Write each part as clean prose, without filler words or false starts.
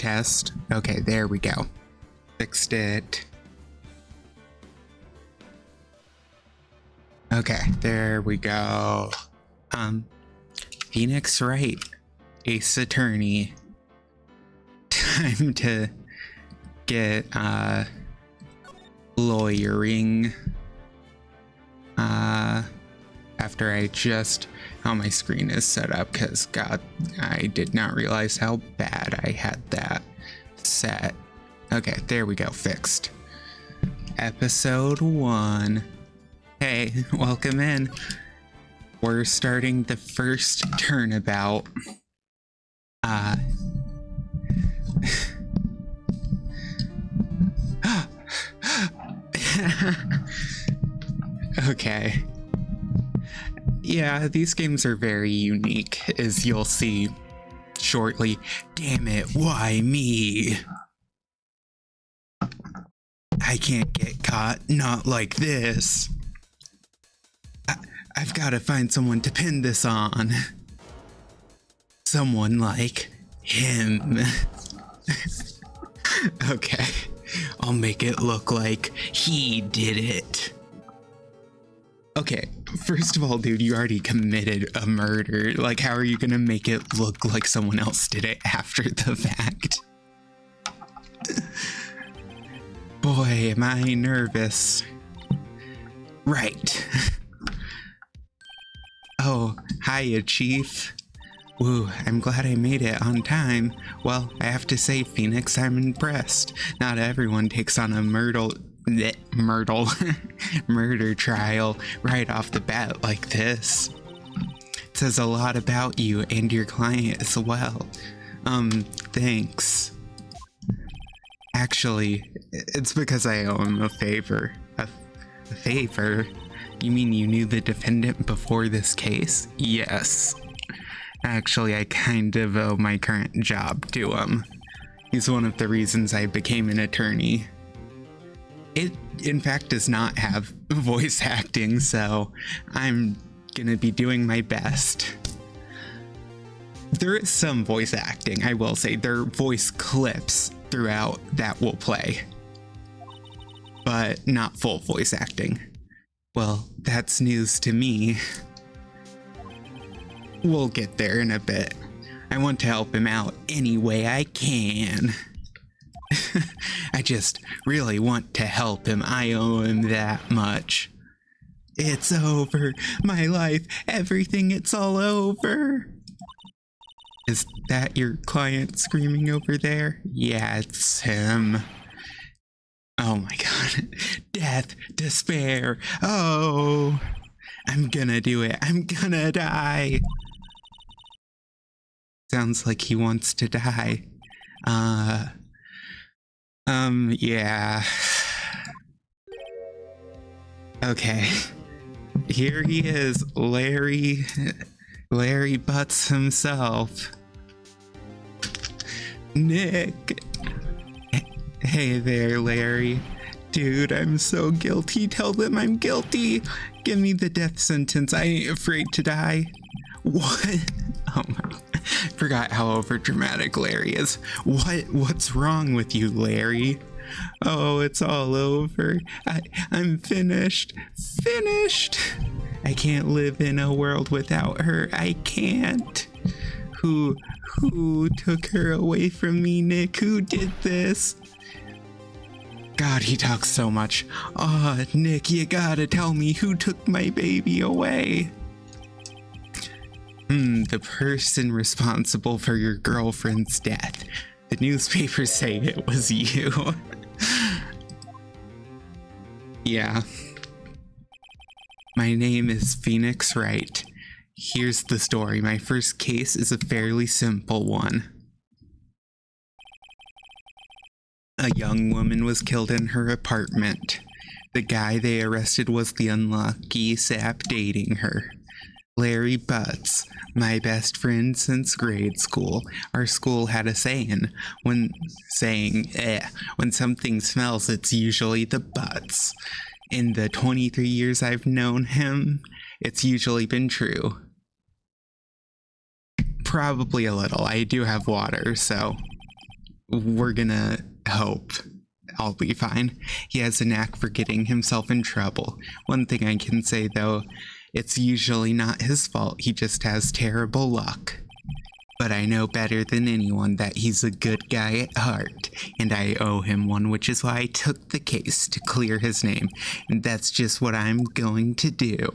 test. Okay, there we go. Fixed it. Okay, there we go. Phoenix Wright, Ace Attorney. Time to get lawyering. After I just how my screen is set up, because God, I did not realize how bad I had that set. Okay, there we go, fixed. Episode 1. Hey, welcome in. We're starting the first turnabout. Okay. Yeah, these games are very unique, as you'll see shortly. Damn it, why me? I can't get caught, not like this. I've got to find someone to pin this on. Someone like him. Okay, I'll make it look like he did it. Okay, first of all, dude, you already committed a murder. Like, how are you gonna make it look like someone else did it after the fact? Boy, am I nervous. Right. Oh, hiya, Chief. Woo, I'm glad I made it on time. Well, I have to say, Phoenix, I'm impressed. Not everyone takes on a murder trial right off the bat like this. It says a lot about you and your client as well. Thanks. Actually, it's because I owe him a favor. A favor? You mean you knew the defendant before this case? Yes. Actually, I kind of owe my current job to him. He's one of the reasons I became an attorney. It, in fact, does not have voice acting, so I'm gonna be doing my best. There is some voice acting, I will say. There are voice clips throughout that will play, but not full voice acting. Well, that's news to me. We'll get there in a bit. I want to help him out any way I can. I just really want to help him. I owe him that much. It's over. My life, everything, it's all over. Is that your client screaming over there? Yeah, it's him. Oh my God. Death, despair. Oh, I'm gonna do it. I'm gonna die. Sounds like he wants to die. Yeah. Okay. Here he is, Larry Butts himself. Nick. Hey there, Larry. Dude, I'm so guilty. Tell them I'm guilty. Give me the death sentence. I ain't afraid to die. What? Oh my. Forgot how overdramatic Larry is. What's wrong with you, Larry? Oh, it's all over. I'm finished. Finished. I can't live in a world without her. I can't. Who took her away from me, Nick? Who did this? God, he talks so much. Oh, Nick, you gotta tell me who took my baby away. The person responsible for your girlfriend's death. The newspapers say it was you. Yeah. My name is Phoenix Wright. Here's the story. My first case is a fairly simple one. A young woman was killed in her apartment. The guy they arrested was the unlucky sap dating her. Larry Butts, my best friend since grade school. Our school had a saying, when something smells, it's usually the butts. In the 23 years I've known him, it's usually been true. Probably a little. I do have water, so we're gonna hope I'll be fine. He has a knack for getting himself in trouble. One thing I can say, though, it's usually not his fault. He just has terrible luck. But I know better than anyone that he's a good guy at heart, and I owe him one, which is why I took the case to clear his name, and that's just what I'm going to do.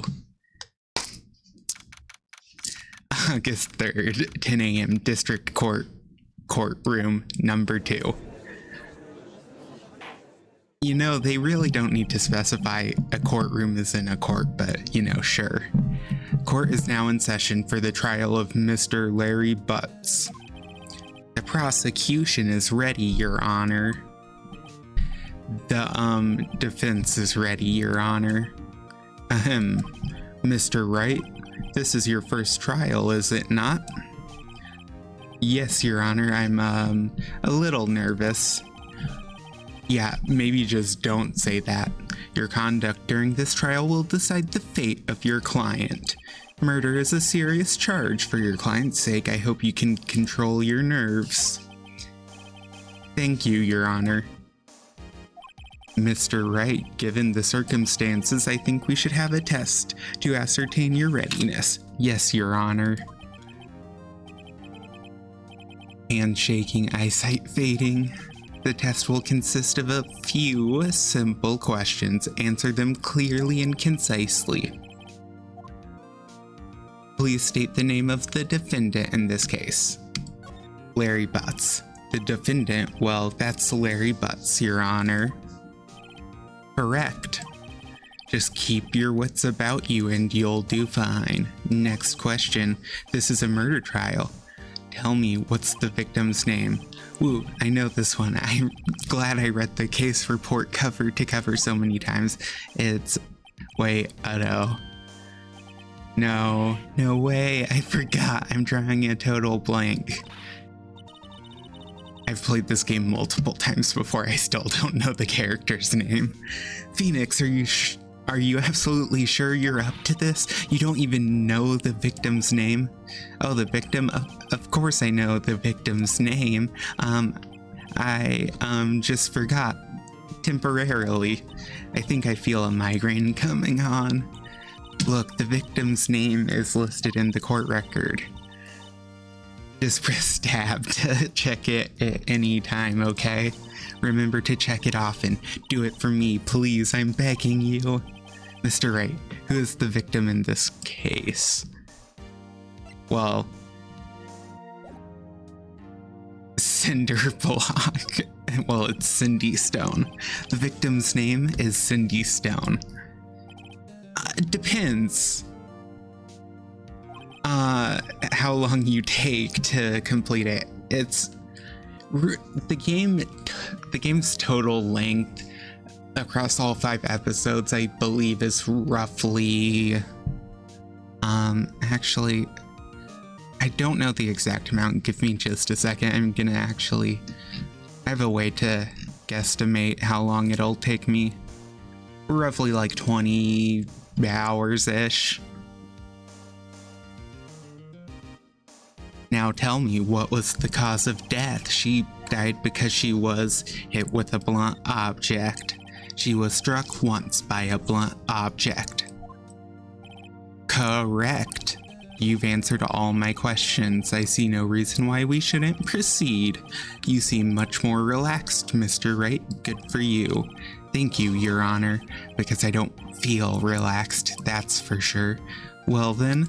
August 3rd, 10 a.m., District Courtroom number 2. You know, they really don't need to specify a courtroom is in a court, but, you know, sure. Court is now in session for the trial of Mr. Larry Butts. The prosecution is ready, Your Honor. The, defense is ready, Your Honor. Ahem. Mr. Wright, this is your first trial, is it not? Yes, Your Honor, I'm, a little nervous. Yeah, maybe just don't say that. Your conduct during this trial will decide the fate of your client. Murder is a serious charge. For your client's sake, I hope you can control your nerves. Thank you, Your Honor. Mr. Wright, given the circumstances, I think we should have a test to ascertain your readiness. Yes, Your Honor. Handshaking, eyesight fading. The test will consist of a few simple questions. Answer them clearly and concisely. Please state the name of the defendant in this case. Larry Butts. The defendant, well, that's Larry Butts, Your Honor. Correct. Just keep your wits about you and you'll do fine. Next question. This is a murder trial. Tell me, what's the victim's name? Ooh, I know this one. I'm glad I read the case report cover to cover so many times. It's... Wait, Otto. No way, I forgot. I'm drawing a total blank. I've played this game multiple times before. I still don't know the character's name. Phoenix, are you absolutely sure you're up to this? You don't even know the victim's name? Oh, the victim? Of course I know the victim's name. I just forgot. Temporarily. I think I feel a migraine coming on. Look, the victim's name is listed in the court record. Just press tab to check it at any time, okay? Remember to check it often. Do it for me, please. I'm begging you. Mr. Wright, who is the victim in this case? Well, Cinder Block. Well, it's Cindy Stone. The victim's name is Cindy Stone. It depends. How long you take to complete it. It's the game's total length across all 5 episodes, I believe, is roughly actually, I don't know the exact amount. Give me just a second. I'm gonna actually, I have a way to guesstimate how long it'll take me. Roughly like 20 hours-ish. Now tell me, what was the cause of death? She died because she was hit with a blunt object. She was struck once by a blunt object. Correct. You've answered all my questions. I see no reason why we shouldn't proceed. You seem much more relaxed, Mr. Wright. Good for you. Thank you, Your Honor, because I don't feel relaxed, that's for sure. Well then,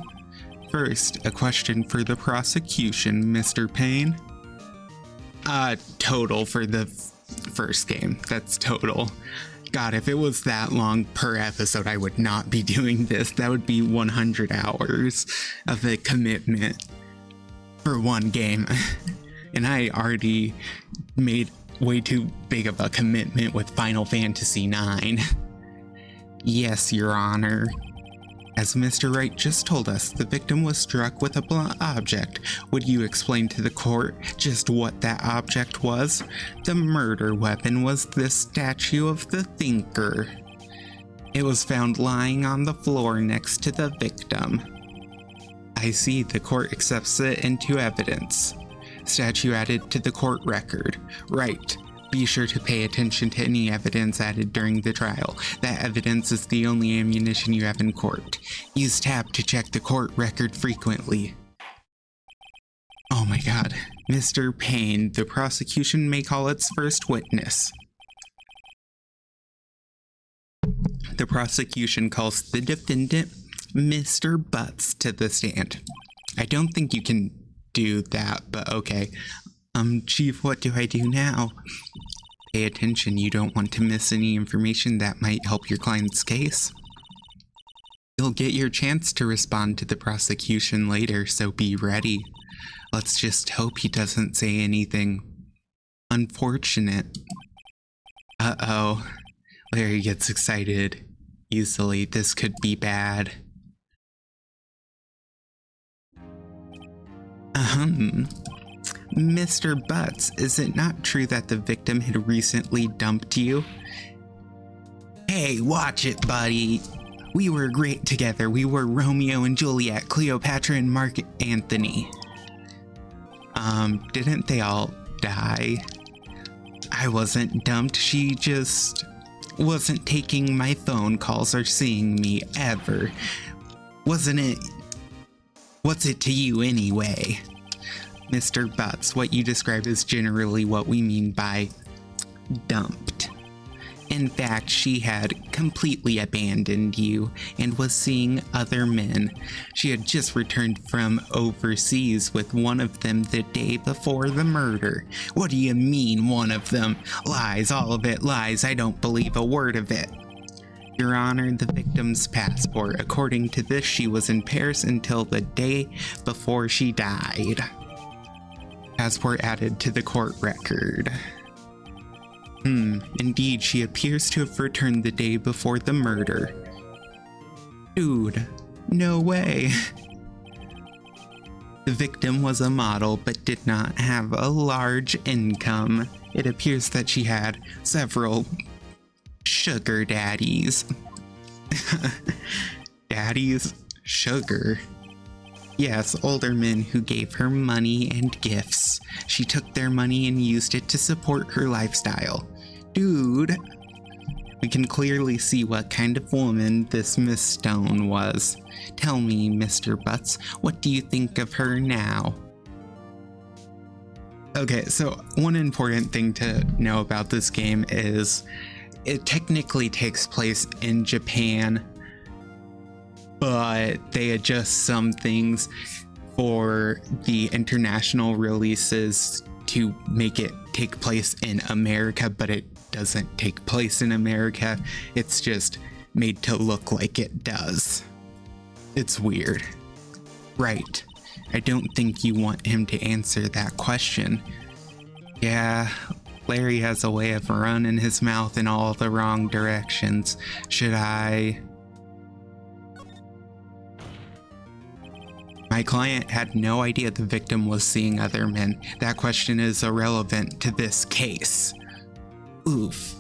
first, a question for the prosecution, Mr. Payne. Total for the first game. That's total. God, if it was that long per episode, I would not be doing this. That would be 100 hours of a commitment for one game. And I already made way too big of a commitment with Final Fantasy IX. Yes, Your Honor. As Mr. Wright just told us, the victim was struck with a blunt object. Would you explain to the court just what that object was? The murder weapon was this statue of the Thinker. It was found lying on the floor next to the victim. I see, the court accepts it into evidence. Statue added to the court record. Right. Be sure to pay attention to any evidence added during the trial. That evidence is the only ammunition you have in court. Use tab to check the court record frequently. Oh my god. Mr. Payne, the prosecution may call its first witness. The prosecution calls the defendant, Mr. Butts, to the stand. I don't think you can do that, but okay. Chief, what do I do now? Pay attention, you don't want to miss any information that might help your client's case. You'll get your chance to respond to the prosecution later, so be ready. Let's just hope he doesn't say anything unfortunate. Uh-oh. Larry gets excited easily. This could be bad. Mr. Butts, is it not true that the victim had recently dumped you? Hey, watch it, buddy. We were great together. We were Romeo and Juliet, Cleopatra and Mark Anthony. Didn't they all die? I wasn't dumped. She just wasn't taking my phone calls or seeing me ever. Wasn't it? What's it to you anyway? Mr. Butts, what you describe is generally what we mean by dumped. In fact, she had completely abandoned you and was seeing other men. She had just returned from overseas with one of them the day before the murder. What do you mean, one of them? Lies, all of it lies. I don't believe a word of it. Your Honor, the victim's passport. According to this, she was in Paris until the day before she died. Passport added to the court record. Indeed, she appears to have returned the day before the murder. Dude, no way. The victim was a model but did not have a large income. It appears that she had several sugar daddies. Daddies? Sugar? Yes, older men who gave her money and gifts. She took their money and used it to support her lifestyle. Dude, we can clearly see what kind of woman this Miss Stone was. Tell me, Mr. Butts, what do you think of her now? Okay, so one important thing to know about this game is it technically takes place in Japan, but they adjust some things for the international releases to make it take place in America, but it doesn't take place in America. It's just made to look like it does. It's weird. Right. I don't think you want him to answer that question. Yeah, Larry has a way of running his mouth in all the wrong directions. Should I? My client had no idea the victim was seeing other men. That question is irrelevant to this case. Oof.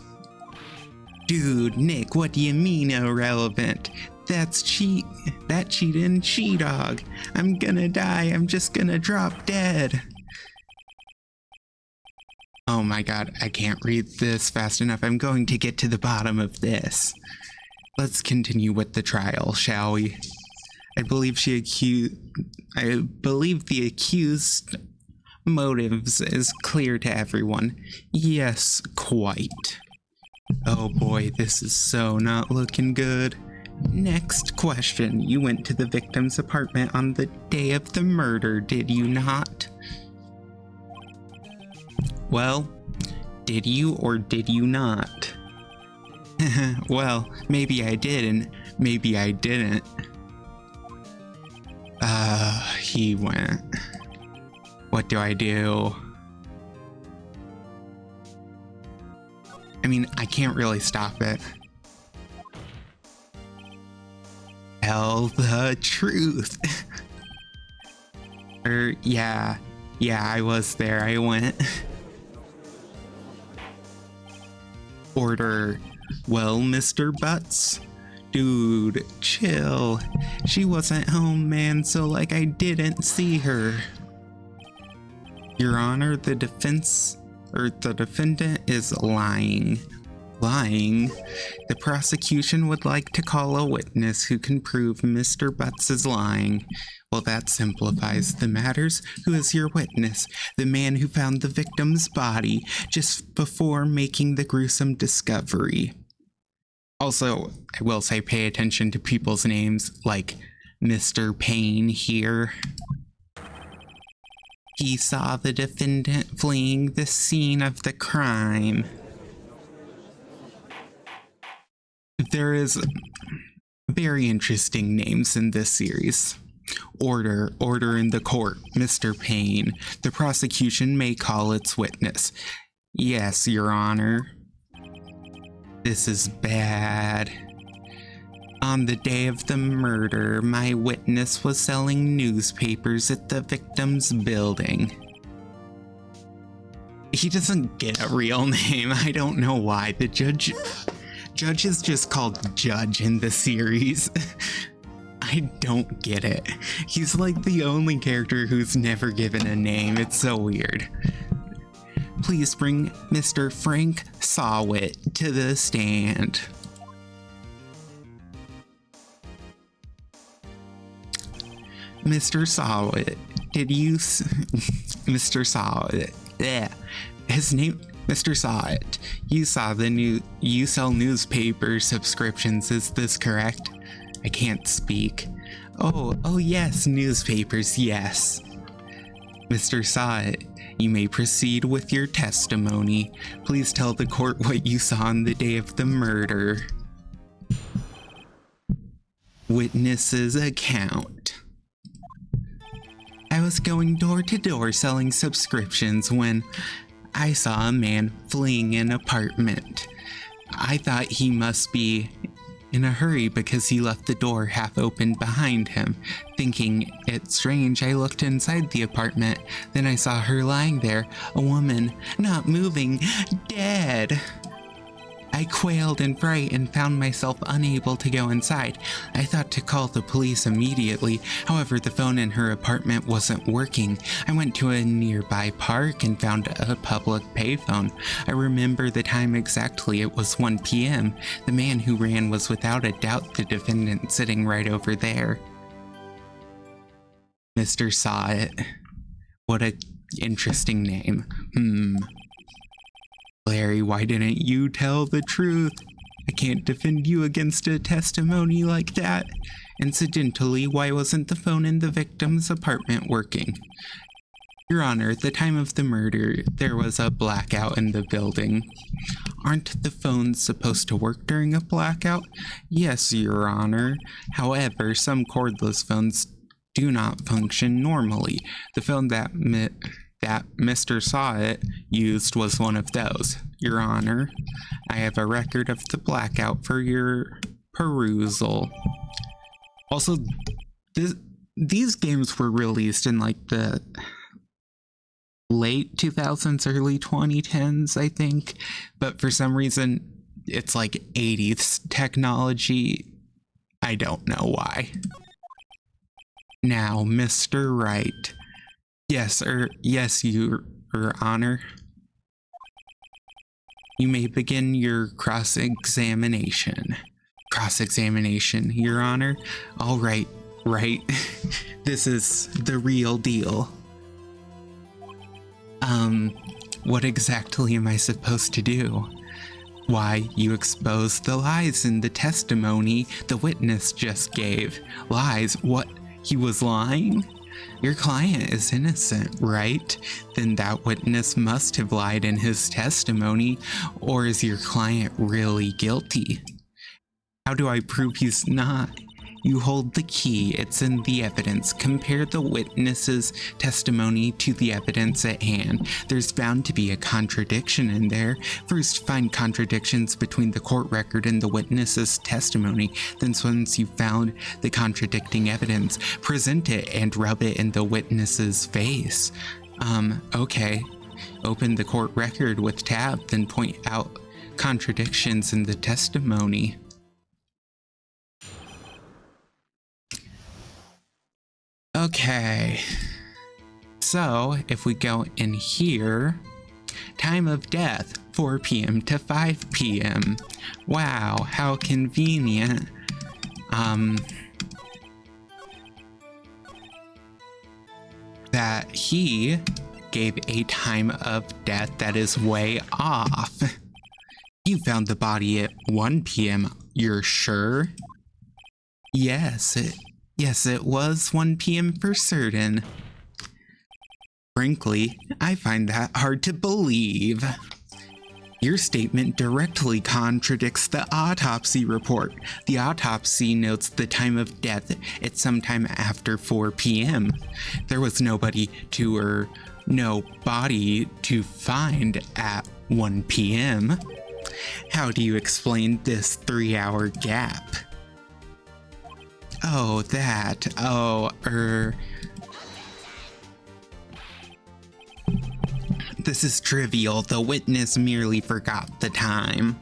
Dude, Nick, what do you mean irrelevant? That's cheating she-dog. I'm gonna die. I'm just gonna drop dead. Oh my god, I can't read this fast enough. I'm going to get to the bottom of this. Let's continue with the trial, shall we? I believe the accused motives is clear to everyone. Yes, quite. Oh boy, this is so not looking good. Next question. You went to the victim's apartment on the day of the murder, did you not? Well, did you or did you not? Well, maybe I did and maybe I didn't. He went. What do I do? I mean, I can't really stop it. Tell the truth. Yeah, I was there. I went. Order. Well, Mr. Butts? Dude, chill. She wasn't home, man, so like I didn't see her. Your Honor, the defendant is lying. Lying? The prosecution would like to call a witness who can prove Mr. Butts is lying. Well, that simplifies the matters. Who is your witness? The man who found the victim's body just before making the gruesome discovery. Also, I will say pay attention to people's names, like Mr. Payne here. He saw the defendant fleeing the scene of the crime. There is very interesting names in this series. Order in the court, Mr. Payne. The prosecution may call its witness. Yes, Your Honor. This is bad. On the day of the murder, my witness was selling newspapers at the victim's building. He doesn't get a real name. I don't know why. The judge is just called Judge in the series. I don't get it. He's like the only character who's never given a name. It's so weird. Please bring Mr. Frank Sawit to the stand. Mr. Sawit, did you... Mr. Sawit, yeah. His name... Mr. Sawit, you sell newspaper subscriptions, is this correct? I can't speak. Oh yes, newspapers, yes. Mr. Sawit, you may proceed with your testimony. Please tell the court what you saw on the day of the murder. Witness's account. I was going door to door selling subscriptions when I saw a man fleeing an apartment. I thought he must be in a hurry because he left the door half open behind him. Thinking it strange, I looked inside the apartment. Then I saw her lying there, a woman, not moving, dead. I quailed in fright and found myself unable to go inside. I thought to call the police immediately. However, the phone in her apartment wasn't working. I went to a nearby park and found a public payphone. I remember the time exactly. It was 1 p.m. The man who ran was without a doubt the defendant sitting right over there. Mr. Sawit. What a interesting name. Larry, why didn't you tell the truth? I can't defend you against a testimony like that. Incidentally, why wasn't the phone in the victim's apartment working? Your Honor, at the time of the murder, there was a blackout in the building. Aren't the phones supposed to work during a blackout? Yes, Your Honor. However, some cordless phones do not function normally. The phone that Mr. Sawit used was one of those. Your Honor, I have a record of the blackout for your perusal. Also, these games were released in like the late 2000s, early 2010s, I think. But for some reason, it's like 80s technology. I don't know why. Now, Mr. Wright. Yes, Your Honor. You may begin your cross-examination. Cross-examination, Your Honor? All right. This is the real deal. What exactly am I supposed to do? Why, you exposed the lies in the testimony the witness just gave. Lies? What? He was lying? Your client is innocent, right? Then that witness must have lied in his testimony, or is your client really guilty? How do I prove he's not? You hold the key, it's in the evidence. Compare the witness's testimony to the evidence at hand. There's bound to be a contradiction in there. First, find contradictions between the court record and the witness's testimony. Then once you've found the contradicting evidence, present it and rub it in the witness's face. Okay. Open the court record with tab, then point out contradictions in the testimony. Okay, So if we go in here, time of death 4 p.m. to 5 p.m. Wow, how convenient. That he gave a time of death that is way off. You found the body at 1 p.m. You're sure? Yes, it was 1 p.m. for certain. Frankly, I find that hard to believe. Your statement directly contradicts the autopsy report. The autopsy notes the time of death at sometime after 4 p.m. There was no body to find at 1 p.m. How do you explain this 3-hour gap? Oh, that. This is trivial. The witness merely forgot the time.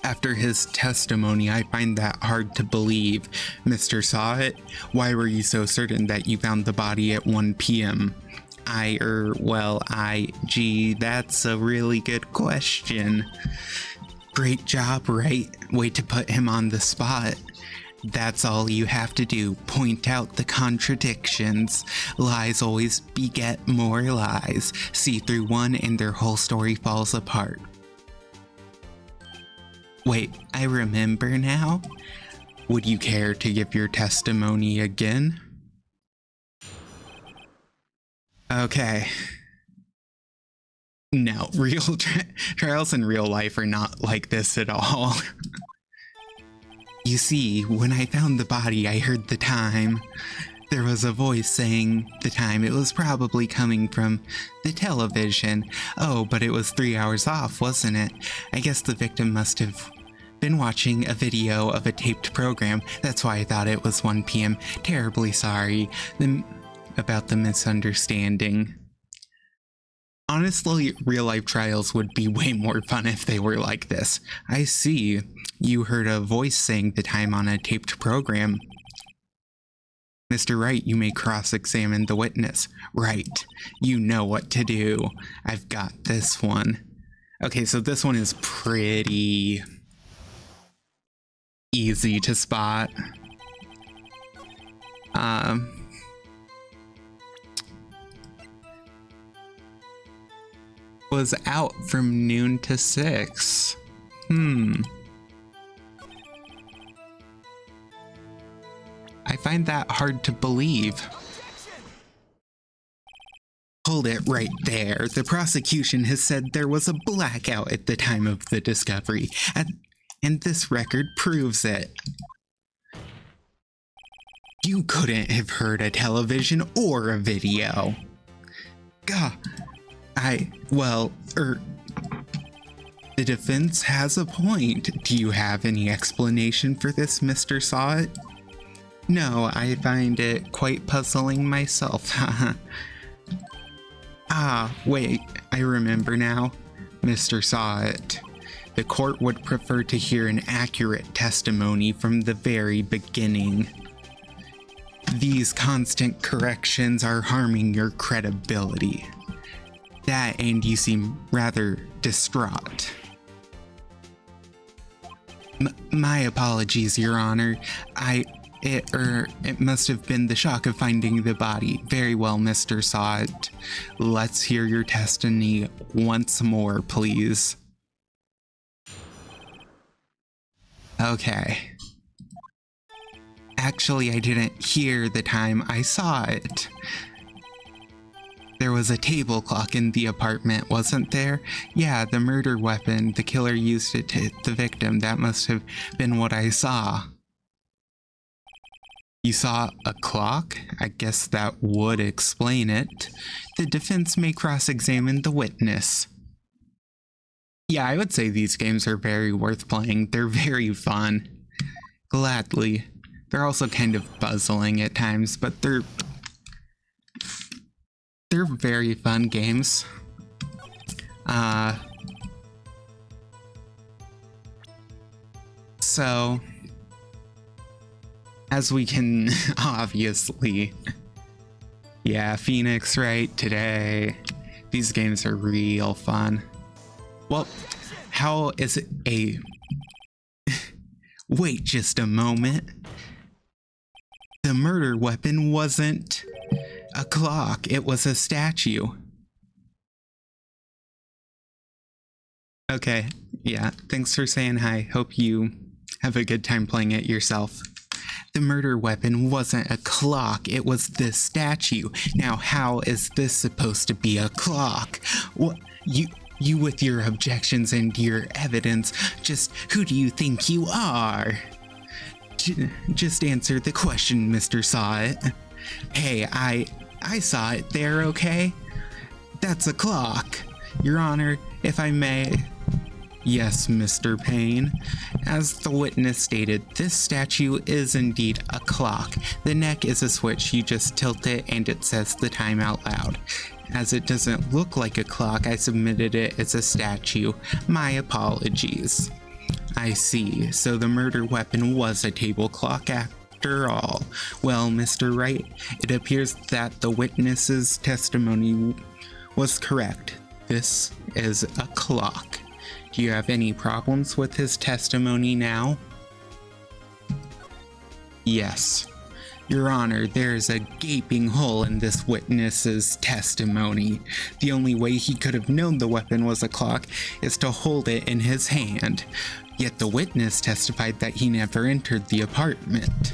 After his testimony, I find that hard to believe. Mr. Saw-It, why were you so certain that you found the body at 1 p.m.? Gee, that's a really good question. Great job, right? Way to put him on the spot. That's all you have to do, point out the contradictions. Lies always beget more lies. See through one and their whole story falls apart. Wait, I remember now? Would you care to give your testimony again? Okay. No, real trials in real life are not like this at all. You see, when I found the body, I heard the time. There was a voice saying the time. It was probably coming from the television. Oh, but it was 3 hours off, wasn't it? I guess the victim must have been watching a video of a taped program. That's why I thought it was 1 p.m. Terribly sorry about the misunderstanding. Honestly, real-life trials would be way more fun if they were like this. I see. You heard a voice saying the time on a taped program. Mr. Wright, you may cross-examine the witness. Right. You know what to do. I've got this one. Okay, so this one is pretty easy to spot. Was out from noon to 6. I find that hard to believe. Hold it right there. The prosecution has said there was a blackout at the time of the discovery, and this record proves it. You couldn't have heard a television or a video. Gah. The defense has a point. Do you have any explanation for this, Mr. Saw-It? No, I find it quite puzzling myself. Wait, I remember now. Mr. Saw-It, the court would prefer to hear an accurate testimony from the very beginning. These constant corrections are harming your credibility. That, and you seem rather distraught. My apologies, Your Honor. It must have been the shock of finding the body. Very well, Mr. Saw-It. Let's hear your testimony once more, please. Okay. Actually, I didn't hear the time. I saw it. There was a table clock in the apartment, wasn't there? Yeah, the murder weapon. The killer used it to hit the victim. That must have been what I saw. You saw a clock? I guess that would explain it. The defense may cross-examine the witness. Yeah, I would say these games are very worth playing. They're very fun. Gladly. They're also kind of puzzling at times, but they're very fun games. So, as we can obviously Yeah, Phoenix Wright today. These games are real fun. Well, how is it a... Wait just a moment. The murder weapon wasn't a clock, it was a statue. Okay, yeah, thanks for saying hi. Hope you have a good time playing it yourself. The murder weapon wasn't a clock, it was this statue. Now, how is this supposed to be a clock? What, you with your objections and your evidence, just who do you think you are? Just answer the question, Mr. Saw It. Hey, I saw it there, okay? That's a clock. Your Honor, if I may. Yes, Mr. Payne. As the witness stated, this statue is indeed a clock. The neck is a switch, you just tilt it and it says the time out loud. As it doesn't look like a clock, I submitted it as a statue. My apologies. I see, so the murder weapon was a table clock after all. Well, Mr. Wright, it appears that the witness's testimony was correct. This is a clock. Do you have any problems with his testimony now? Yes. Your Honor, there's a gaping hole in this witness's testimony. The only way he could have known the weapon was a clock is to hold it in his hand. Yet the witness testified that he never entered the apartment.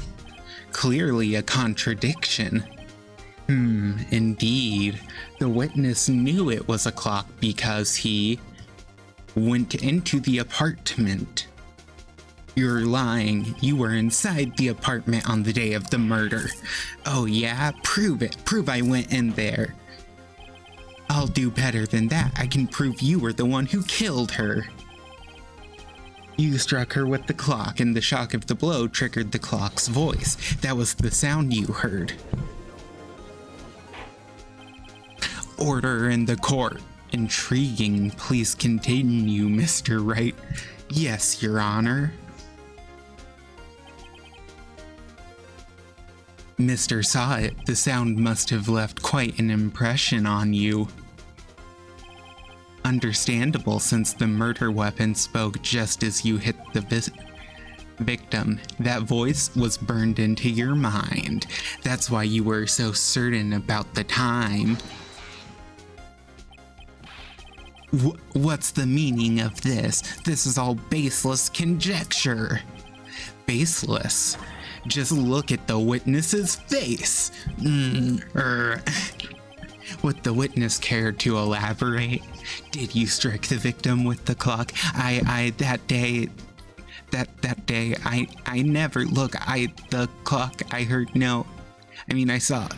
Clearly a contradiction. Indeed. The witness knew it was a clock because he went into the apartment. You're lying. You were inside the apartment on the day of the murder. Oh yeah? Prove it. Prove I went in there. I'll do better than that. I can prove you were the one who killed her. You struck her with the clock, and the shock of the blow triggered the clock's voice. That was the sound you heard. Order in the court. Intriguing. Please continue, Mr. Wright. Yes, Your Honor. Mr. Saw It, the sound must have left quite an impression on you. Understandable, since the murder weapon spoke just as you hit the victim. That voice was burned into your mind. That's why you were so certain about the time. What's the meaning of this? This is all baseless conjecture. Baseless? Just look at the witness's face. Would the witness care to elaborate? Did you strike the victim with the clock? That day, I never, look, the clock, I heard, no. I mean, I saw,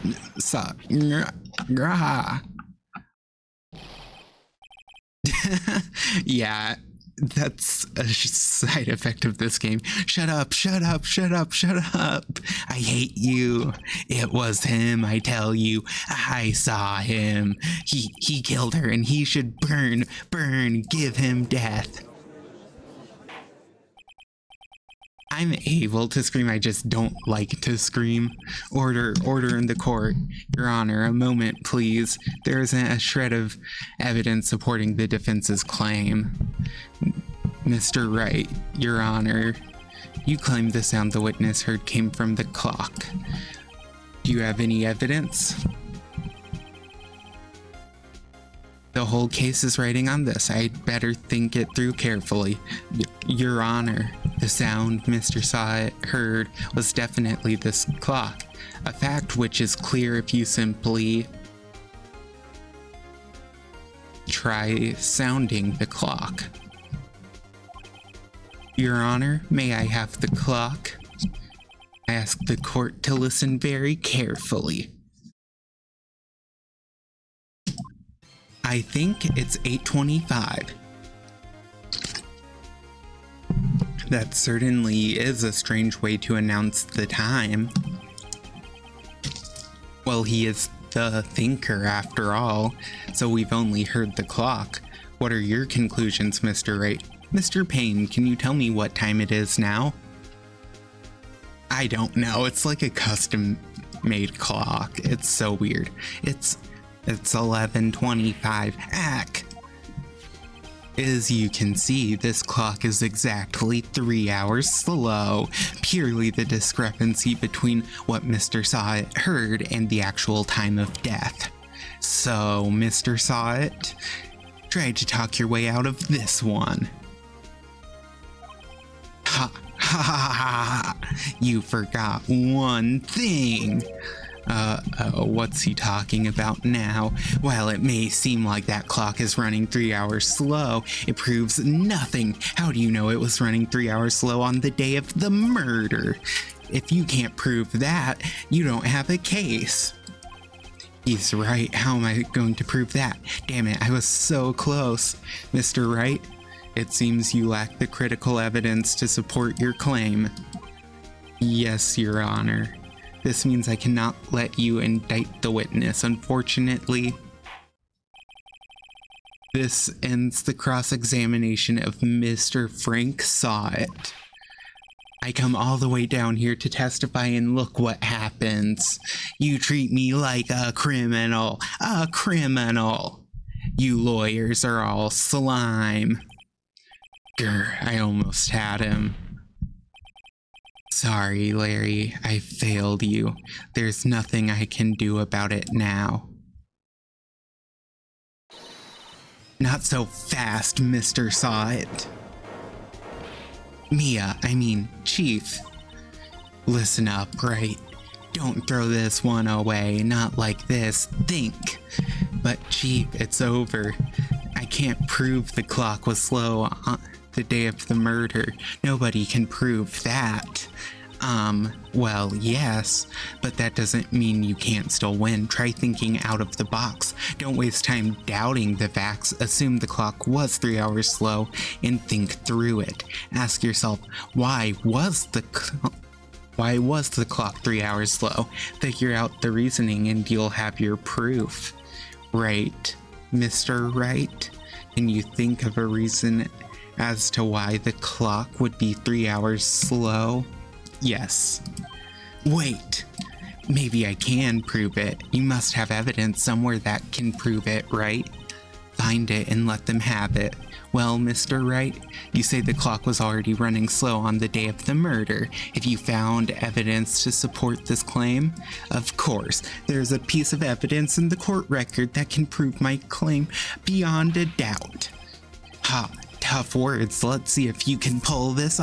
yeah, that's a side effect of this game. Shut up, shut up, shut up, shut up. I hate you. It was him, I tell you. I saw him. He killed her and he should burn, give him death. I'm able to scream, I just don't like to scream. Order in the court. Your Honor, a moment, please. There isn't a shred of evidence supporting the defense's claim. Mr. Wright, Your Honor, you claim the sound the witness heard came from the clock. Do you have any evidence? The whole case is riding on this. I'd better think it through carefully. Your Honor, the sound Mr. Saw It heard was definitely this clock, a fact which is clear if you simply try sounding the clock. Your Honor, may I have the clock? I ask the court to listen very carefully. I think it's 8:25. That certainly is a strange way to announce the time. Well, he is the thinker after all, so we've only heard the clock. What are your conclusions, Mr. Wright? Mr. Payne, can you tell me what time it is now? I don't know, it's like a custom made clock. It's so weird. It's 11:25. Ack. As you can see, this clock is exactly 3 hours slow. Purely the discrepancy between what Mr. Sawit heard and the actual time of death. So, Mr. Sawit, try to talk your way out of this one. Ha ha ha ha! You forgot one thing. What's he talking about now? While it may seem like that clock is running 3 hours slow, it proves nothing. How do you know it was running 3 hours slow on the day of the murder? If you can't prove that, you don't have a case. He's right. How am I going to prove that? Damn it, I was so close. Mr. Wright, it seems you lack the critical evidence to support your claim. Yes, Your Honor. This means I cannot let you indict the witness, unfortunately. This ends the cross-examination of Mr. Frank Sawit. I come all the way down here to testify and look what happens. You treat me like a criminal. A criminal. You lawyers are all slime. Grr, I almost had him. Sorry, Larry, I failed you. There's nothing I can do about it now. Not so fast, Mr. Sawit. Chief. Listen up, right? Don't throw this one away, not like this. Think. But Chief, it's over. I can't prove the clock was slow on the day of the murder. Nobody can prove that. Well, yes, but that doesn't mean you can't still win. Try thinking out of the box. Don't waste time doubting the facts. Assume the clock was 3 hours slow and think through it. Ask yourself, why was the clock 3 hours slow? Figure out the reasoning and you'll have your proof. Right, Mr. Wright? Can you think of a reason as to why the clock would be 3 hours slow? Yes. Wait, maybe I can prove it. You must have evidence somewhere that can prove it, right? Find it and let them have it. Well, Mr. Wright, you say the clock was already running slow on the day of the murder. Have you found evidence to support this claim? Of course, there's a piece of evidence in the court record that can prove my claim beyond a doubt. Ha, tough words. Let's see if you can pull this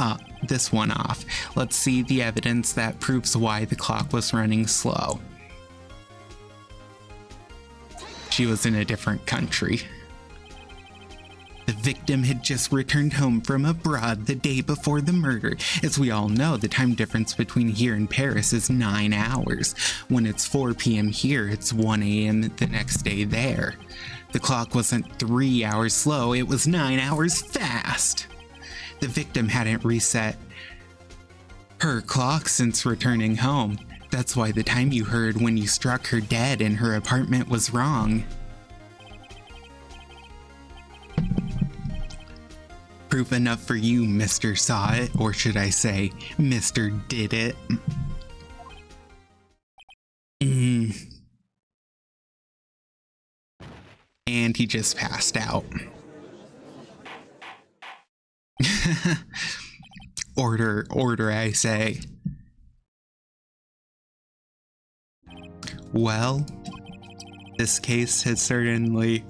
one off. Let's see the evidence that proves why the clock was running slow. She was in a different country. The victim had just returned home from abroad the day before the murder. As we all know, the time difference between here and Paris is 9 hours. When it's 4 p.m. here, it's 1 a.m. the next day there. The clock wasn't 3 hours slow, it was 9 hours fast. The victim hadn't reset her clock since returning home. That's why the time you heard when you struck her dead in her apartment was wrong. Proof enough for you, Mr. Sawit, or should I say, Mr. Did It. And he just passed out. Order, I say. Well, this case has certainly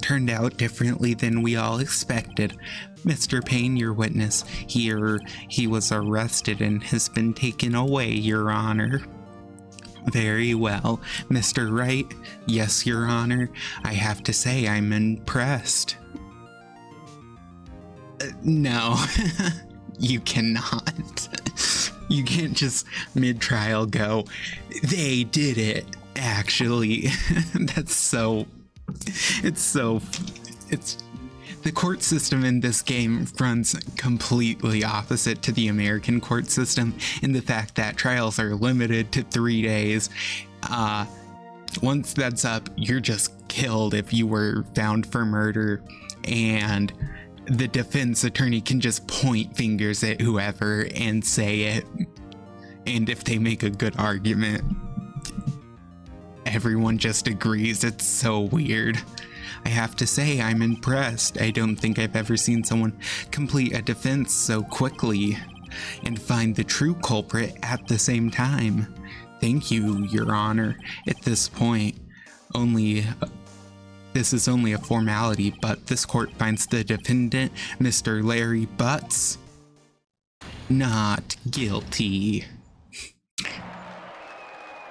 turned out differently than we all expected. Mr. Payne, your witness, he was arrested and has been taken away, Your Honor. Very well. Mr. Wright, yes, Your Honor. I have to say I'm impressed. No, you cannot. You can't just mid-trial go, they did it, actually. The court system in this game runs completely opposite to the American court system in the fact that trials are limited to 3 days. Once that's up, you're just killed if you were found for murder, and the defense attorney can just point fingers at whoever and say it. And if they make a good argument, everyone just agrees. It's so weird. I have to say, I'm impressed. I don't think I've ever seen someone complete a defense so quickly and find the true culprit at the same time. Thank you, Your Honor. At this point, this is only a formality, but this court finds the defendant, Mr. Larry Butts, not guilty.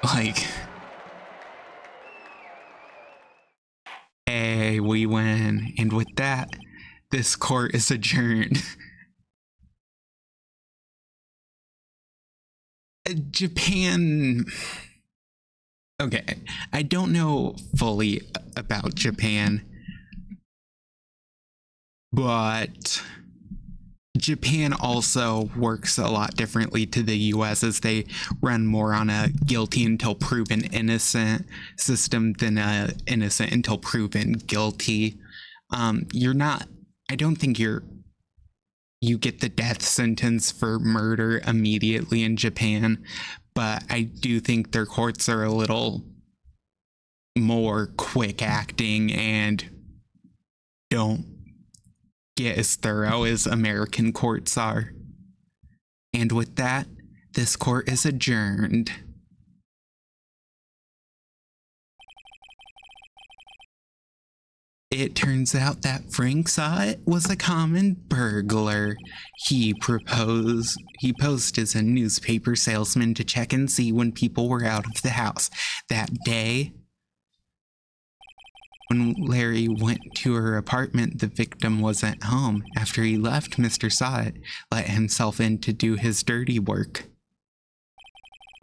Like, hey, we win. And with that, this court is adjourned. Japan. Okay, I don't know fully about Japan, but Japan also works a lot differently to the US, as they run more on a guilty until proven innocent system than a innocent until proven guilty. I don't think you get the death sentence for murder immediately in Japan, but I do think their courts are a little more quick acting and don't get as thorough as American courts are. And with that, this court is adjourned. It turns out that Frank Sott was a common burglar. He posed as a newspaper salesman to check and see when people were out of the house. That day, when Larry went to her apartment, the victim wasn't home. After he left, Mr. Sott let himself in to do his dirty work.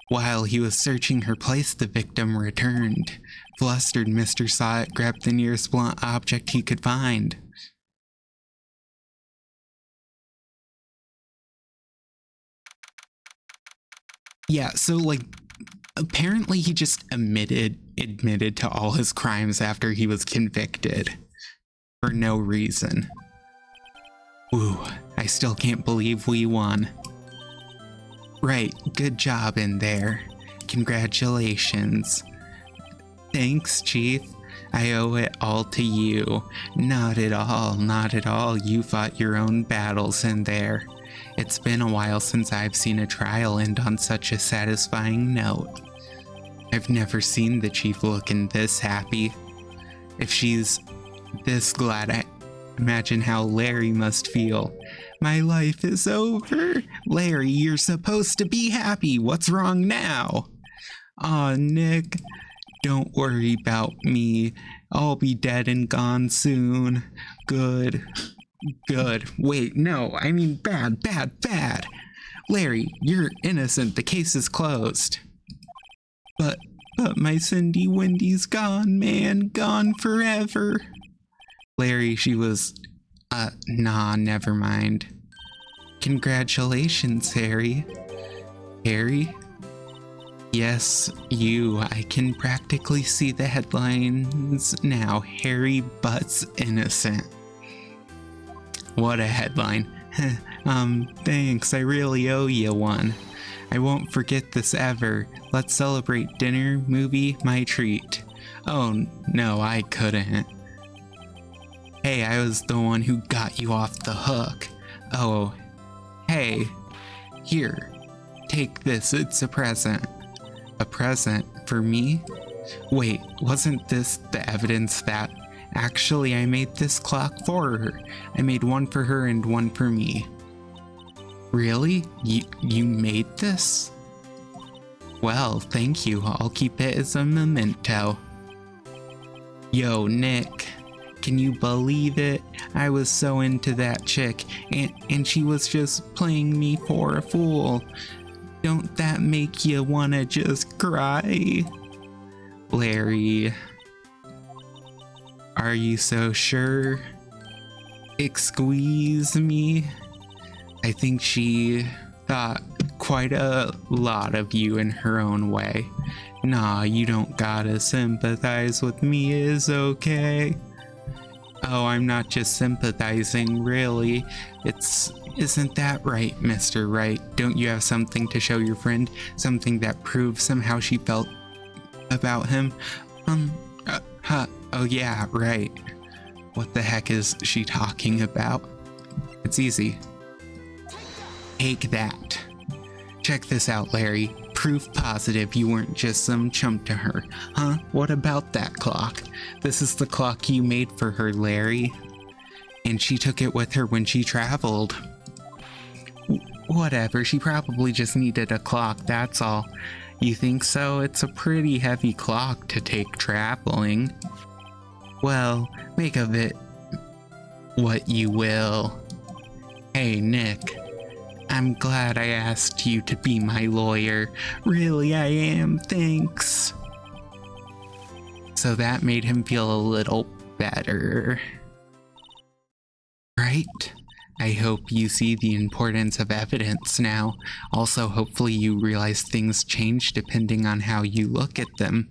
While he was searching her place, the victim returned. Flustered, Mr. Sott grabbed the nearest blunt object he could find. Yeah, so apparently he just admitted to all his crimes after he was convicted. For no reason. Ooh, I still can't believe we won. Right, good job in there. Congratulations. Thanks, Chief. I owe it all to you. Not at all, not at all. You fought your own battles in there. It's been a while since I've seen a trial end on such a satisfying note. I've never seen the Chief looking this happy. If she's this glad, I imagine how Larry must feel. My life is over. Larry, you're supposed to be happy. What's wrong now? Aw, Nick. Don't worry about me. I'll be dead and gone soon. Good. Good. Wait, no. I mean bad, bad, bad. Larry, you're innocent. The case is closed. But my Cindy Wendy's gone, man. Gone forever. Larry, she was... nah, never mind. Congratulations, Harry. Harry? Yes, you. I can practically see the headlines now. Harry Butts innocent. What a headline. Thanks. I really owe you one. I won't forget this ever. Let's celebrate dinner, movie, my treat. Oh, no, I couldn't. Hey, I was the one who got you off the hook. Oh, hey. Here. Take this. It's a present. A present for me? Wait, wasn't this the evidence that actually I made this clock for her? I made one for her and one for me. Really? You made this? Well, thank you. I'll keep it as a memento. Yo, Nick. Can you believe it? I was so into that chick, and she was just playing me for a fool. Don't that make you wanna just cry? Larry. Are you so sure? Excuse me? I think she thought quite a lot of you in her own way. Nah, you don't gotta sympathize with me, is okay. Oh, I'm not just sympathizing, really. Isn't that right, Mr. Wright? Don't you have something to show your friend? Something that proves somehow she felt about him? Oh yeah, right. What the heck is she talking about? It's easy. Take that. Check this out, Larry. Proof positive you weren't just some chump to her. Huh? What about that clock? This is the clock you made for her, Larry. And she took it with her when she traveled. Whatever, she probably just needed a clock, that's all. You think so? It's a pretty heavy clock to take traveling. Well, make of it what you will. Hey, Nick. I'm glad I asked you to be my lawyer. Really, I am. Thanks. So that made him feel a little better. Right? I hope you see the importance of evidence now. Also, hopefully you realize things change depending on how you look at them.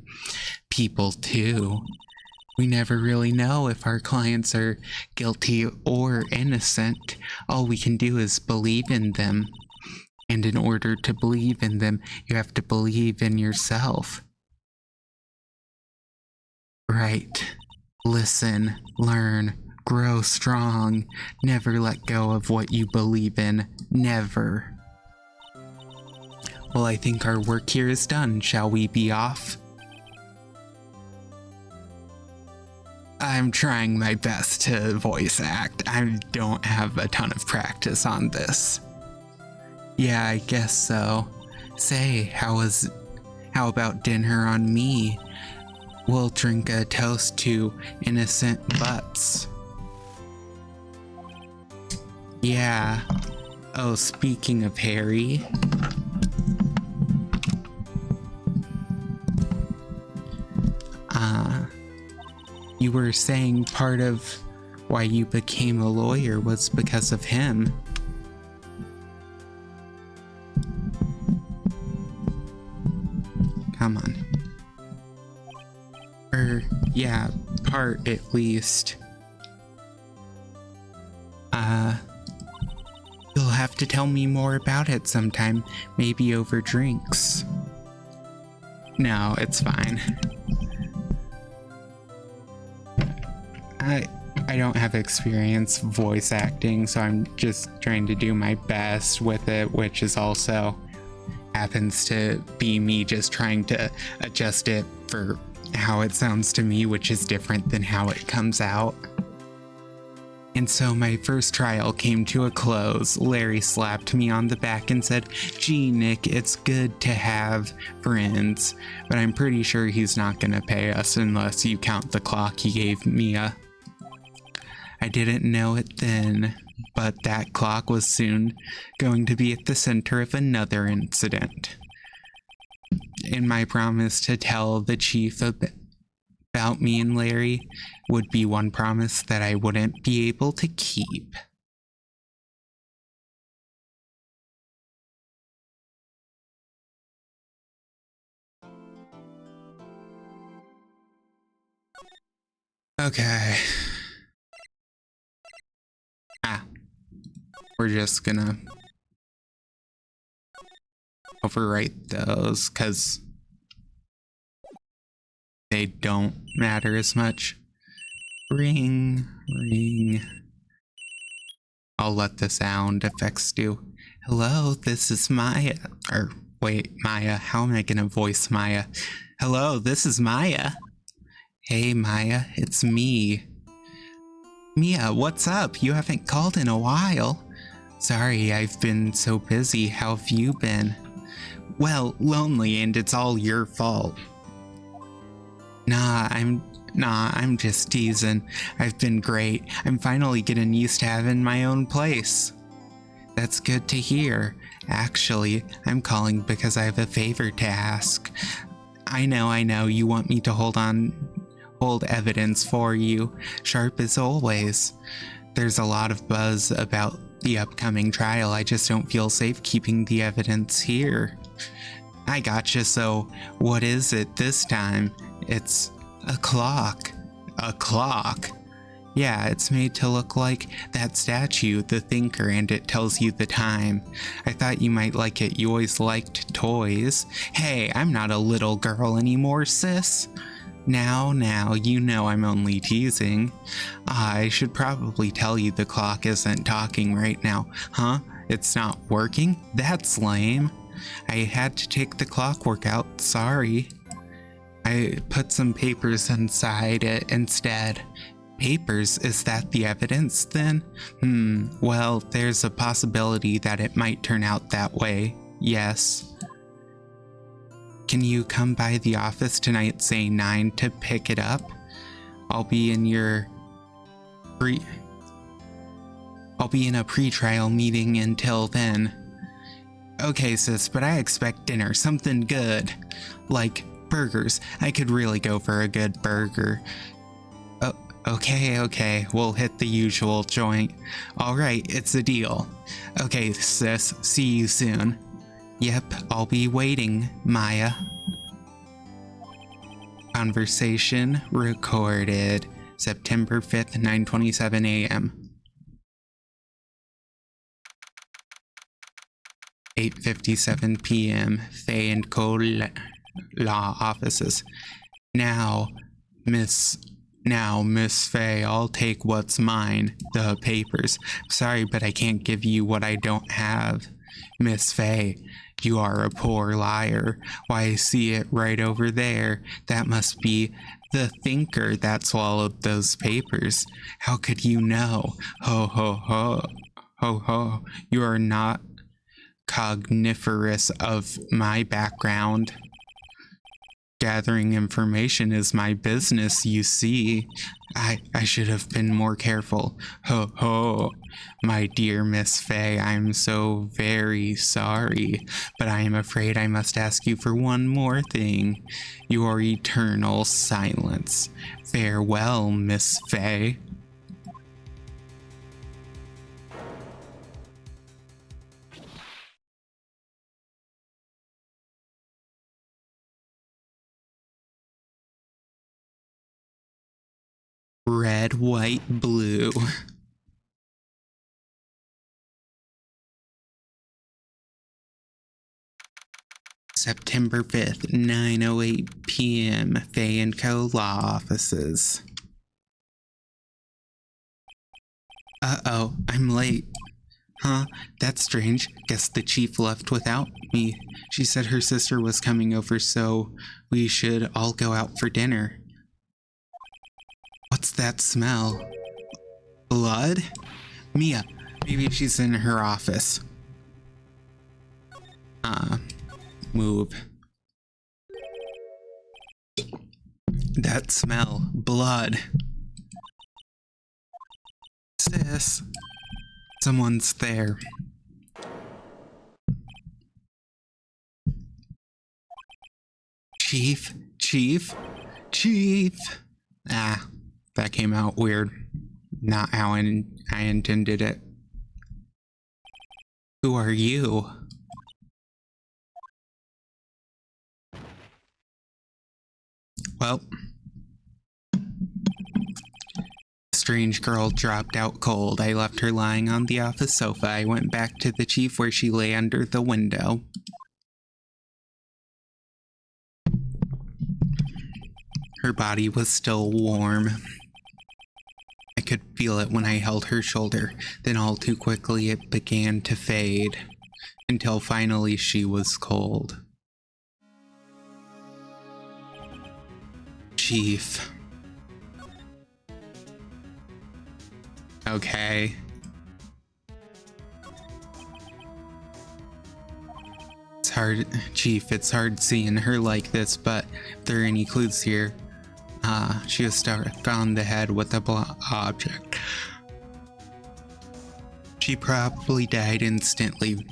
People, too. We never really know if our clients are guilty or innocent. All we can do is believe in them. And in order to believe in them, you have to believe in yourself. Right. Listen, learn, grow strong. Never let go of what you believe in. Never. Well, I think our work here is done. Shall we be off? I'm trying my best to voice act. I don't have a ton of practice on this. Yeah, I guess so. Say, how about dinner on me? We'll drink a toast to innocent butts. Yeah. Oh, speaking of Harry. You were saying part of why you became a lawyer was because of him. Come on. Yeah, part at least. You'll have to tell me more about it sometime, maybe over drinks. No, it's fine. I don't have experience voice acting, so I'm just trying to do my best with it, which is also happens to be me just trying to adjust it for how it sounds to me, which is different than how it comes out. And so my first trial came to a close. Larry slapped me on the back and said, "Gee, Nick, it's good to have friends, but I'm pretty sure he's not gonna pay us unless you count the clock he gave Mia." I didn't know it then, but that clock was soon going to be at the center of another incident. And my promise to tell the chief about me and Larry would be one promise that I wouldn't be able to keep. Okay. We're just gonna overwrite those because they don't matter as much. Ring, ring. I'll let the sound effects do. Hello, this is Maya. Or wait, Maya. How am I gonna voice Maya? Hello, this is Maya. Hey, Maya, it's me. Mia, what's up? You haven't called in a while. Sorry, I've been so busy. How have you been? Well, lonely, and it's all your fault. Nah, I'm just teasing. I've been great. I'm finally getting used to having my own place. That's good to hear. Actually, I'm calling because I have a favor to ask. I know, you want me to hold evidence for you, sharp as always. There's a lot of buzz about the upcoming trial. I just don't feel safe keeping the evidence here. I gotcha, so what is it this time? It's a clock. A clock? Yeah, it's made to look like that statue, the thinker, and it tells you the time. I thought you might like it. You always liked toys. Hey, I'm not a little girl anymore, sis. Now, you know I'm only teasing. I should probably tell you the clock isn't talking right now. Huh? It's not working? That's lame. I had to take the clockwork out, sorry. I put some papers inside it instead. Papers? Is that the evidence then? Well, there's a possibility that it might turn out that way. Yes. Can you come by the office tonight, say 9, to pick it up? I'll be in a pre-trial meeting until then. Okay, sis, but I expect dinner, something good. Like burgers. I could really go for a good burger. Okay, we'll hit the usual joint. Alright, it's a deal. Okay, sis, see you soon. Yep, I'll be waiting, Maya. Conversation recorded September 5th, 9:27 a.m. 8:57 p.m. Fay and Co. Law offices. Now, Miss Fay, I'll take what's mine, the papers. Sorry, but I can't give you what I don't have. Miss Fay, you are a poor liar. Why, I see it right over there. That must be the thinker that swallowed those papers. How could you know? Ho, ho, ho. Ho, ho. You are not cogniferous of my background. Gathering information is my business, you see. I should have been more careful. Ho ho. My dear Miss Fay, I'm so very sorry, but I am afraid I must ask you for one more thing. Your eternal silence. Farewell, Miss Fay. Red, white, blue. September 5th, 9:08 p.m. Fay & Co. Law Offices. Uh-oh, I'm late. Huh? That's strange. Guess the chief left without me. She said her sister was coming over, so we should all go out for dinner. What's that smell? Blood? Mia, maybe she's in her office. Move. That smell. Blood. Sis. Someone's there. Chief? Ah, that came out weird. Not how I intended it. Who are you? Well, strange girl dropped out cold. I left her lying on the office sofa. I went back to the chief where she lay under the window. Her body was still warm. I could feel it when I held her shoulder. Then all too quickly it began to fade, until finally she was cold. Chief. Okay. It's hard, Chief, it's hard seeing her like this, but if there are any clues here, she was struck on the head with a object. She probably died instantly.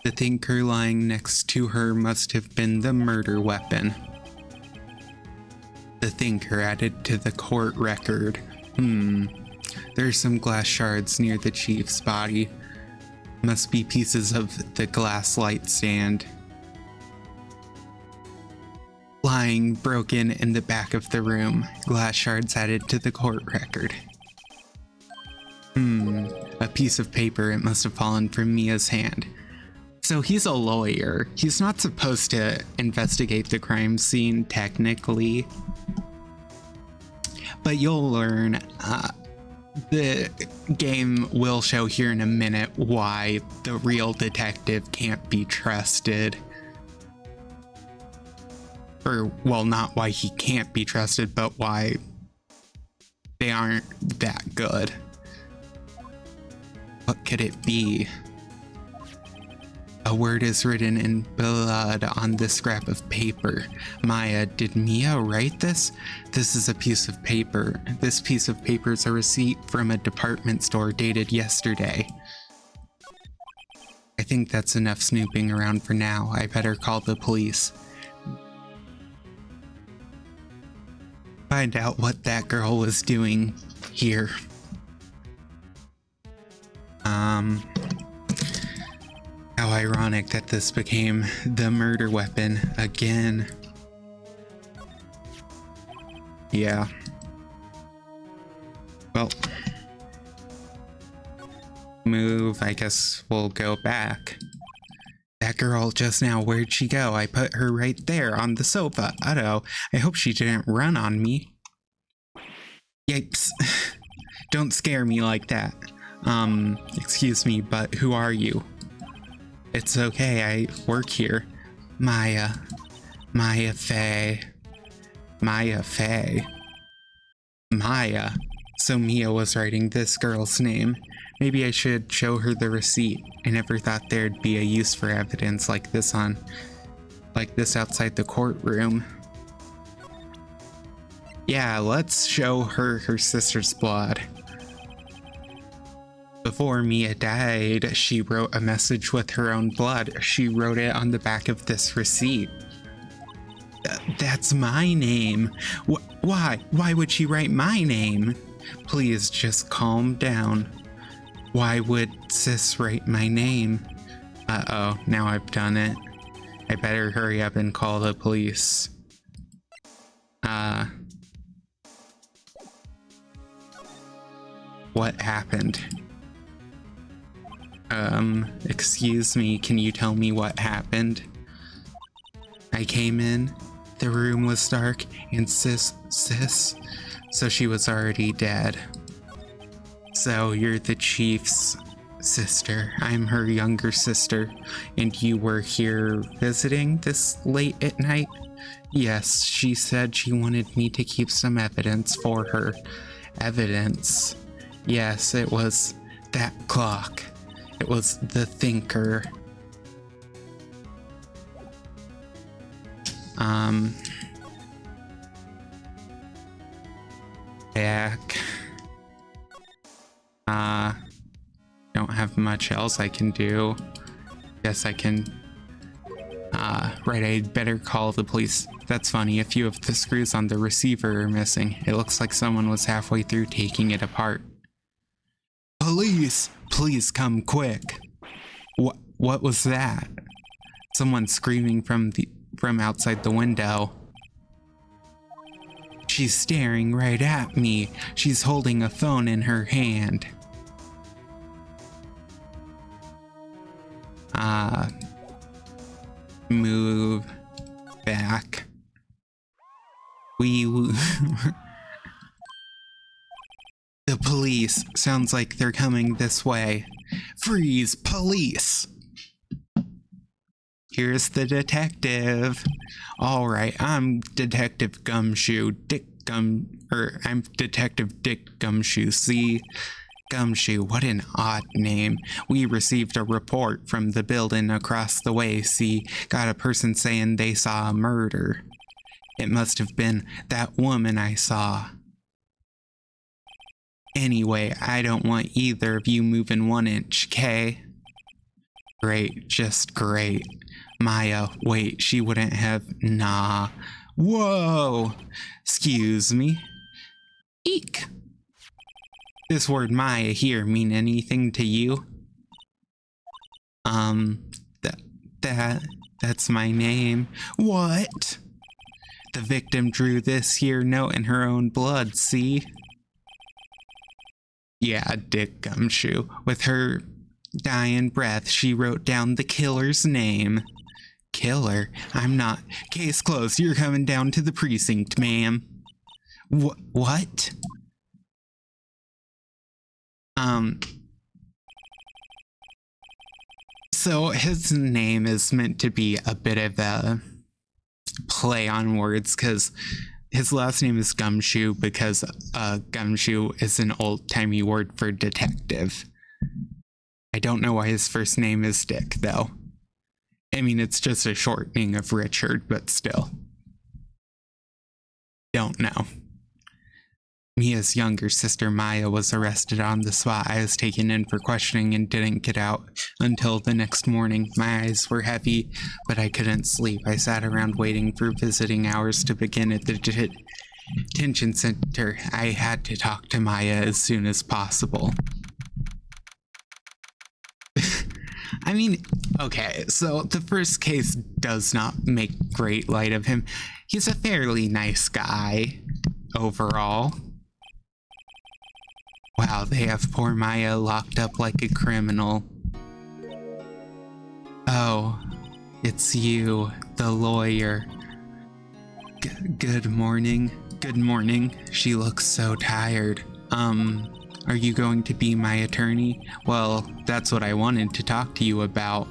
The thinker lying next to her must have been the murder weapon. The thinker added to the court record. There's some glass shards near the chief's body. Must be pieces of the glass light stand. Lying broken in the back of the room. Glass shards added to the court record. A piece of paper. It must have fallen from Mia's hand. So he's a lawyer. He's not supposed to investigate the crime scene technically. But you'll learn. The game will show here in a minute why the real detective can't be trusted. Or, well, not why he can't be trusted, but why they aren't that good. What could it be? A word is written in blood on this scrap of paper. Maya, did Mia write this? This is a piece of paper. This piece of paper is a receipt from a department store dated yesterday. I think that's enough snooping around for now. I better call the police. Find out what that girl was doing here. How ironic that this became the murder weapon again. Yeah. Well, move. I guess we'll go back. That girl just now, where'd she go? I put her right there on the sofa. Uh-oh. I hope she didn't run on me. Yikes. Don't scare me like that. Excuse me, but who are you? It's okay, I work here. Maya Fey. Maya Fey. Maya. So Mia was writing this girl's name. Maybe I should show her the receipt. I never thought there'd be a use for evidence like this outside the courtroom. Yeah, let's show her her sister's blood. Before Mia died, she wrote a message with her own blood. She wrote it on the back of this receipt. That's my name. Why? Why would she write my name? Please just calm down. Why would sis write my name? Uh-oh, now I've done it. I better hurry up and call the police. What happened? Excuse me, can you tell me what happened? I came in, the room was dark, and sis, so she was already dead. So you're the chief's sister. I'm her younger sister, and you were here visiting this late at night? Yes, she said she wanted me to keep some evidence for her. Evidence? Yes, it was that clock. It was the thinker. Back. Don't have much else I can do. Guess I can, right, I'd better call the police. That's funny, a few of the screws on the receiver are missing. It looks like someone was halfway through taking it apart. Police! Please come quick. What was that? Someone screaming from outside the window. She's staring right at me. She's holding a phone in her hand. Move back. The police. Sounds like they're coming this way. Freeze, police! Here's the detective. Alright, I'm Detective Gumshoe. I'm Detective Dick Gumshoe, see? Gumshoe, what an odd name. We received a report from the building across the way, see? Got a person saying they saw a murder. It must have been that woman I saw. Anyway, I don't want either of you moving 1 inch, okay? Great, just great. Maya, wait, she wouldn't have... Nah. Whoa! Excuse me. Eek! This word Maya here mean anything to you? That's my name. What? The victim drew this here note in her own blood, see? Yeah, Dick Gumshoe. With her dying breath, she wrote down the killer's name. Killer? I'm not. Case closed. You're coming down to the precinct, ma'am. What? So his name is meant to be a bit of a play on words because his last name is Gumshoe because gumshoe is an old-timey word for detective. I don't know why his first name is Dick, though. I mean, it's just a shortening of Richard, but still. Don't know. Mia's younger sister Maya was arrested on the spot. I was taken in for questioning and didn't get out until the next morning. My eyes were heavy, but I couldn't sleep. I sat around waiting for visiting hours to begin at the detention center. I had to talk to Maya as soon as possible. I mean, okay, so the first case does not make great light of him. He's a fairly nice guy, overall. Wow, they have poor Maya locked up like a criminal. Oh, it's you, the lawyer. Good morning. Good morning. She looks so tired. Are you going to be my attorney? Well, that's what I wanted to talk to you about.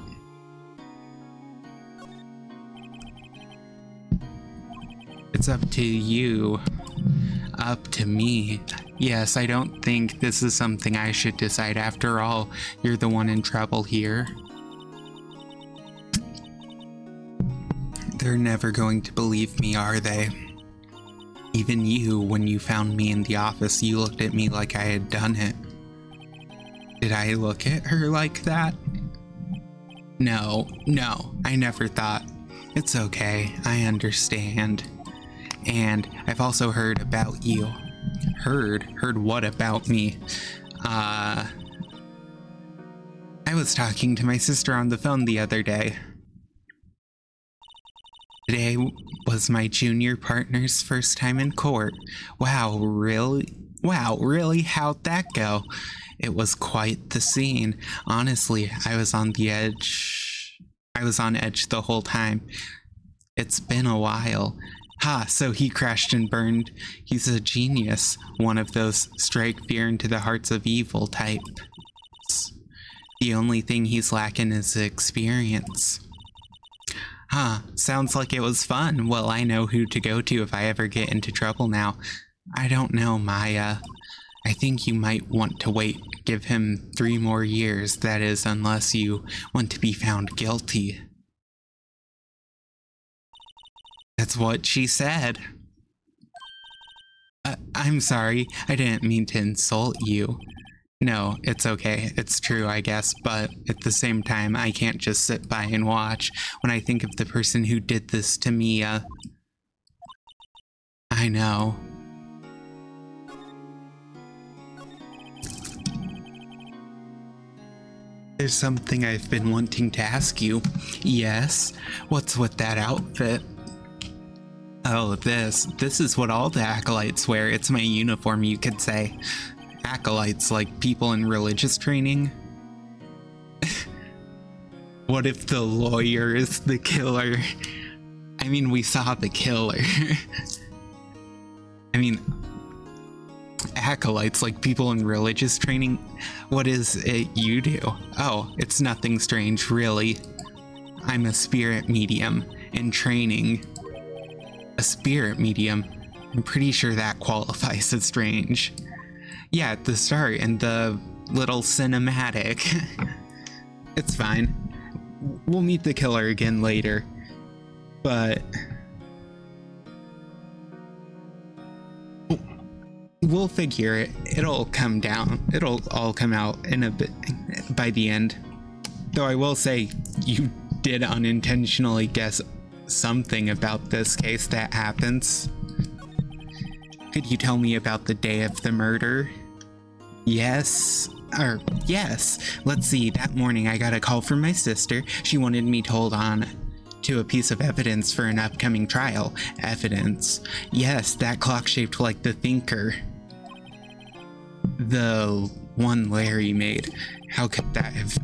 It's up to you. Up to me. Yes, I don't think this is something I should decide. After all, you're the one in trouble here. They're never going to believe me, are they? Even you, when you found me in the office, you looked at me like I had done it. Did I look at her like that? No, I never thought. It's okay, I understand. And I've also heard about you. Heard what about me? I was talking to my sister on the phone the other day. Today was my junior partner's first time in court. Wow, really? How'd that go? It was quite the scene. Honestly, I was on edge the whole time. It's been a while. So he crashed and burned. He's a genius. One of those strike fear into the hearts of evil types. The only thing he's lacking is experience. Sounds like it was fun. Well, I know who to go to if I ever get into trouble now. I don't know, Maya. I think you might want to wait. Give him 3 more years, that is, unless you want to be found guilty. That's what she said. I'm sorry, I didn't mean to insult you. No, it's okay. It's true, I guess, but at the same time, I can't just sit by and watch when I think of the person who did this to Mia. I know. There's something I've been wanting to ask you. Yes? What's with that outfit? Oh, this is what all the acolytes wear. It's my uniform, you could say. Acolytes, like people in religious training? What if the lawyer is the killer? I mean, we saw the killer. I mean, acolytes, like people in religious training? What is it you do? Oh, it's nothing strange, really. I'm a spirit medium in training. A spirit medium? I'm pretty sure that qualifies as strange. Yeah, at the start, in the little cinematic. It's fine. We'll meet the killer again later. But we'll figure it. It'll come down. It'll all come out in a bit by the end. Though I will say, you did unintentionally guess something about this case that happens. Could you tell me about the day of the murder? Yes. Let's see. That morning I got a call from my sister. She wanted me to hold on to a piece of evidence for an upcoming trial. Evidence. Yes, that clock shaped like the thinker. the one Larry made. How could that have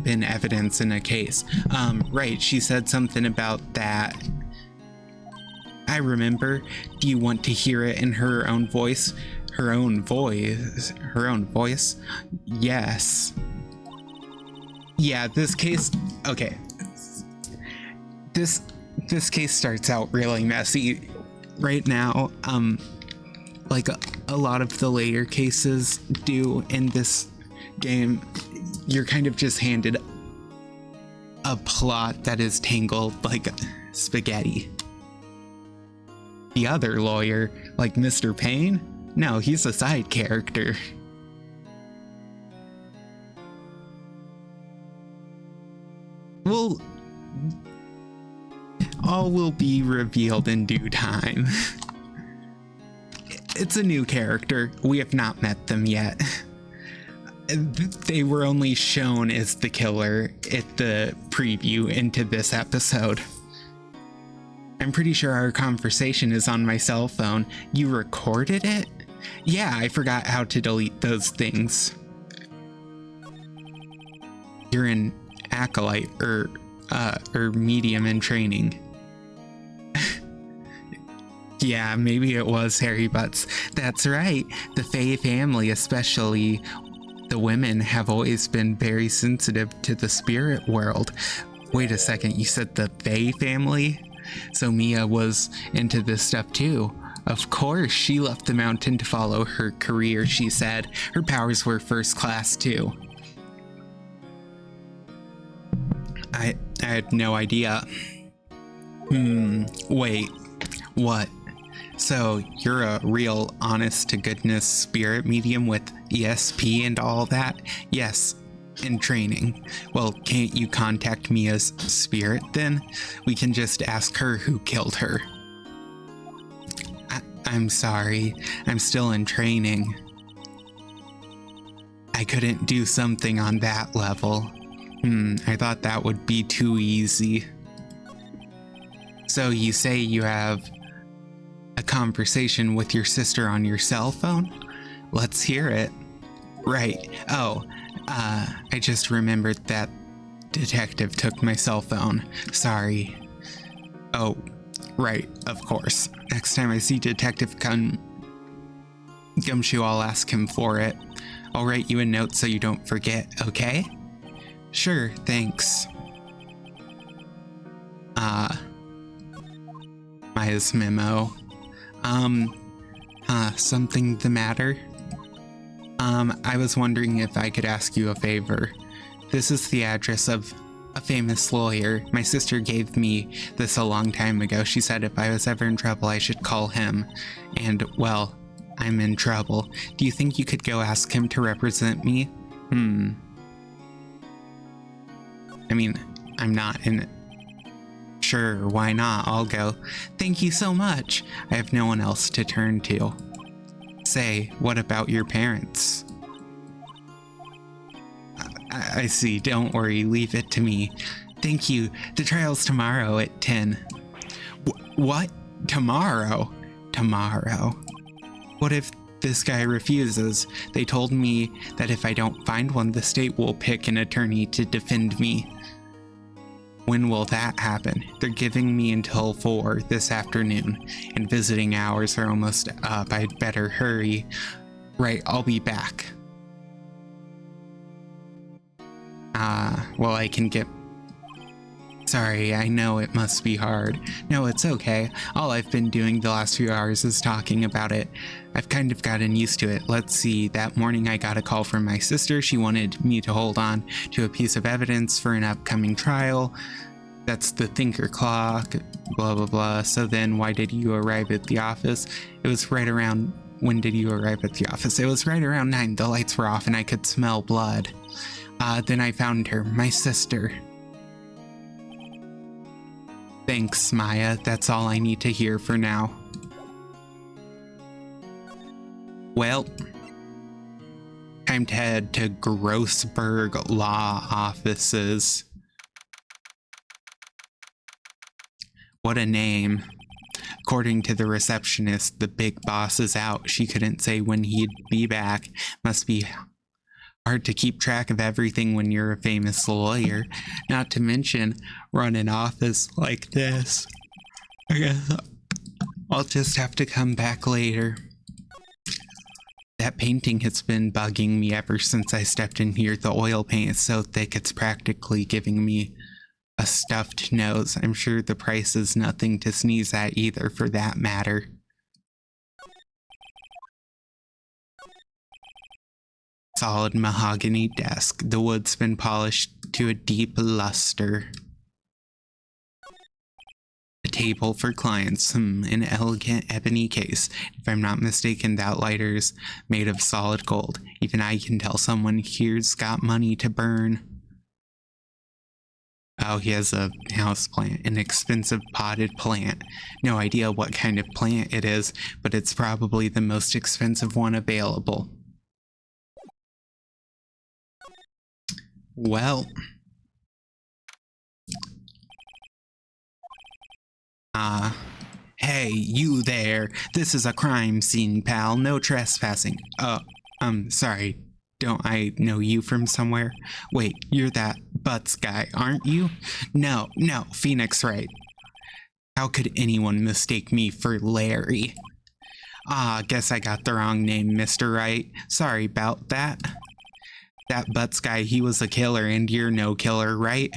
been evidence in a case? Right, she said something about that. I remember. Do you want to hear it in her own voice? Her own voice? Her own voice? Yes. Yeah, this case... Okay. This case starts out really messy right now. Like a lot of the later cases do in this game, you're kind of just handed a plot that is tangled like spaghetti. The other lawyer, like Mr. Payne, no, he's a side character. Well, all will be revealed in due time. It's a new character. We have not met them yet. They were only shown as the killer at the preview into this episode. I'm pretty sure our conversation is on my cell phone. You recorded it? Yeah, I forgot how to delete those things. You're an acolyte or medium in training. Yeah, maybe it was Harry Butts. That's right. The Fae family, especially the women, have always been very sensitive to the spirit world. Wait a second, you said the Fae family? So Mia was into this stuff too. Of course, she left the mountain to follow her career, she said. Her powers were first class too. I had no idea. Wait, what? So you're a real honest-to-goodness spirit medium with ESP and all that? Yes, in training. Well, can't you contact Mia's spirit then? We can just ask her who killed her. I'm sorry, I'm still in training. I couldn't do something on that level. I thought that would be too easy. So you say you have a conversation with your sister on your cell phone? Let's hear it. Right. Oh, I just remembered that detective took my cell phone. Sorry. Oh, right, of course. Next time I see Detective Gumshoe, I'll ask him for it. I'll write you a note so you don't forget, okay? Sure, thanks. Maya's memo. Something the matter? I was wondering if I could ask you a favor. This is the address of a famous lawyer. My sister gave me this a long time ago. She said if I was ever in trouble, I should call him. And, well, I'm in trouble. Do you think you could go ask him to represent me? I mean, I'm not in it. Sure, why not? I'll go. Thank you so much. I have no one else to turn to. Say, what about your parents? I see. Don't worry. Leave it to me. Thank you. The trial's tomorrow at 10. What? Tomorrow? Tomorrow. What if this guy refuses? They told me that if I don't find one, the state will pick an attorney to defend me. When will that happen? They're giving me until 4 this afternoon, and visiting hours are almost up. I'd better hurry. Right, I'll be back. Well, I can get... Sorry, I know it must be hard. No, it's okay. All I've been doing the last few hours is talking about it. I've kind of gotten used to it. Let's see, that morning I got a call from my sister. She wanted me to hold on to a piece of evidence for an upcoming trial. That's the thinker clock, blah, blah, blah. So then why did you arrive at the office? It was right around... When did you arrive at the office? It was right around 9. The lights were off and I could smell blood. Then I found her, my sister. Thanks, Maya. That's all I need to hear for now. Well, time to head to Grossberg Law Offices. What a name. According to the receptionist, the big boss is out. She couldn't say when he'd be back. Must be hard to keep track of everything when you're a famous lawyer. Not to mention, run an office like this. I guess I'll just have to come back later. That painting has been bugging me ever since I stepped in here. The oil paint is so thick it's practically giving me a stuffed nose. I'm sure the price is nothing to sneeze at either, for that matter. Solid mahogany desk. The wood's been polished to a deep luster. A table for clients. An elegant ebony case. If I'm not mistaken, that lighter's made of solid gold. Even I can tell someone here's got money to burn. Oh, he has a house plant, an expensive potted plant. No idea what kind of plant it is, but it's probably the most expensive one available. Well. Hey, you there. This is a crime scene, pal. No trespassing. Sorry. Don't I know you from somewhere? Wait, you're that Butts guy, aren't you? No, Phoenix Wright. How could anyone mistake me for Larry? Guess I got the wrong name, Mr. Wright. Sorry about that. That Butts guy, he was a killer, and you're no killer, right?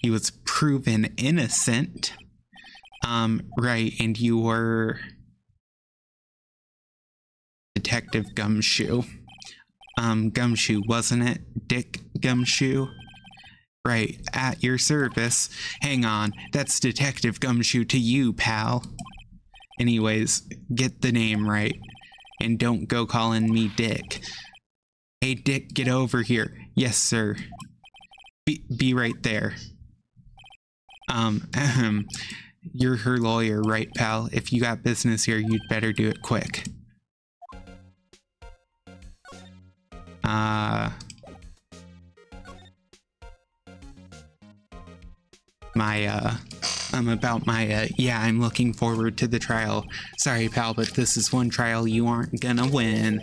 He was proven innocent. Right, and you were... Detective Gumshoe. Gumshoe, wasn't it? Dick Gumshoe? Right, at your service. Hang on, that's Detective Gumshoe to you, pal. Anyways, get the name right. And don't go calling me Dick. Hey, Dick, get over here. Yes, sir. Be right there. You're her lawyer, right, pal? If you got business here, you'd better do it quick. I'm looking forward to the trial. Sorry, pal, but this is one trial you aren't gonna win.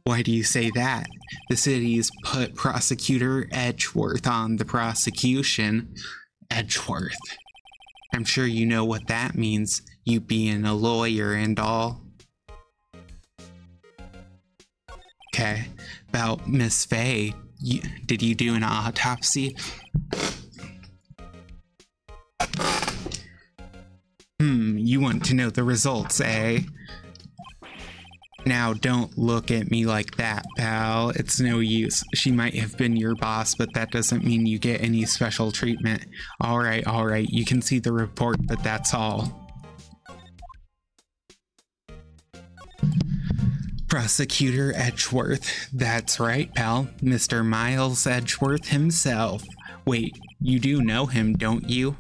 Why do you say that? The city's put Prosecutor Edgeworth on the prosecution. Edgeworth. I'm sure you know what that means, you being a lawyer and all. Okay, about Miss Faye, did you do an autopsy? You want to know the results, eh? Now, don't look at me like that, pal. It's no use. She might have been your boss, but that doesn't mean you get any special treatment. Alright, you can see the report, but that's all. Prosecutor Edgeworth. That's right, pal. Mr. Miles Edgeworth himself. Wait, you do know him, don't you?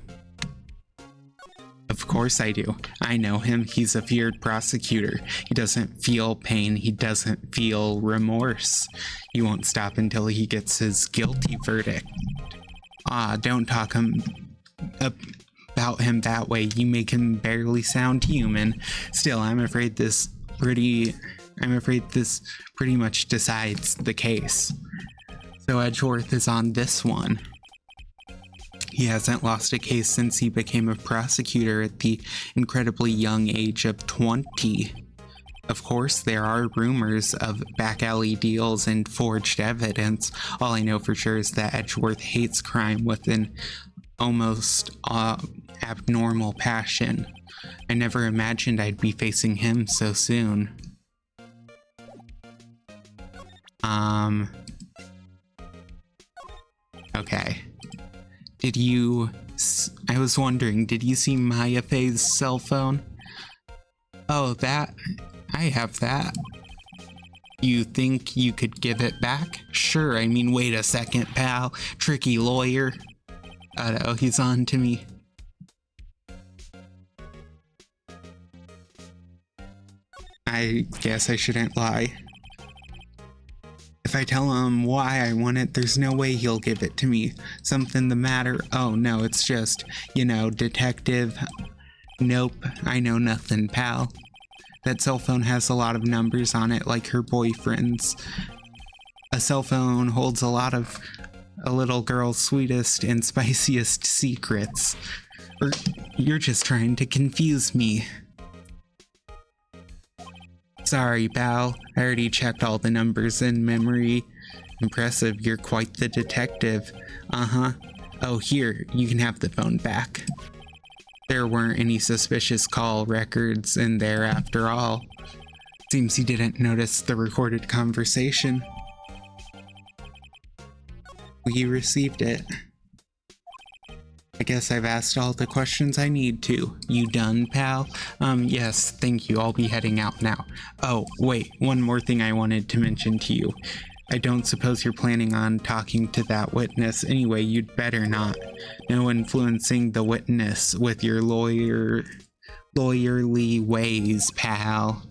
Of course I do. I know him. He's a feared prosecutor. He doesn't feel pain. He doesn't feel remorse. He won't stop until he gets his guilty verdict. Don't talk about him that way. You make him barely sound human. Still, I'm afraid this pretty much decides the case. So Edgeworth is on this one. He hasn't lost a case since he became a prosecutor at the incredibly young age of 20. Of course, there are rumors of back alley deals and forged evidence. All I know for sure is that Edgeworth hates crime with an almost abnormal passion. I never imagined I'd be facing him so soon. Okay. I was wondering, did you see Maya Faye's cell phone? Oh, that? I have that. You think you could give it back? Sure, I mean, wait a second, pal. Tricky lawyer. Oh, he's on to me. I guess I shouldn't lie. If I tell him why I want it, there's no way he'll give it to me. Something the matter? Oh no, it's just, Detective Nope, I know nothing, pal. That cell phone has a lot of numbers on it like her boyfriend's. A cell phone holds a lot of a little girl's sweetest and spiciest secrets. Or you're just trying to confuse me. Sorry, pal. I already checked all the numbers in memory. Impressive, you're quite the detective. Uh-huh. Oh, here, you can have the phone back. There weren't any suspicious call records in there after all. Seems you didn't notice the recorded conversation. We received it. I guess I've asked all the questions I need to. You done, pal? Yes, thank you. I'll be heading out now. Oh, wait, one more thing I wanted to mention to you. I don't suppose you're planning on talking to that witness. Anyway, you'd better not. No influencing the witness with your lawyerly ways, pal.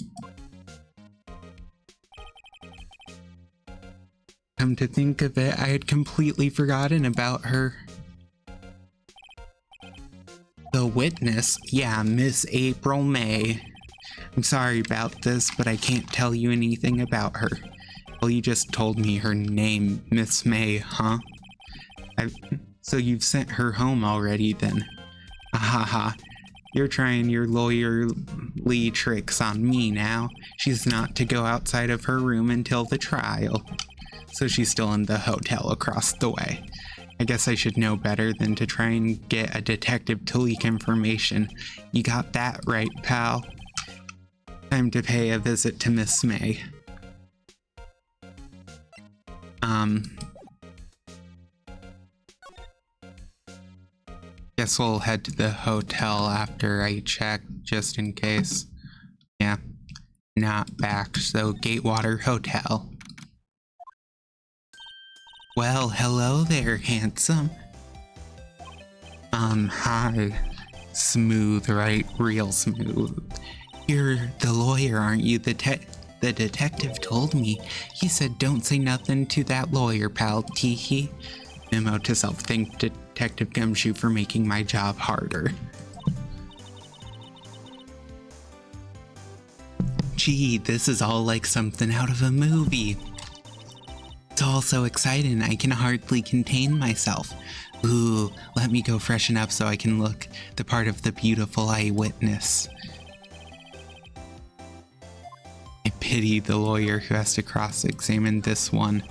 Come to think of it, I had completely forgotten about her. The witness? Yeah, Miss April May. I'm sorry about this, but I can't tell you anything about her. Well, you just told me her name, Miss May, huh? So you've sent her home already then? Ahaha. You're trying your lawyerly tricks on me now. She's not to go outside of her room until the trial. So she's still in the hotel across the way. I guess I should know better than to try and get a detective to leak information. You got that right, pal. Time to pay a visit to Miss May. Guess we'll head to the hotel after I check, just in case. Yeah, not back, so Gatewater Hotel. Well, hello there, handsome. Hi. Smooth, right? Real smooth. You're the lawyer, aren't you? The detective told me. He said don't say nothing to that lawyer, pal. Teehee. Memo to self. Thank Detective Gumshoe for making my job harder. Gee, this is all like something out of a movie. It's all so exciting, I can hardly contain myself. Ooh, let me go freshen up so I can look the part of the beautiful eyewitness. I pity the lawyer who has to cross-examine this one.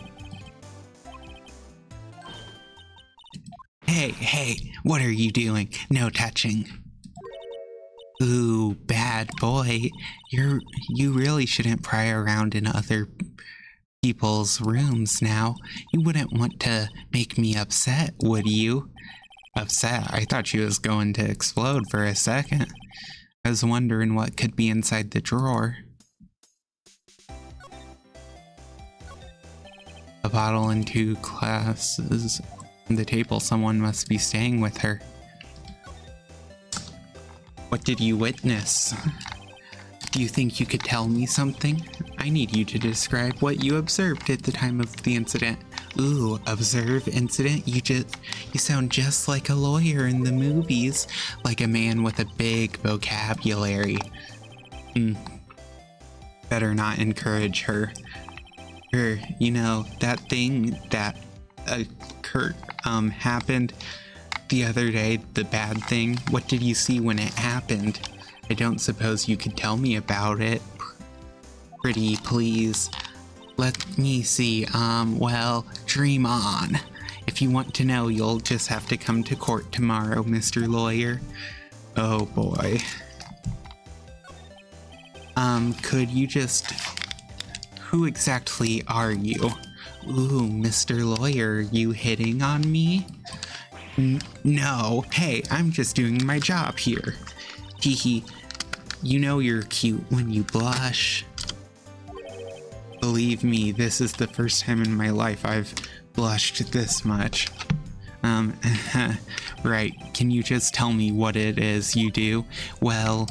Hey, what are you doing? No touching. Ooh, bad boy. You really shouldn't pry around in other people's rooms now. You wouldn't want to make me upset, would you? Upset? I thought she was going to explode for a second. I was wondering what could be inside the drawer. A bottle and 2 glasses on the table. Someone must be staying with her. What did you witness? Do you think you could tell me something? I need you to describe what you observed at the time of the incident. Ooh, observe incident? You sound just like a lawyer in the movies, like a man with a big vocabulary. Better not encourage her. You know, that thing that happened the other day, the bad thing. What did you see when it happened? I don't suppose you could tell me about it. Pretty please. Let me see. Well, dream on. If you want to know, you'll just have to come to court tomorrow, Mr. Lawyer. Oh boy. Could you just... Who exactly are you? Ooh, Mr. Lawyer, you hitting on me? No. Hey, I'm just doing my job here. Hehe. You know you're cute when you blush. Believe me, this is the first time in my life I've blushed this much. Right, can you just tell me what it is you do? Well,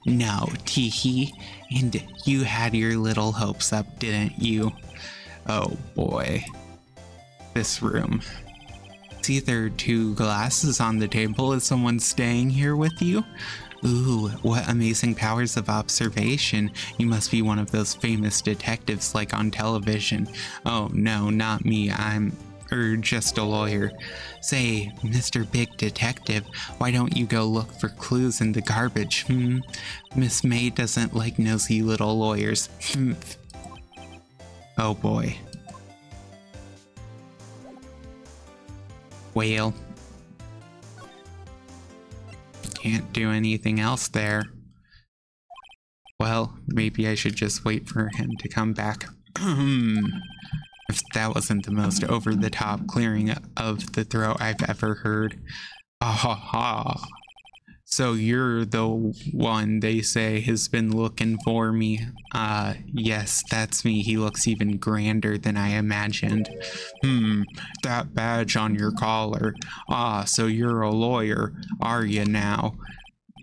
no, teehee. And you had your little hopes up, didn't you? Oh boy. This room. See, there are 2 glasses on the table. Is someone staying here with you? Ooh, what amazing powers of observation. You must be one of those famous detectives like on television. Oh no, not me. I'm just a lawyer. Say, Mr. Big Detective, why don't you go look for clues in the garbage? Miss May doesn't like nosy little lawyers. Oh boy. Well, can't do anything else there. Well, maybe I should just wait for him to come back. If that wasn't the most over-the-top clearing of the throat I've ever heard. Ah ha ha. So you're the one they say has been looking for me. Yes, that's me. He looks even grander than I imagined. That badge on your collar. Ah, so you're a lawyer, are you now?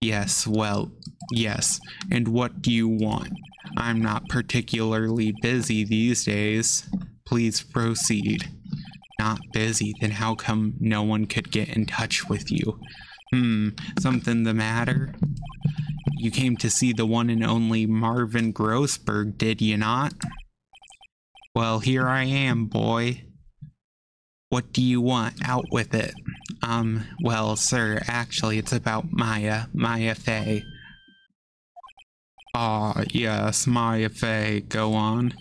Yes, well, yes. And what do you want? I'm not particularly busy these days. Please proceed. Not busy? Then how come no one could get in touch with you? Something the matter? You came to see the one and only Marvin Grossberg, did you not? Well, here I am, boy. What do you want? Out with it. Well, sir, actually, it's about Maya Fey. Ah, yes, Maya Fey, go on.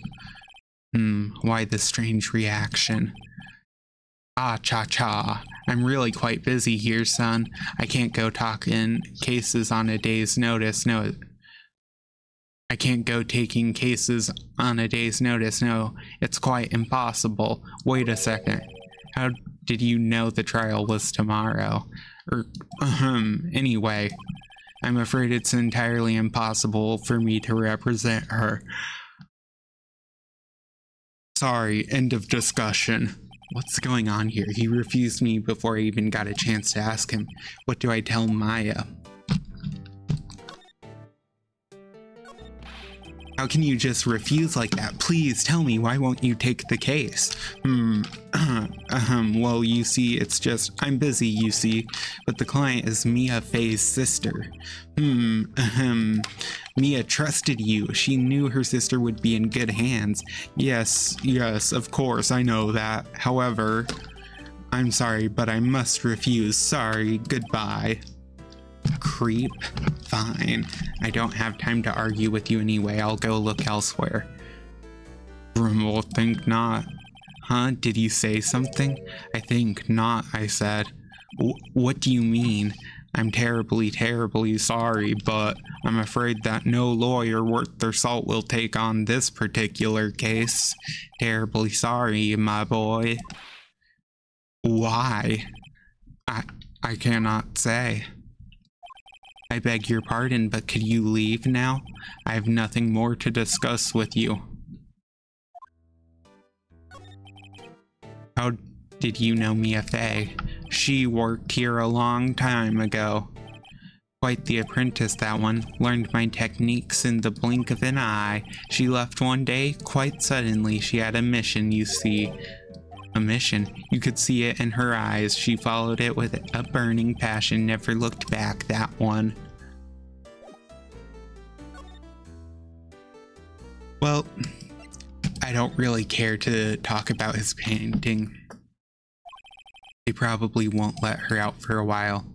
Why the strange reaction? Ah, cha-cha. I'm really quite busy here, son. I can't go talking cases on a day's notice. No, I can't go taking cases on a day's notice. No, it's quite impossible. Wait a second. How did you know the trial was tomorrow? Anyway, I'm afraid it's entirely impossible for me to represent her. Sorry, end of discussion. What's going on here? He refused me before I even got a chance to ask him. What do I tell Maya? How can you just refuse like that? Please tell me, why won't you take the case? Well, you see, it's just, I'm busy, you see, but the client is Mia Fey's sister. Mia trusted you. She knew her sister would be in good hands. Yes, of course, I know that. However, I'm sorry, but I must refuse. Sorry, goodbye. Creep. Fine. I don't have time to argue with you anyway. I'll go look elsewhere. Brimble, think not. Huh? Did you say something? I think not, I said. What do you mean? I'm terribly, terribly sorry, but I'm afraid that no lawyer worth their salt will take on this particular case. Terribly sorry, my boy. Why? I cannot say. I beg your pardon, but could you leave now? I have nothing more to discuss with you. How did you know Mia Fey? She worked here a long time ago. Quite the apprentice, that one. Learned my techniques in the blink of an eye. She left one day, quite suddenly. She had a mission, you see. A mission. You could see it in her eyes. She followed it with a burning passion, never looked back, that one. Well, I don't really care to talk about his painting. They probably won't let her out for a while.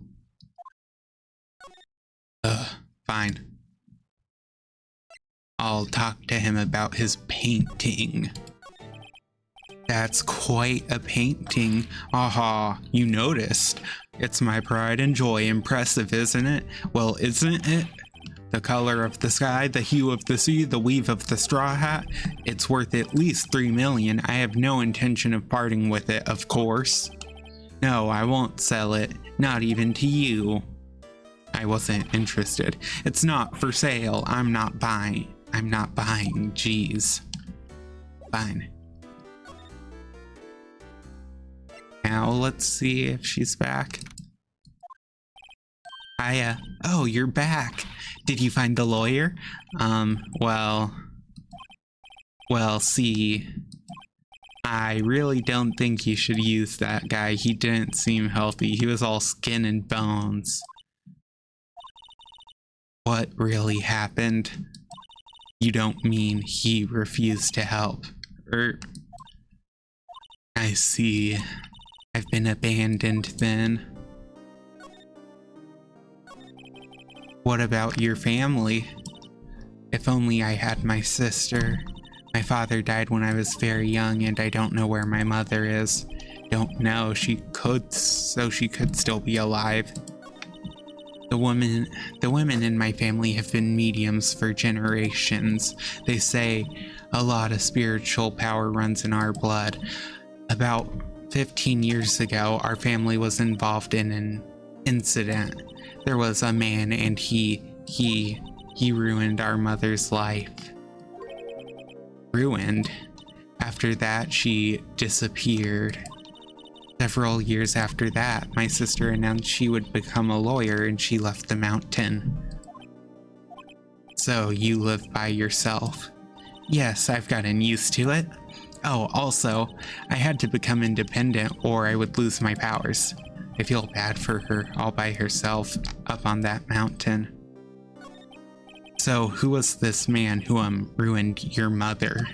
Fine. I'll talk to him about his painting. That's quite a painting. Aha, you noticed. It's my pride and joy. Impressive, isn't it? Well, isn't it? The color of the sky, the hue of the sea, the weave of the straw hat. It's worth at least 3 million. I have no intention of parting with it, of course. No, I won't sell it. Not even to you. I wasn't interested. It's not for sale. I'm not buying. Jeez. Fine. Now let's see if she's back. Hiya. Oh, you're back. Did you find the lawyer? Well, see, I really don't think you should use that guy. He didn't seem healthy. He was all skin and bones. What really happened? You don't mean he refused to help? I see. I've been abandoned then. What about your family? If only I had my sister. My father died when I was very young, and I don't know where my mother is. Don't know. She could still be alive. The women in my family have been mediums for generations. They say a lot of spiritual power runs in our blood. About 15 years ago, our family was involved in an incident. There was a man, and he ruined our mother's life. Ruined? After that, she disappeared. Several years after that, my sister announced she would become a lawyer, and she left the mountain. So you live by yourself? Yes, I've gotten used to it. Oh, also, I had to become independent or I would lose my powers. I feel bad for her all by herself up on that mountain. So who was this man who ruined your mother?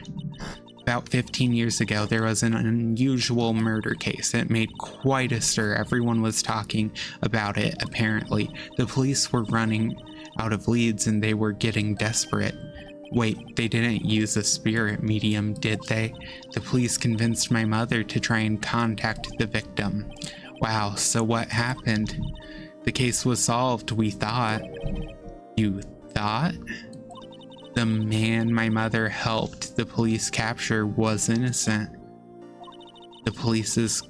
About 15 years ago, there was an unusual murder case. It made quite a stir. Everyone was talking about it, apparently. The police were running out of leads and they were getting desperate. Wait, they didn't use a spirit medium, did they? The police convinced my mother to try and contact the victim. Wow, so what happened? The case was solved, we thought. You thought? The man my mother helped the police capture was innocent. The police's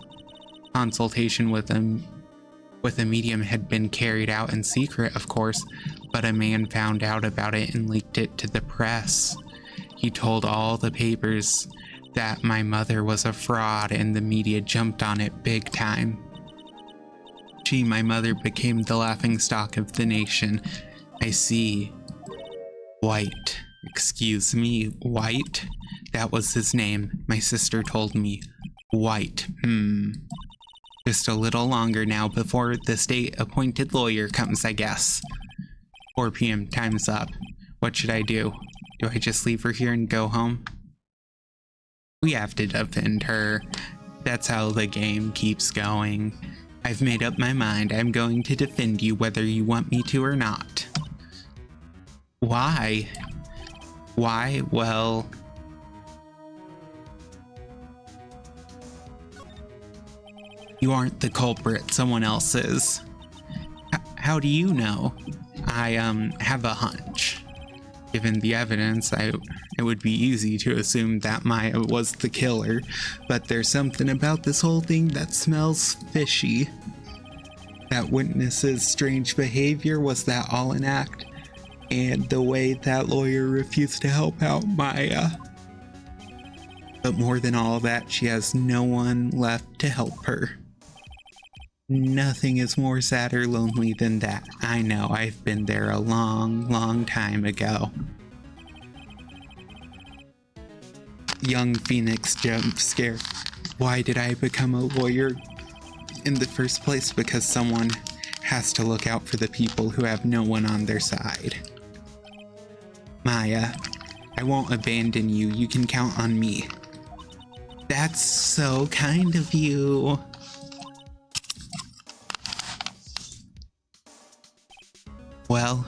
consultation with a medium had been carried out in secret, of course, but a man found out about it and leaked it to the press. He told all the papers that my mother was a fraud, and the media jumped on it big time. My mother became the laughingstock of the nation. I see. White. Excuse me, White? That was his name. My sister told me. White. Just a little longer now before the state-appointed lawyer comes, I guess. 4 p.m. Time's up. What should I do? Do I just leave her here and go home? We have to defend her. That's how the game keeps going. I've made up my mind. I'm going to defend you whether you want me to or not. Why? Why? Well... You aren't the culprit, someone else is. How do you know? I, have a hunch. Given the evidence, it would be easy to assume that Maya was the killer, but there's something about this whole thing that smells fishy. That witness's strange behavior, was that all an act? And the way that lawyer refused to help out Maya. But more than all that, she has no one left to help her. Nothing is more sad or lonely than that. I know, I've been there a long, long time ago. Young Phoenix jump scare. Why did I become a lawyer in the first place? Because someone has to look out for the people who have no one on their side. Maya, I won't abandon you. You can count on me. That's so kind of you. Well,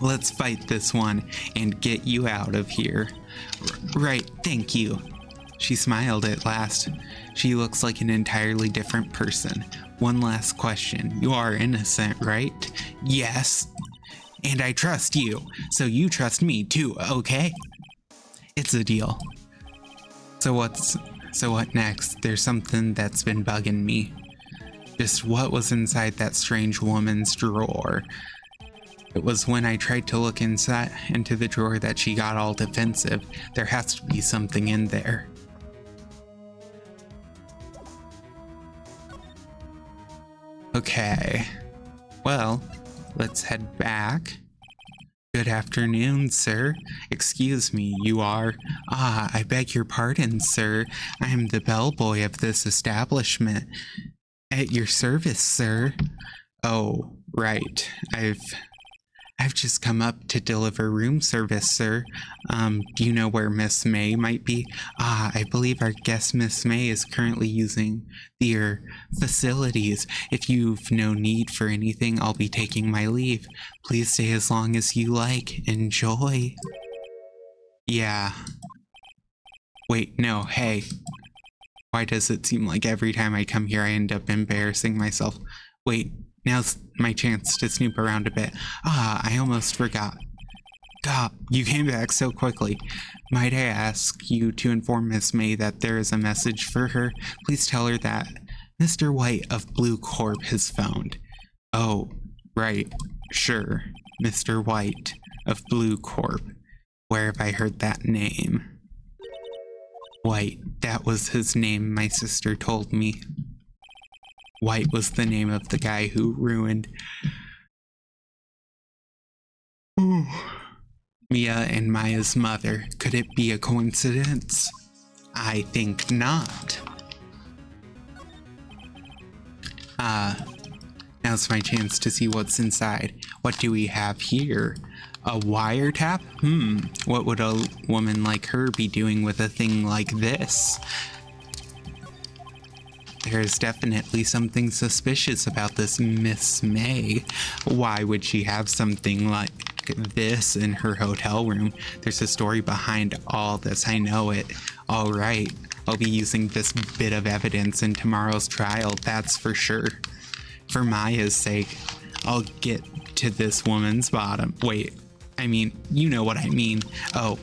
let's fight this one and get you out of here. Right, thank you. She smiled at last. She looks like an entirely different person. One last question. You are innocent, right? Yes. And I trust you, so you trust me too, okay? It's a deal. So what next? There's something that's been bugging me. Just what was inside that strange woman's drawer? It was when I tried to look into the drawer that she got all defensive. There has to be something in there. Okay. Well, let's head back. Good afternoon, sir. Excuse me, you are... Ah, I beg your pardon, sir. I am the bellboy of this establishment. At your service, sir. Oh, right. I've just come up to deliver room service, sir. Do you know where Miss May might be? I believe our guest Miss May is currently using your facilities. If you've no need for anything, I'll be taking my leave. Please stay as long as you like. Enjoy. Yeah. Wait, no, hey. Why does it seem like every time I come here I end up embarrassing myself? Wait, now's my chance to snoop around a bit. I almost forgot. God, you came back so quickly. Might I ask you to inform Miss May that there is a message for her? Please tell her that Mr. White of Blue Corp has phoned. Oh, right, sure. Mr. White of Blue Corp. Where have I heard that name? White, that was his name, my sister told me. White was the name of the guy who ruined Mia and Maya's mother. Could it be a coincidence? I think not. Now's my chance to see what's inside. What do we have here? A wiretap? What would a woman like her be doing with a thing like this? There's definitely something suspicious about this Miss May. Why would she have something like this in her hotel room? There's a story behind all this, I know it. All right, I'll be using this bit of evidence in tomorrow's trial, that's for sure. For Maya's sake, I'll get to this woman's bottom. Wait, I mean, you know what I mean. Oh,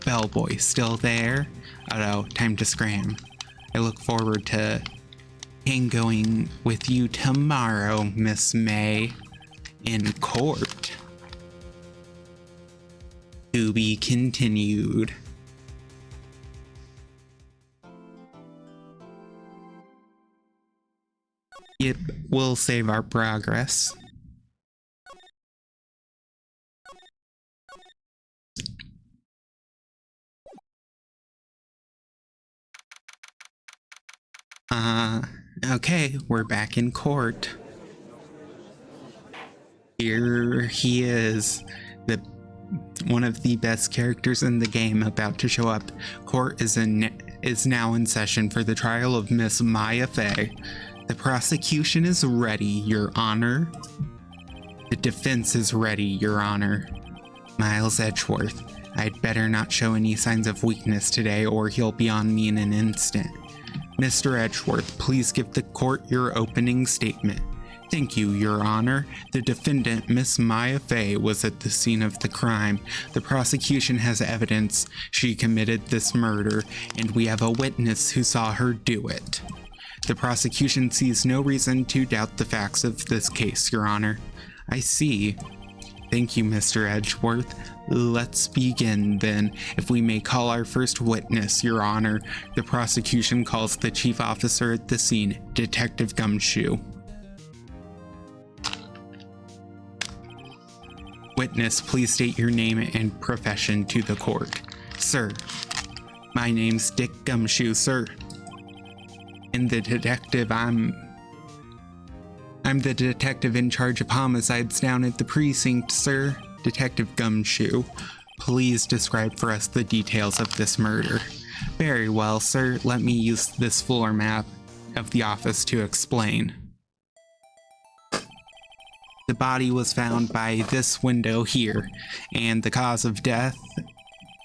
bellboy, still there? Oh no, time to scram. I look forward to going with you tomorrow, Miss May, in court. To be continued. Yep, we'll save our progress. Okay, we're back in court. Here he is, one of the best characters in the game about to show up. Court is now in session for the trial of Miss Maya Fey. The prosecution is ready, Your Honor. The defense is ready, Your Honor. Miles Edgeworth, I'd better not show any signs of weakness today or he'll be on me in an instant. Mr. Edgeworth, please give the court your opening statement. Thank you, Your Honor. The defendant, Miss Maya Fey, was at the scene of the crime. The prosecution has evidence she committed this murder, and we have a witness who saw her do it. The prosecution sees no reason to doubt the facts of this case, Your Honor. I see. Thank you, Mr. Edgeworth. Let's begin, then. If we may call our first witness, Your Honor. The prosecution calls the chief officer at the scene, Detective Gumshoe. Witness, please state your name and profession to the court. Sir. My name's Dick Gumshoe, sir. And the detective, I'm the detective in charge of homicides down at the precinct, sir. Detective Gumshoe, please describe for us the details of this murder. Very well, sir. Let me use this floor map of the office to explain. The body was found by this window here, and the cause of death,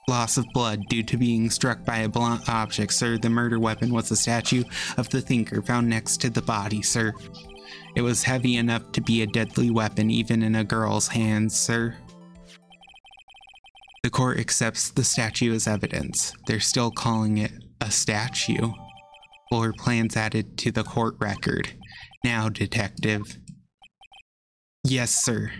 loss of blood due to being struck by a blunt object, sir. The murder weapon was a statue of the thinker found next to the body, sir. It was heavy enough to be a deadly weapon even in a girl's hands, sir. The court accepts the statue as evidence. They're still calling it a statue. Floor plans added to the court record. Now, detective. Yes, sir.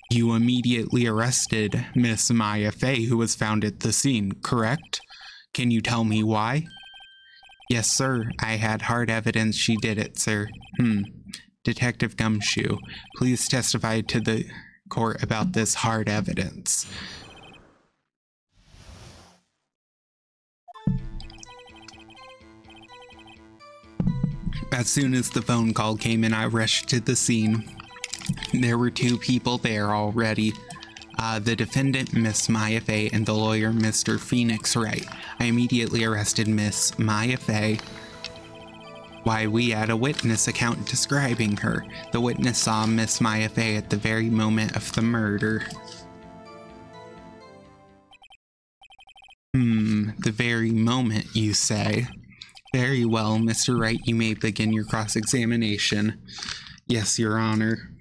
You immediately arrested Miss Maya Fey, who was found at the scene, correct? Can you tell me why? Yes, sir. I had hard evidence she did it, sir. Detective Gumshoe, please testify to the court about this hard evidence. As soon as the phone call came in, I rushed to the scene. There were two people there already. The defendant, Miss Maya Fey, and the lawyer, Mr. Phoenix Wright. I immediately arrested Miss Maya Fey. Why, we had a witness account describing her. The witness saw Miss Maya Fey at the very moment of the murder. The very moment, you say? Very well, Mr. Wright, you may begin your cross-examination. Yes, Your Honor.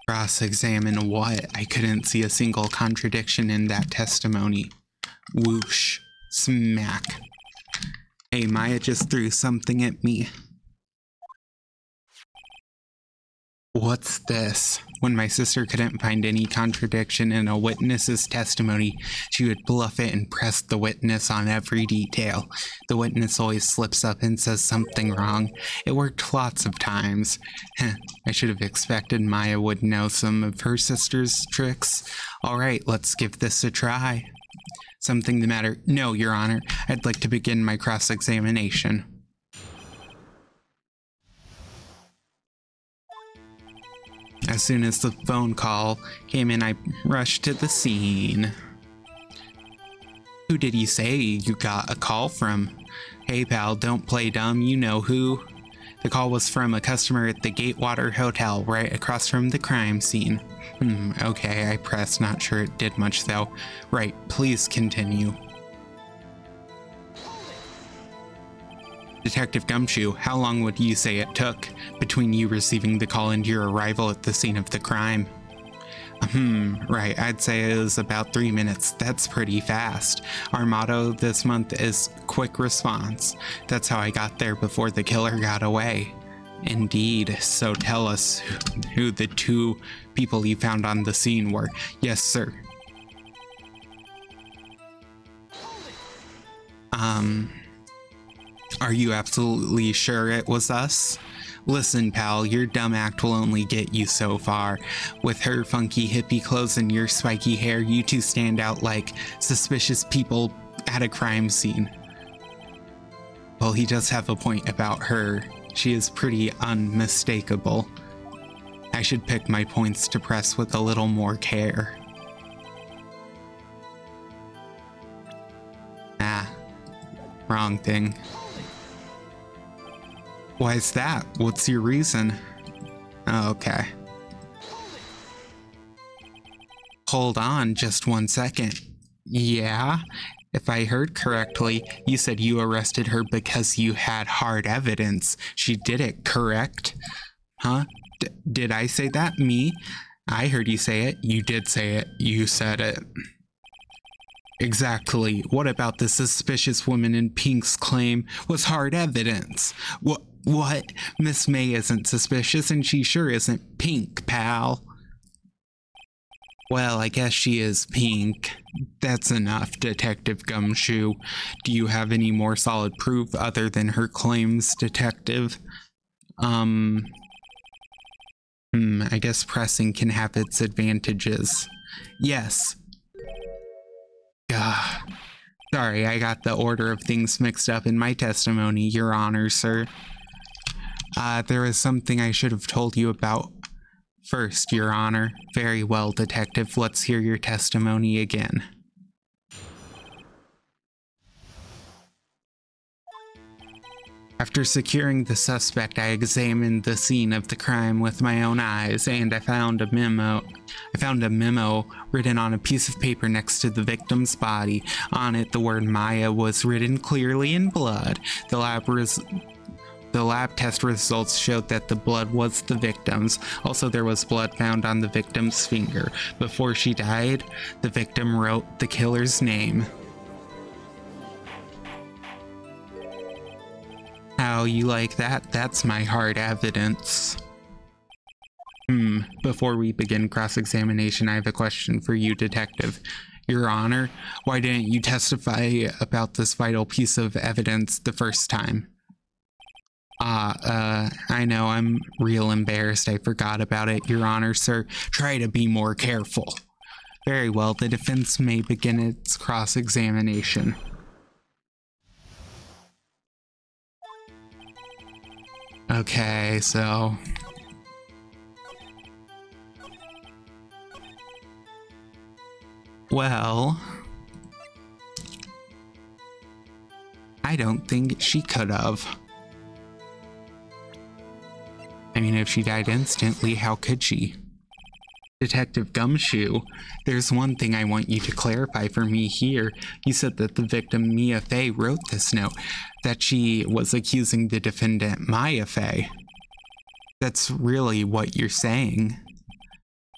Cross-examine what? I couldn't see a single contradiction in that testimony. Whoosh. Smack. Hey, Maya just threw something at me. What's this? When my sister couldn't find any contradiction in a witness's testimony, she would bluff it and press the witness on every detail. The witness always slips up and says something wrong. It worked lots of times. I should have expected Maya would know some of her sister's tricks. All right, let's give this a try. Something the matter? No, Your Honor. I'd like to begin my cross-examination. As soon as the phone call came in, I rushed to the scene. Who did you say you got a call from? Hey pal, don't play dumb, you know who. The call was from a customer at the Gatewater Hotel, right across from the crime scene. Okay, I pressed, not sure it did much though. Right, please continue. Detective Gumshoe, how long would you say it took between you receiving the call and your arrival at the scene of the crime? Right, I'd say it was about 3 minutes. That's pretty fast. Our motto this month is quick response. That's how I got there before the killer got away. Indeed, so tell us who the two people you found on the scene were. Yes, sir. Are you absolutely sure it was us? Listen, pal, your dumb act will only get you so far. With her funky hippie clothes and your spiky hair, you two stand out like suspicious people at a crime scene. Well, he does have a point about her. She is pretty unmistakable. I should pick my points to press with a little more care. Wrong thing. Why's that? What's your reason? Oh, okay. Hold on just 1 second. Yeah? If I heard correctly, you said you arrested her because you had hard evidence. She did it, correct? Huh? Did I say that? Me? I heard you say it. You did say it. You said it. Exactly. What about the suspicious woman in pink's claim was hard evidence? What? Miss May isn't suspicious and she sure isn't pink, pal. Well, I guess she is pink. That's enough, Detective Gumshoe. Do you have any more solid proof other than her claims, Detective? I guess pressing can have its advantages. Yes. Sorry, I got the order of things mixed up in my testimony, Your Honor, sir. There was something I should have told you about first, Your Honor. Very well, Detective. Let's hear your testimony again. After securing the suspect, I examined the scene of the crime with my own eyes, and I found a memo written on a piece of paper next to the victim's body. On it, the word Maya was written clearly in blood. The lab test results showed that the blood was the victim's. Also, there was blood found on the victim's finger. Before she died, the victim wrote the killer's name. How you like that? That's my hard evidence. Before we begin cross-examination, I have a question for you, Detective. Your Honor, why didn't you testify about this vital piece of evidence the first time? I know, I'm real embarrassed. I forgot about it, Your Honor, sir. Try to be more careful. Very well, the defense may begin its cross-examination. Okay, so... Well... I don't think she could have. I mean, if she died instantly, how could she? Detective Gumshoe, there's one thing I want you to clarify for me here. You said that the victim, Mia Fey, wrote this note, that she was accusing the defendant, Maya Fey. That's really what you're saying.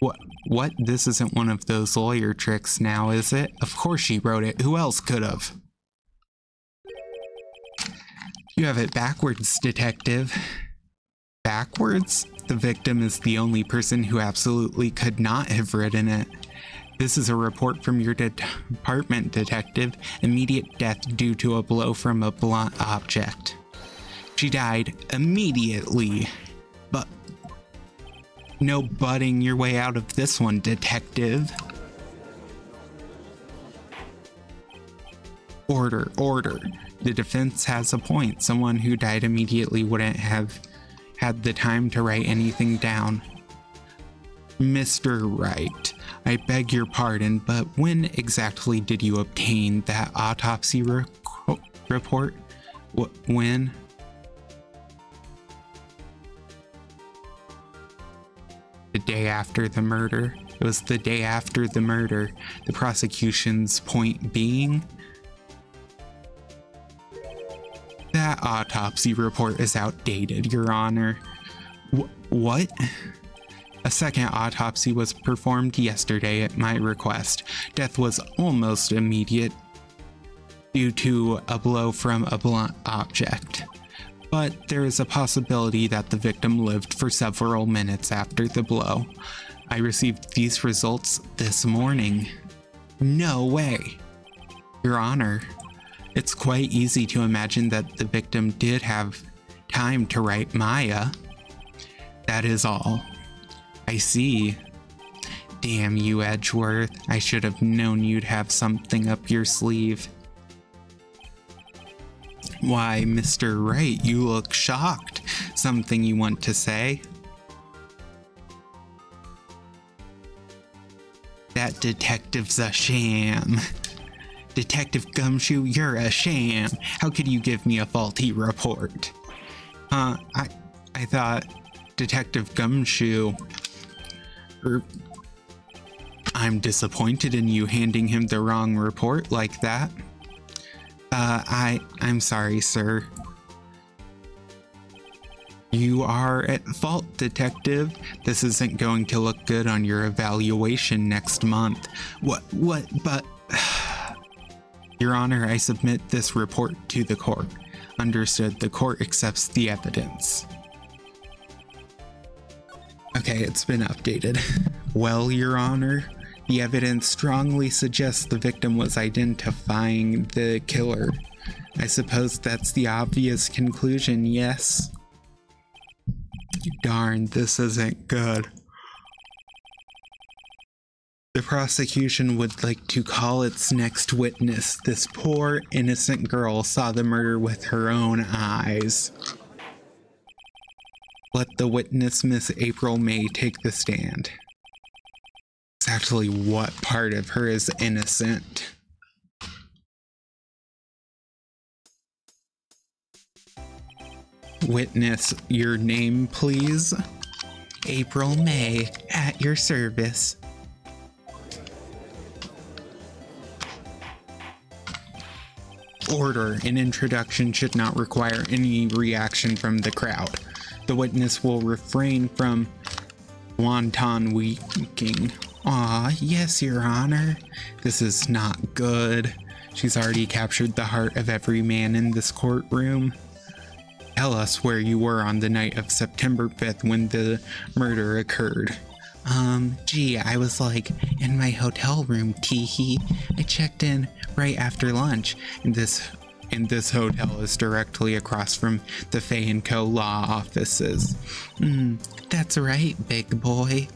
What? This isn't one of those lawyer tricks now, is it? Of course she wrote it. Who else could have? You have it backwards, detective. Backwards? The victim is the only person who absolutely could not have written it. This is a report from your department, detective. Immediate death due to a blow from a blunt object. She died immediately. But no butting your way out of this one, detective. Order, order. The defense has a point. Someone who died immediately wouldn't have had the time to write anything down. Mr. Wright, I beg your pardon, but when exactly did you obtain that autopsy report? When? The day after the murder. It was the day after the murder. The prosecution's point being, that autopsy report is outdated, Your Honor. What? A second autopsy was performed yesterday at my request. Death was almost immediate due to a blow from a blunt object. But there is a possibility that the victim lived for several minutes after the blow. I received these results this morning. No way. Your Honor. It's quite easy to imagine that the victim did have time to write Maya. That is all. I see. Damn you, Edgeworth. I should have known you'd have something up your sleeve. Why, Mr. Wright, you look shocked. Something you want to say? That detective's a sham. Detective Gumshoe, you're a sham. How could you give me a faulty report? I thought Detective Gumshoe... I'm disappointed in you handing him the wrong report like that. I'm sorry, sir. You are at fault, Detective. This isn't going to look good on your evaluation next month. But... Your Honor, I submit this report to the court. Understood. The court accepts the evidence. Okay, it's been updated. Well, Your Honor, the evidence strongly suggests the victim was identifying the killer. I suppose that's the obvious conclusion, yes? Darn, this isn't good. The prosecution would like to call its next witness. This poor, innocent girl saw the murder with her own eyes. Let the witness, Miss April May, take the stand. Exactly what part of her is innocent? Witness, your name, please? April May, at your service. Order. An introduction should not require any reaction from the crowd. The witness will refrain from wanton weeping. Aw, yes, Your Honor. This is not good. She's already captured the heart of every man in this courtroom. Tell us where you were on the night of September 5th when the murder occurred. Gee, I was like in my hotel room, teehee. I checked in right after lunch, and this hotel is directly across from the Fay & Co. law offices. That's right, big boy.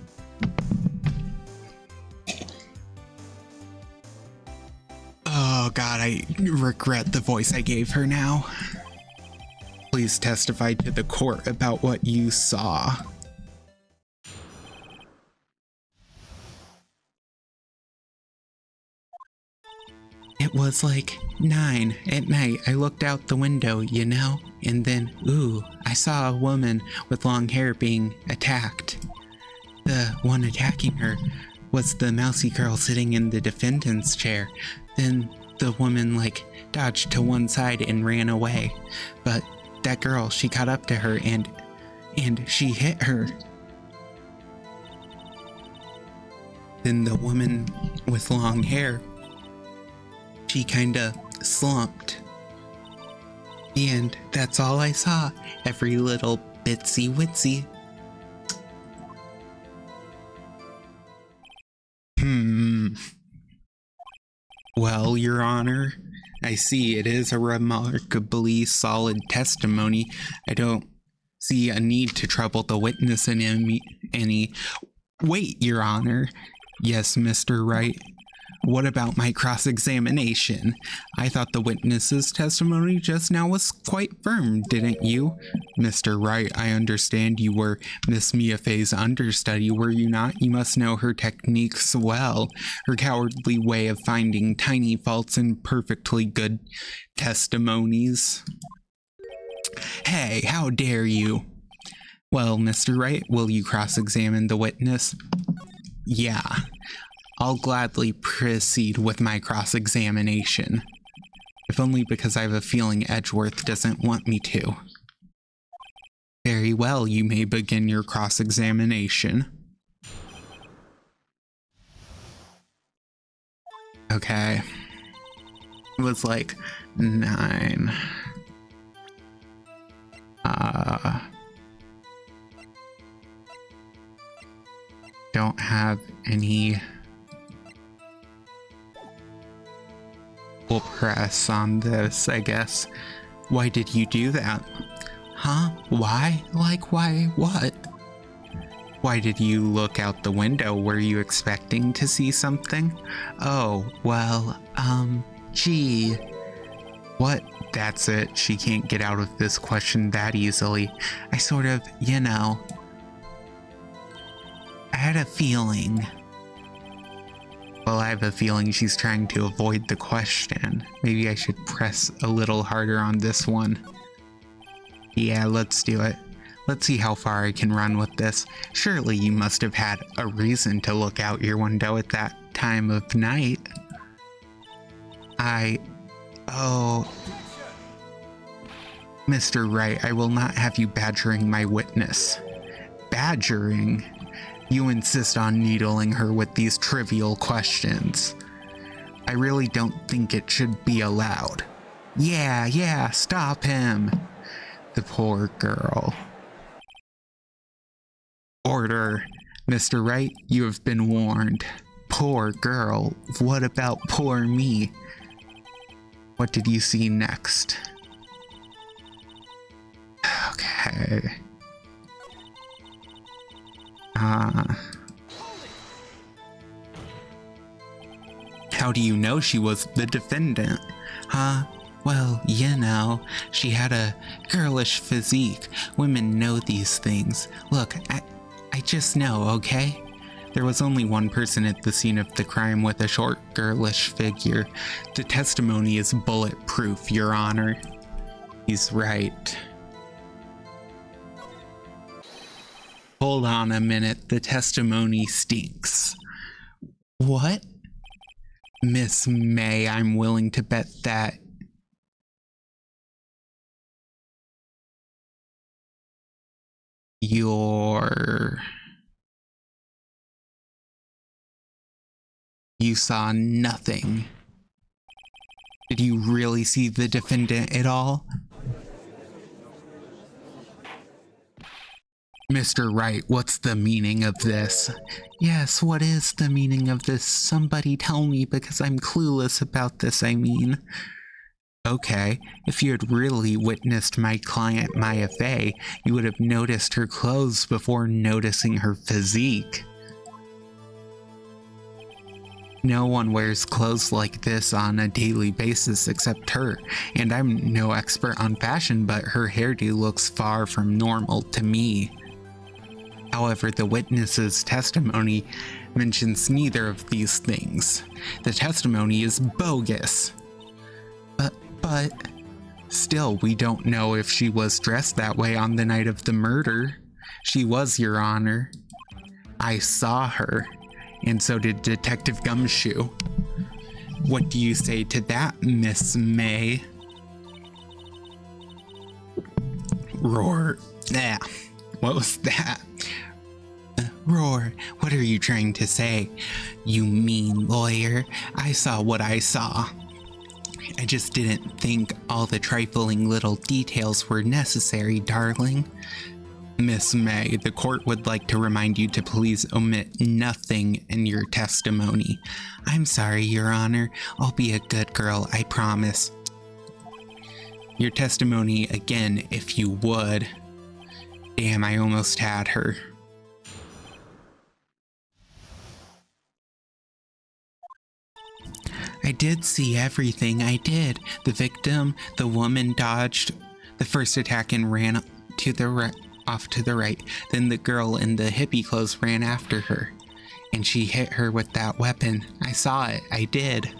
Oh god, I regret the voice I gave her now. Please testify to the court about what you saw. It was like 9 at night. I looked out the window, you know, and then, ooh, I saw a woman with long hair being attacked. The one attacking her was the mousy girl sitting in the defendant's chair. Then the woman, like, dodged to one side and ran away. But that girl, she caught up to her and she hit her. Then the woman with long hair, she kinda slumped. And that's all I saw. Every little bitsy witsy. Well, Your Honor, I see it is a remarkably solid testimony. I don't see a need to trouble the witness in any... Wait, Your Honor. Yes, Mr. Wright. What about my cross-examination? I thought the witness's testimony just now was quite firm, didn't you? Mr. Wright, I understand you were Miss Mia Fey's understudy, were you not? You must know her techniques well. Her cowardly way of finding tiny faults in perfectly good testimonies. Hey, how dare you? Well, Mr. Wright, will you cross-examine the witness? Yeah. I'll gladly proceed with my cross-examination. If only because I have a feeling Edgeworth doesn't want me to. Very well, you may begin your cross-examination. Okay. It was like 9. Don't have any... We'll press on this, I guess. Why did you do that? Huh? Why? Like, why what? Why did you look out the window? Were you expecting to see something? Oh, well, gee. What? That's it. She can't get out of this question that easily. I sort of, you know... I had a feeling... Well, I have a feeling she's trying to avoid the question. Maybe I should press a little harder on this one. Yeah, let's do it. Let's see how far I can run with this. Surely you must have had a reason to look out your window at that time of night. Oh... Mr. Wright, I will not have you badgering my witness. Badgering? You insist on needling her with these trivial questions. I really don't think it should be allowed. Yeah, stop him. The poor girl. Order. Mr. Wright, you have been warned. Poor girl. What about poor me? What did you see next? Okay. How do you know she was the defendant? Huh? Well, you know, she had a girlish physique. Women know these things. Look, I just know, okay? There was only one person at the scene of the crime with a short, girlish figure. The testimony is bulletproof, Your Honor. He's right. Hold on a minute, the testimony stinks. What? Miss May, I'm willing to bet that... You saw nothing. Did you really see the defendant at all? Mr. Wright, what's the meaning of this? Yes, what is the meaning of this? Somebody tell me, because I'm clueless about this, I mean. Okay, if you had really witnessed my client Maya Fey, you would have noticed her clothes before noticing her physique. No one wears clothes like this on a daily basis except her, and I'm no expert on fashion, but her hairdo looks far from normal to me. However, the witness's testimony mentions neither of these things. The testimony is bogus. But still, we don't know if she was dressed that way on the night of the murder. She was, Your Honor. I saw her, and so did Detective Gumshoe. What do you say to that, Miss May? Roar. Yeah, what was that? Roar, what are you trying to say? You mean lawyer? I saw what I saw. I just didn't think all the trifling little details were necessary, darling. Miss May, the court would like to remind you to please omit nothing in your testimony. I'm sorry, Your Honor. I'll be a good girl, I promise. Your testimony again, if you would. Damn, I almost had her. I did see everything, I did. The victim, the woman dodged the first attack and ran to the off to the right. Then the girl in the hippie clothes ran after her. And she hit her with that weapon. I saw it, I did.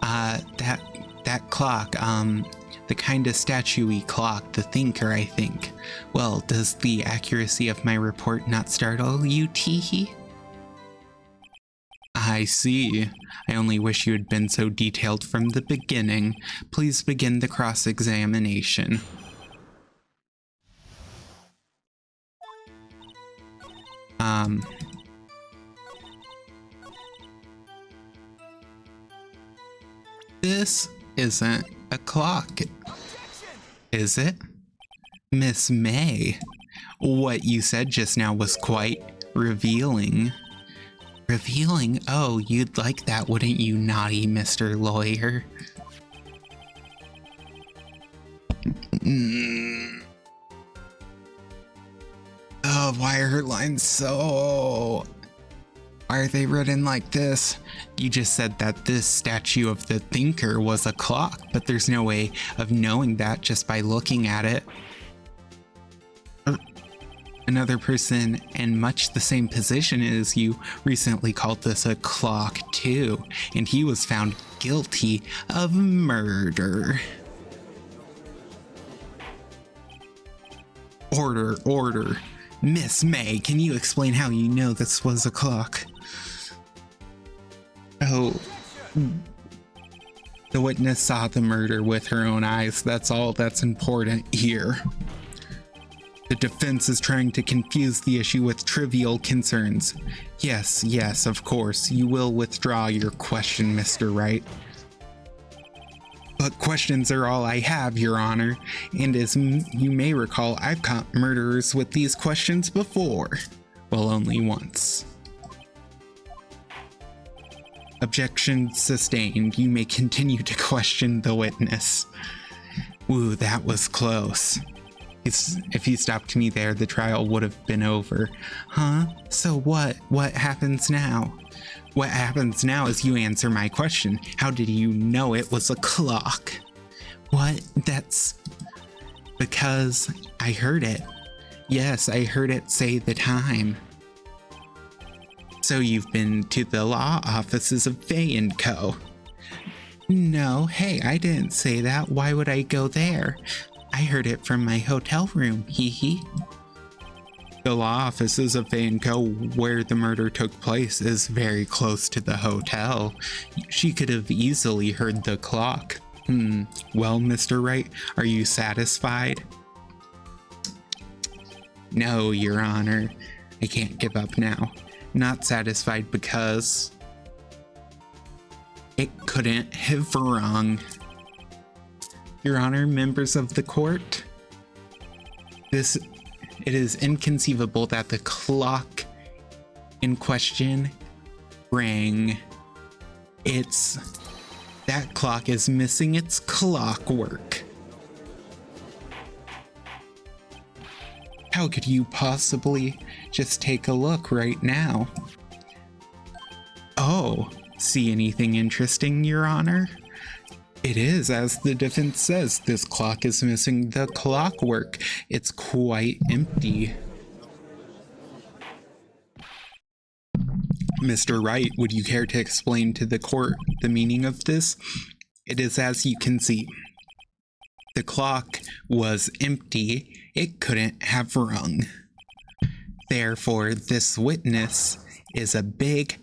That clock, the kind of statue-y clock, the thinker, I think. Well, does the accuracy of my report not startle you, teehee? I see. I only wish you had been so detailed from the beginning. Please begin the cross-examination. This isn't a clock, is it? Miss May, what you said just now was quite revealing. Revealing? Oh, you'd like that, wouldn't you, naughty Mr. Lawyer? Oh, why are her lines so... Why are they written like this? You just said that this statue of the thinker was a clock, but there's no way of knowing that just by looking at it. Another person in much the same position as you recently called this a clock too, and he was found guilty of murder. Order, order. Miss May, can you explain how you know this was a clock? Oh, the witness saw the murder with her own eyes. That's all that's important here. The defense is trying to confuse the issue with trivial concerns. Yes, of course. You will withdraw your question, Mr. Wright. But questions are all I have, Your Honor. And as you may recall, I've caught murderers with these questions before. Well, only once. Objection sustained. You may continue to question the witness. Ooh, that was close. If he stopped me there, the trial would have been over. Huh? So what? What happens now? What happens now is you answer my question. How did you know it was a clock? What? That's because I heard it. Yes, I heard it say the time. So you've been to the law offices of Fay & Co. No, hey, I didn't say that. Why would I go there? I heard it from my hotel room, hee hee. The law offices of Fay & Co., where the murder took place, is very close to the hotel. She could have easily heard the clock. Well, Mr. Wright, are you satisfied? No, Your Honor. I can't give up now. Not satisfied because it couldn't have rung. Your Honor, members of the court, it is inconceivable that the clock in question rang. That clock is missing its clockwork. How could you possibly just take a look right now? Oh, See anything interesting, Your Honor? It is, as the defense says, this clock is missing the clockwork. It's quite empty. Mr. Wright, would you care to explain to the court the meaning of this? It is as you can see. The clock was empty. It couldn't have rung. Therefore, this witness is a big,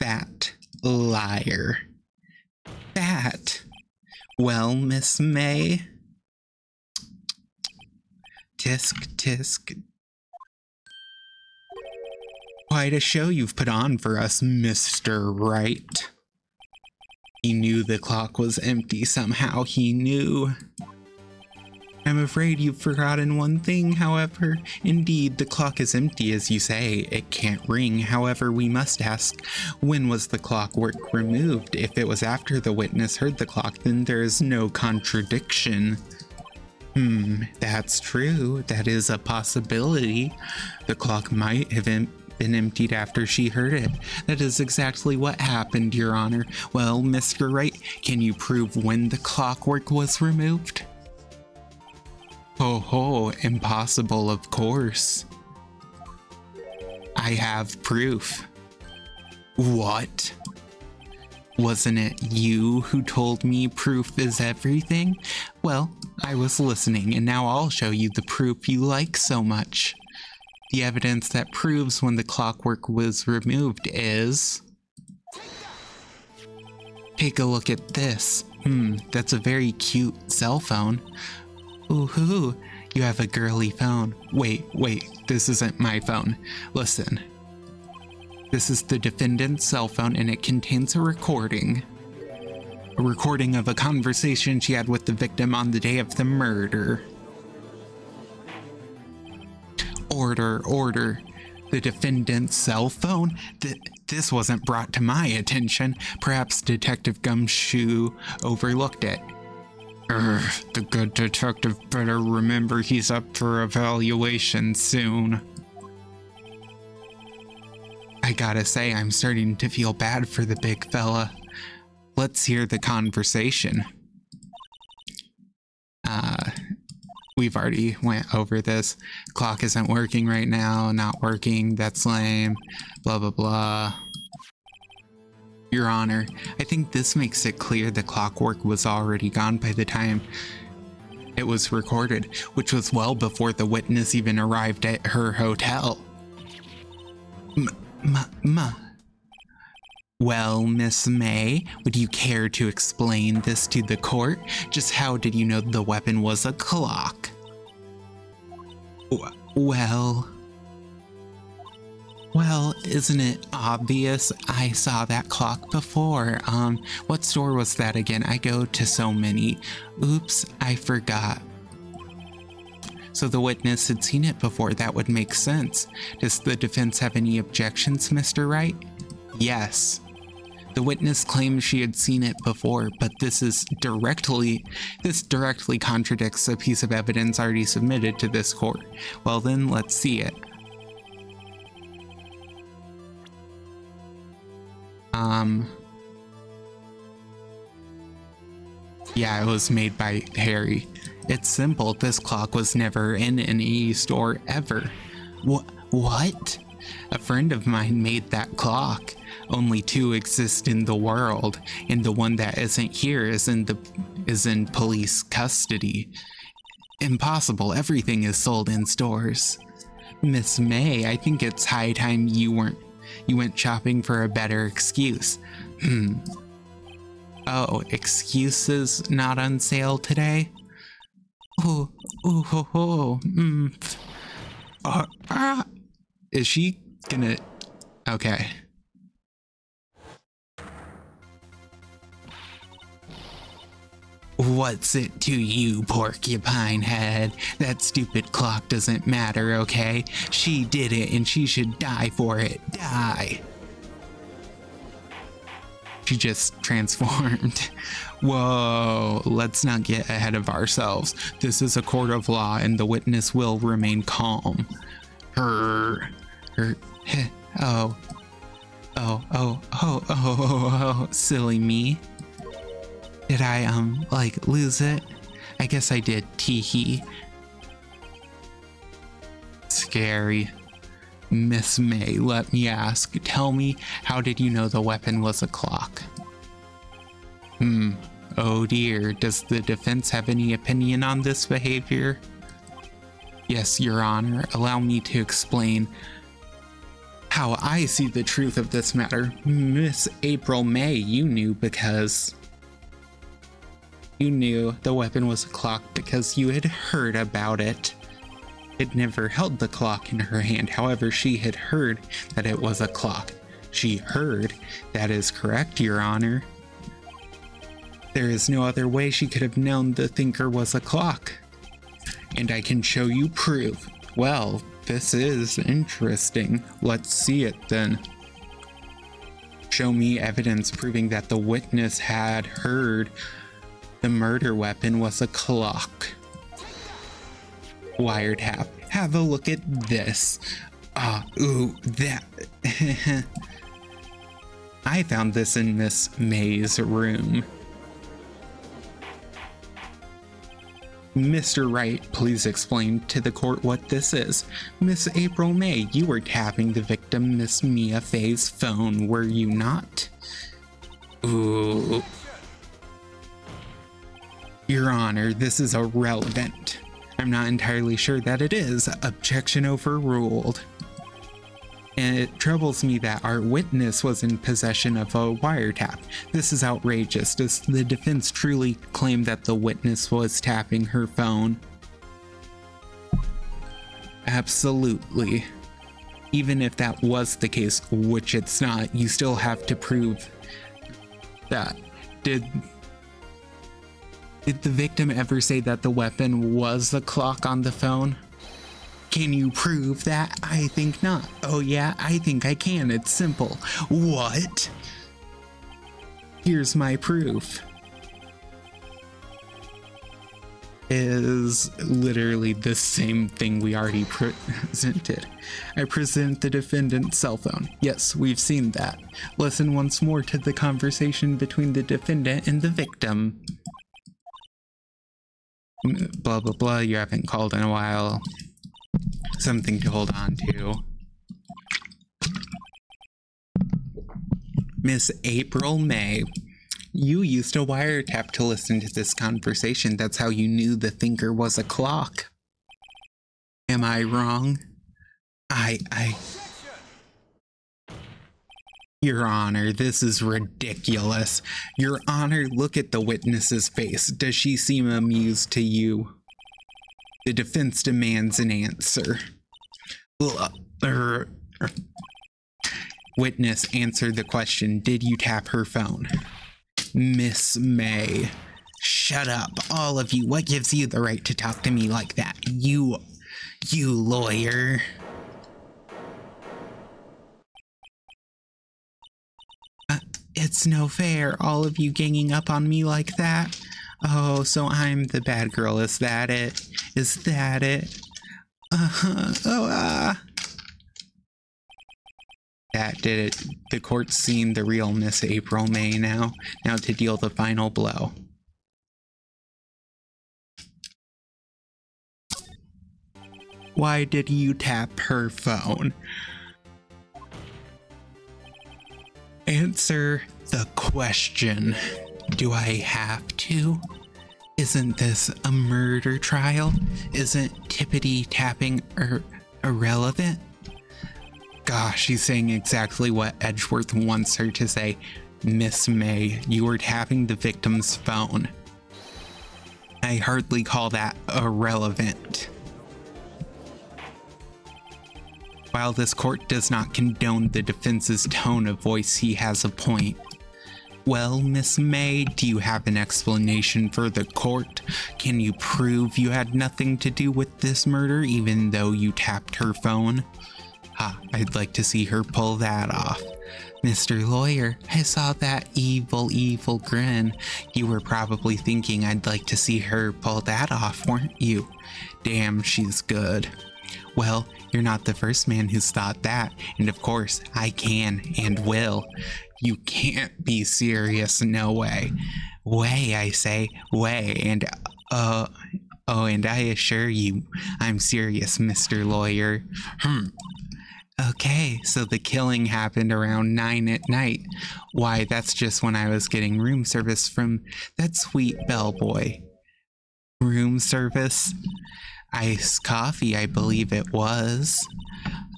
fat liar. Fat. Well, Miss May. Tisk, tisk. Quite a show you've put on for us, Mr. Wright. He knew the clock was empty somehow, he knew. I'm afraid you've forgotten one thing, however. Indeed, the clock is empty, as you say. It can't ring. However, we must ask, when was the clockwork removed? If it was after the witness heard the clock, then there is no contradiction. That's true. That is a possibility. The clock might have been emptied after she heard it. That is exactly what happened, Your Honor. Well, Mr. Wright, can you prove when the clockwork was removed? Ho, impossible, of course. I have proof. What? Wasn't it you who told me proof is everything? Well, I was listening, and now I'll show you the proof you like so much. The evidence that proves when the clockwork was removed is... Take a look at this. That's a very cute cell phone. Ooh, you have a girly phone. Wait, this isn't my phone. Listen. This is the defendant's cell phone, and it contains a recording. A recording of a conversation she had with the victim on the day of the murder. Order. The defendant's cell phone? This wasn't brought to my attention. Perhaps Detective Gumshoe overlooked it. The good detective better remember he's up for evaluation soon. I gotta say, I'm starting to feel bad for the big fella. Let's hear the conversation. We've already went over this. Clock isn't working right now, not working, that's lame, blah blah blah. Your Honor, I think this makes it clear the clockwork was already gone by the time it was recorded, which was well before the witness even arrived at her hotel. Well, Miss May, would you care to explain this to the court? Just how did you know the weapon was a clock? Well, isn't it obvious? I saw that clock before. What store was that again? I go to so many. Oops, I forgot. So the witness had seen it before. That would make sense. Does the defense have any objections, Mr. Wright? Yes. The witness claims she had seen it before, but this directly contradicts a piece of evidence already submitted to this court. Well then, let's see it. Yeah, it was made by Harry. It's simple. This clock was never in any store ever. What? A friend of mine made that clock. Only two exist in the world, and the one that isn't here is in police custody. Impossible. Everything is sold in stores. Miss May, I think it's high time you went shopping for a better excuse. Oh, excuses not on sale today? Is she gonna... Okay. What's it to you, porcupine head? That stupid clock doesn't matter, okay? She did it and she should die for it. Die! She just transformed. Whoa, let's not get ahead of ourselves. This is a court of law and the witness will remain calm. Oh. Oh, silly me. Did I, like, lose it? I guess I did, teehee. Scary. Miss May, let me ask, tell me, how did you know the weapon was a clock? Oh dear, does the defense have any opinion on this behavior? Yes, Your Honor, allow me to explain how I see the truth of this matter. Miss April May, you knew because... You knew the weapon was a clock because you had heard about it. It never held the clock in her hand, however, she had heard that it was a clock. She heard. That is correct, Your Honor. There is no other way she could have known the thinker was a clock. And I can show you proof. Well, this is interesting. Let's see it then. Show me evidence proving that the witness had heard the murder weapon was a clock. Wiretap. Have a look at this. That. I found this in Miss May's room. Mr. Wright, please explain to the court what this is. Miss April May, you were tapping the victim Miss Mia Fay's phone, were you not? Ooh. Your Honor, this is irrelevant. I'm not entirely sure that it is. Objection overruled. And it troubles me that our witness was in possession of a wiretap. This is outrageous. Does the defense truly claim that the witness was tapping her phone? Absolutely. Even if that was the case, which it's not, you still have to prove that. Did the victim ever say that the weapon was the clock on the phone? Can you prove that? I think not. Oh yeah, I think I can. It's simple. What? Here's my proof. Is literally the same thing we already presented. I present the defendant's cell phone. Yes, we've seen that. Listen once more to the conversation between the defendant and the victim. Blah blah blah, you haven't called in a while. Something to hold on to. Miss April May, you used a wiretap to listen to this conversation. That's how you knew the thinker was a clock. Am I wrong? Your Honor, this is ridiculous. Your Honor, look at the witness's face. Does she seem amused to you? The defense demands an answer. Witness, answer the question. Did you tap her phone? Miss May. Shut up, all of you. What gives you the right to talk to me like that? You lawyer. It's no fair, all of you ganging up on me like that. Oh, so I'm the bad girl, is that it? Is that it? That did it. The court's seen the real Miss April May now. Now to deal the final blow. Why did you tap her phone? Answer the question. Do I have to? Isn't this a murder trial? Isn't tippity tapping irrelevant? Gosh, she's saying exactly what Edgeworth wants her to say. Miss May, you were tapping the victim's phone. I hardly call that irrelevant. While this court does not condone the defense's tone of voice, he has a point. Well, Miss May, do you have an explanation for the court? Can you prove you had nothing to do with this murder even though you tapped her phone? I'd like to see her pull that off. Mr. Lawyer, I saw that evil grin. You were probably thinking I'd like to see her pull that off, weren't you? Damn, she's good. Well, you're not the first man who's thought that, and of course, I can and will. You can't be serious, no way. Way, I say, way, and oh, and I assure you, I'm serious, Mr. Lawyer. Okay, so the killing happened around 9 at night. Why, that's just when I was getting room service from that sweet bellboy. Room service? Iced coffee, I believe it was.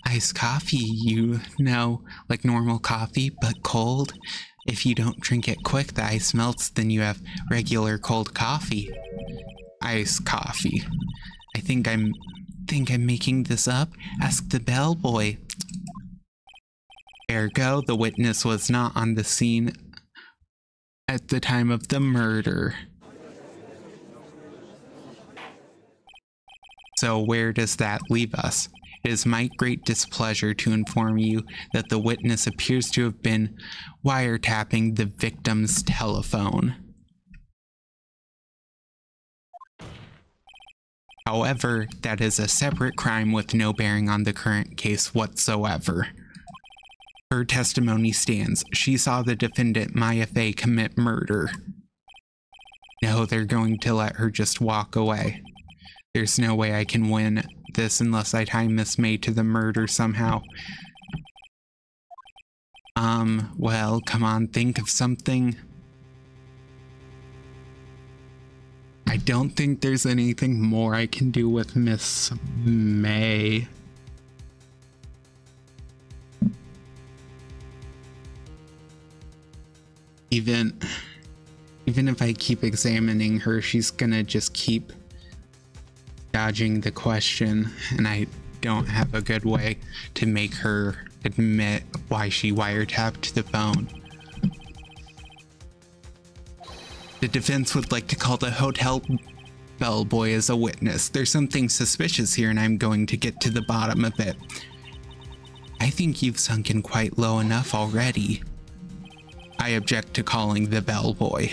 Iced coffee, you know, like normal coffee, but cold. If you don't drink it quick, the ice melts, then you have regular cold coffee. Iced coffee. I think I'm making this up. Ask the bellboy. Ergo, the witness was not on the scene at the time of the murder. So where does that leave us? It is my great displeasure to inform you that the witness appears to have been wiretapping the victim's telephone. However, that is a separate crime with no bearing on the current case whatsoever. Her testimony stands. She saw the defendant, Maya Fey, commit murder. No, they're going to let her just walk away. There's no way I can win this unless I tie Miss May to the murder somehow. Well, come on, think of something. I don't think there's anything more I can do with Miss May. Even if I keep examining her, she's gonna just keep dodging the question, and I don't have a good way to make her admit why she wiretapped the phone. The defense would like to call the hotel bellboy as a witness. There's something suspicious here, and I'm going to get to the bottom of it. I think you've sunk in quite low enough already. I object to calling the bellboy.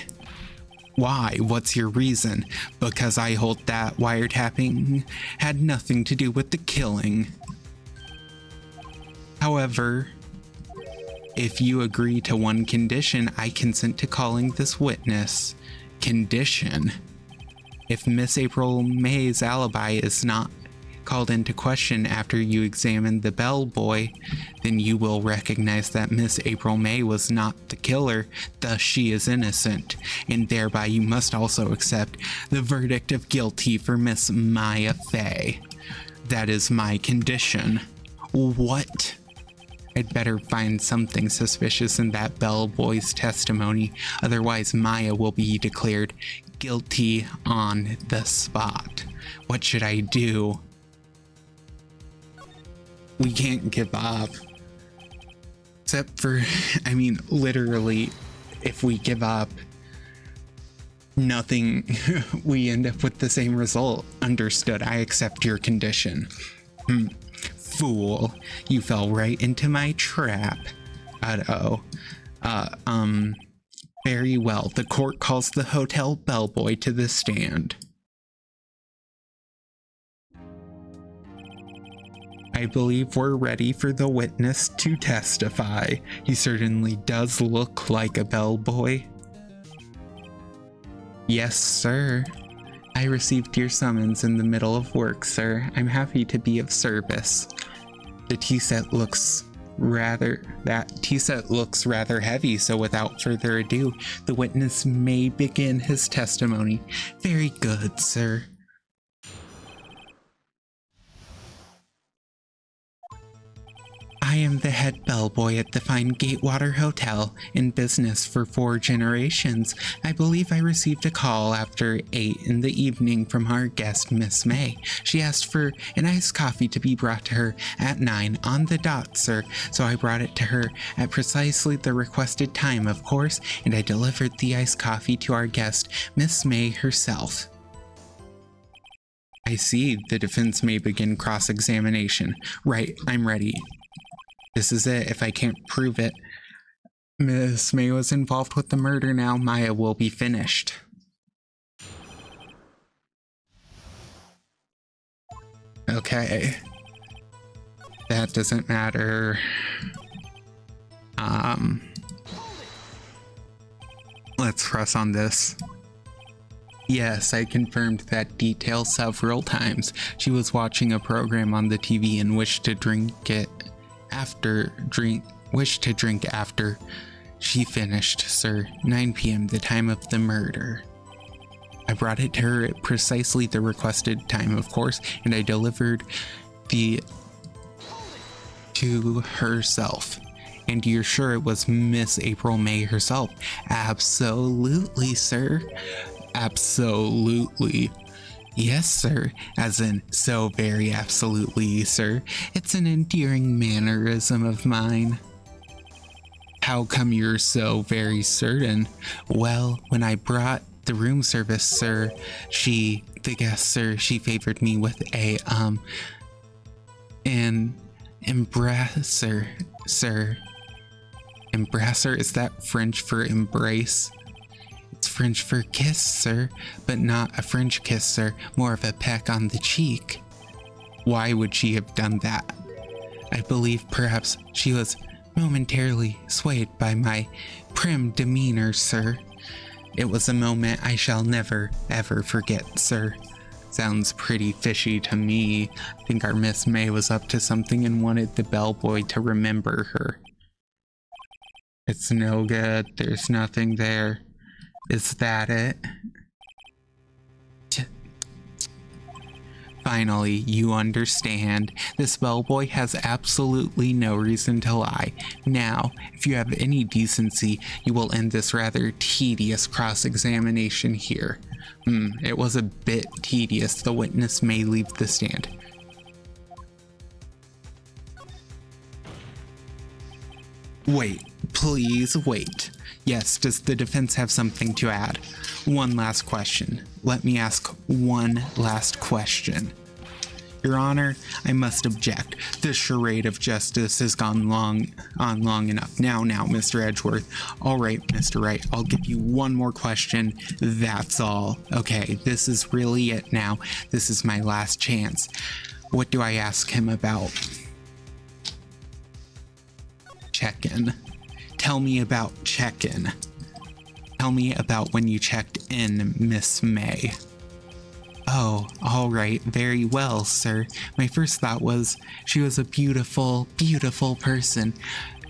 Why? What's your reason? Because I hold that wiretapping had nothing to do with the killing. However, if you agree to one condition, I consent to calling this witness. Condition? If Miss April May's alibi is not called into question after you examine the bellboy, then you will recognize that Miss April May was not the killer, thus she is innocent, and thereby you must also accept the verdict of guilty for Miss Maya Fey. That is my condition. What? I'd better find something suspicious in that bellboy's testimony, otherwise Maya will be declared guilty on the spot. What should I do? We can't give up. Except for, I mean, literally, if we give up, nothing, we end up with the same result. Understood, I accept your condition. Fool, you fell right into my trap. Uh-oh. Very well, the court calls the hotel bellboy to the stand. I believe we're ready for the witness to testify. He certainly does look like a bellboy. Yes, sir. I received your summons in the middle of work, sir. I'm happy to be of service. The tea set looks rather heavy, so without further ado, the witness may begin his testimony. Very good, sir. I am the head bellboy at the fine Gatewater Hotel, in business for 4 generations. I believe I received a call after 8 in the evening from our guest, Miss May. She asked for an iced coffee to be brought to her at 9 on the dot, sir, so I brought it to her at precisely the requested time, of course, and I delivered the iced coffee to our guest, Miss May herself. I see. The defense may begin cross-examination. Right, I'm ready. This is it. If I can't prove it, Miss May was involved with the murder. Now Maya will be finished. Okay. That doesn't matter. Let's press on this. Yes, I confirmed that detail several times. She was watching a program on the TV and wished to drink after she finished, sir. 9 p.m., the time of the murder. I brought it to her at precisely the requested time, of course, and I delivered to herself. And you're sure it was Miss April May herself? Absolutely, sir. Absolutely. Yes, sir. As in, so very absolutely, sir. It's an endearing mannerism of mine. How come you're so very certain? Well, when I brought the room service, sir, the guest, sir, she favored me with an embracer, sir. Embracer, is that French for embrace? It's French for kiss, sir, but not a French kiss, sir, more of a peck on the cheek. Why would she have done that? I believe perhaps she was momentarily swayed by my prim demeanor, sir. It was a moment I shall never, ever forget, sir. Sounds pretty fishy to me. I think our Miss May was up to something and wanted the bellboy to remember her. It's no good. There's nothing there. Is that it? Finally, you understand. This bellboy has absolutely no reason to lie. Now, if you have any decency, you will end this rather tedious cross-examination here. It was a bit tedious. The witness may leave the stand. Wait, please wait. Yes, does the defense have something to add? One last question. Let me ask one last question. Your Honor, I must object. This charade of justice has gone long enough. Now, Mr. Edgeworth. All right, Mr. Wright, I'll give you one more question. That's all. Okay, this is really it now. This is my last chance. What do I ask him about? Check-in. Tell me about check-in. Tell me about when you checked in, Miss May. Oh, all right, very well, sir. My first thought was she was a beautiful, beautiful person.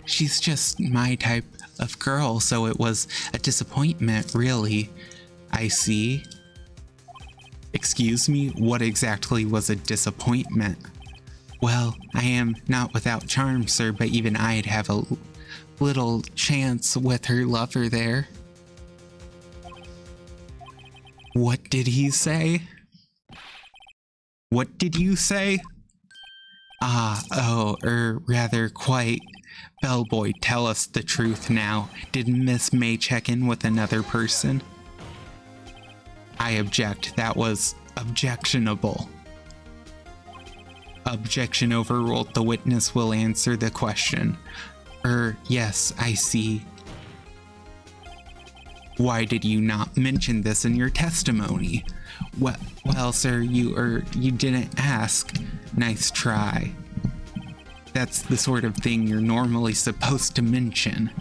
She's just my type of girl, so it was a disappointment, really. I see. Excuse me, what exactly was a disappointment? Well, I am not without charm, sir, but even I'd have a little chance with her lover there. What did he say? What did you say? Rather quite. Bellboy, tell us the truth now. Did Miss May check in with another person? I object. That was objectionable. Objection overruled. The witness will answer the question. Yes, I see. Why did you not mention this in your testimony? Well, sir, you didn't ask. Nice try. That's the sort of thing you're normally supposed to mention.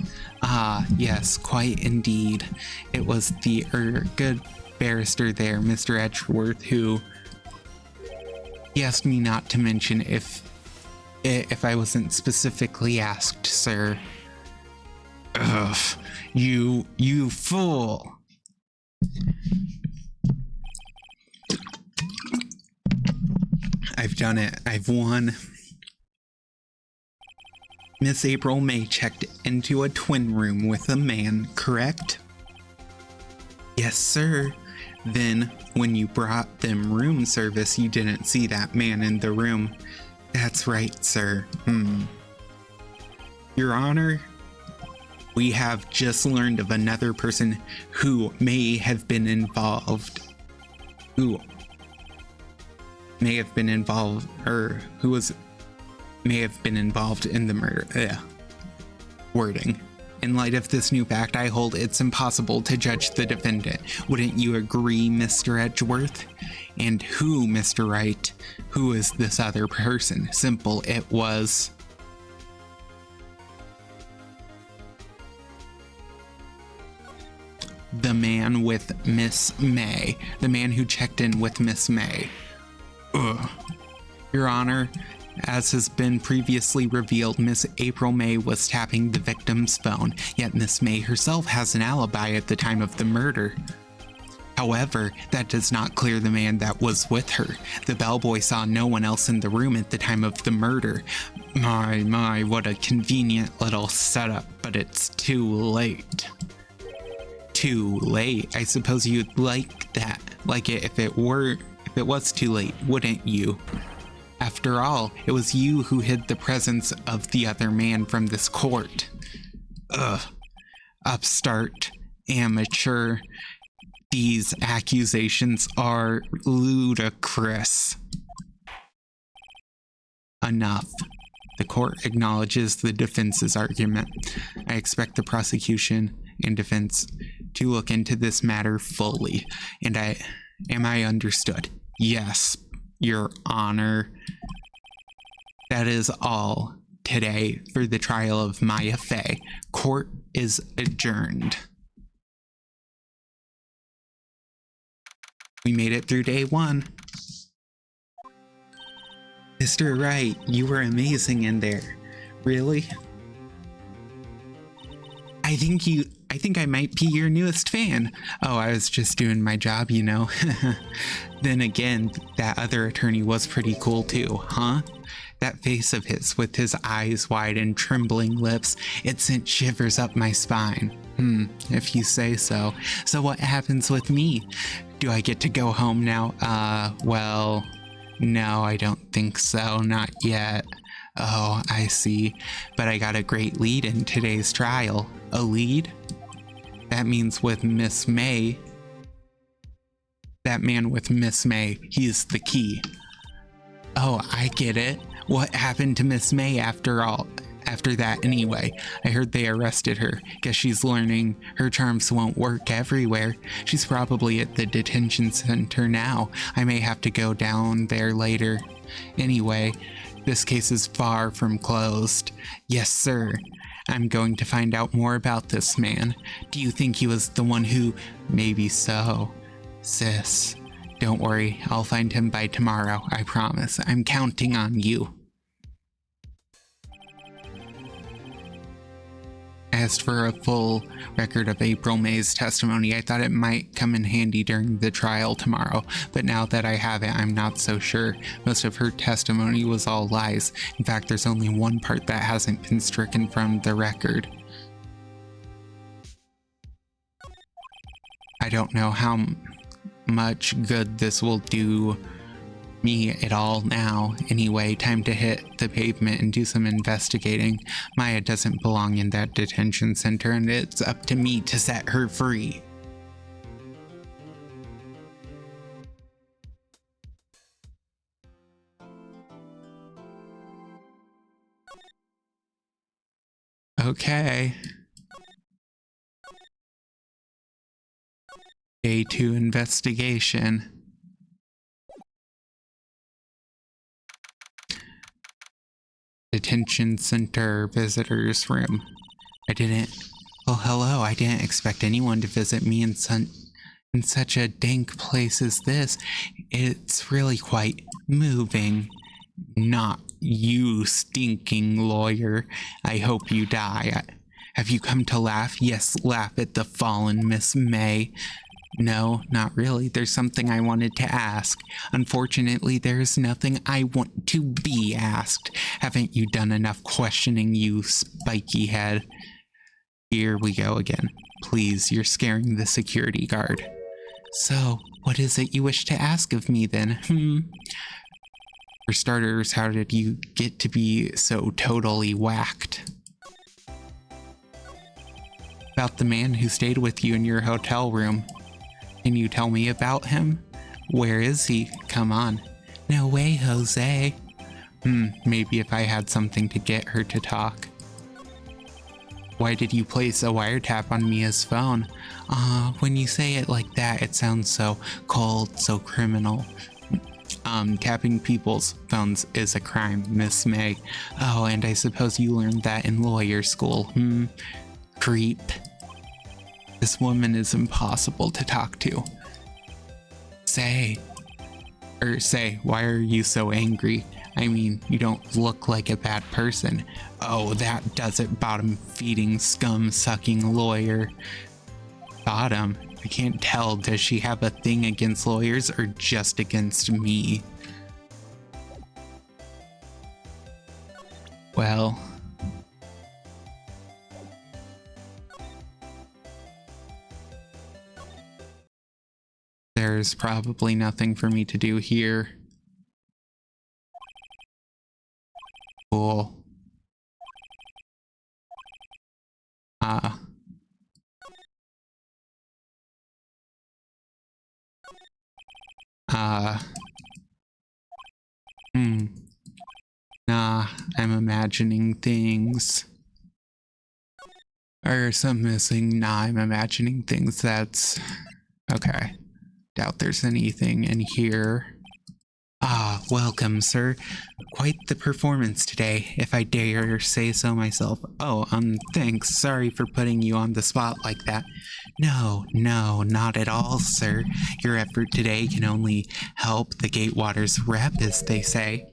Ah, yes, quite indeed. It was the, good barrister there, Mr. Edgeworth, who he asked me not to mention if I wasn't specifically asked, sir. Ugh, you fool. I've done it. I've won. Miss April May checked into a twin room with a man, correct? Yes, sir. Then, when you brought them room service, you didn't see that man in the room. That's right, sir. Your Honor, we have just learned of another person who may have been involved. May have been involved in the murder. Wording. In light of this new fact, I hold it's impossible to judge the defendant. Wouldn't you agree, Mr. Edgeworth? And who, Mr. Wright? Who is this other person? Simple, it was... the man with Miss May. The man who checked in with Miss May. Ugh. Your Honor, as has been previously revealed, Miss April May was tapping the victim's phone, yet Miss May herself has an alibi at the time of the murder. However, that does not clear the man that was with her. The bellboy saw no one else in the room at the time of the murder. My, what a convenient little setup, but it's too late. Too late? I suppose you'd like that. Like it if it was too late, wouldn't you? After all, it was you who hid the presence of the other man from this court. Ugh. Upstart. Amateur. These accusations are ludicrous. Enough. The court acknowledges the defense's argument. I expect the prosecution and defense to look into this matter fully. And am I understood? Yes, Your Honor. That is all today for the trial of Maya Fey. Court is adjourned. We made it through day 1. Mr. Wright, you were amazing in there. Really? I think I might be your newest fan. Oh, I was just doing my job, you know. Then again, that other attorney was pretty cool too, huh? That face of his with his eyes wide and trembling lips, it sent shivers up my spine. If you say so. So what happens with me? Do I get to go home now? Well, no, I don't think so. Not yet. Oh, I see. But I got a great lead in today's trial. A lead? That means with Miss May. That man with Miss May, he's the key. Oh, I get it. What happened to Miss May after that anyway? I heard they arrested her. Guess she's learning her charms won't work everywhere. She's probably at the detention center now. I may have to go down there later. Anyway, this case is far from closed. Yes, sir. I'm going to find out more about this man. Do you think he was the one who... Maybe so. Sis, don't worry. I'll find him by tomorrow. I promise. I'm counting on you. As for a full record of April May's testimony, I thought it might come in handy during the trial tomorrow, but now that I have it, I'm not so sure. Most of her testimony was all lies. In fact, there's only one part that hasn't been stricken from the record. I don't know how much good this will do me at all now. Anyway, time to hit the pavement and do some investigating. Maya doesn't belong in that detention center, and it's up to me to set her free. Okay. Day 2 investigation. Detention center visitors room. Oh, hello. I didn't expect anyone to visit me in such a dank place as this. It's really quite moving. Not you, stinking lawyer. I hope you die. Have you come to laugh? Yes, laugh at the fallen Miss May. No, not really. There's something I wanted to ask. Unfortunately, there's nothing I want to be asked. Haven't you done enough questioning, you spiky head? Here we go again. Please, you're scaring the security guard. So, what is it you wish to ask of me then? For starters, how did you get to be so totally whacked? About the man who stayed with you in your hotel room. Can you tell me about him? Where is he? Come on. No way, Jose. Maybe if I had something to get her to talk. Why did you place a wiretap on Mia's phone? When you say it like that, it sounds so cold, so criminal. Tapping people's phones is a crime, Miss May. Oh, and I suppose you learned that in lawyer school, Creep. This woman is impossible to talk to. Say, why are you so angry? I mean, you don't look like a bad person. Oh, that does it, bottom-feeding, scum-sucking lawyer. Bottom? I can't tell. Does she have a thing against lawyers or just against me? Well... there's probably nothing for me to do here. Cool. Nah, I'm imagining things. Or some missing. Nah, I'm imagining things. That's... okay. Doubt there's anything in here. Ah, welcome, sir. Quite the performance today, if I dare say so myself. Oh, thanks. Sorry for putting you on the spot like that. No, not at all, sir. Your effort today can only help the Gatewaters rep, as they say.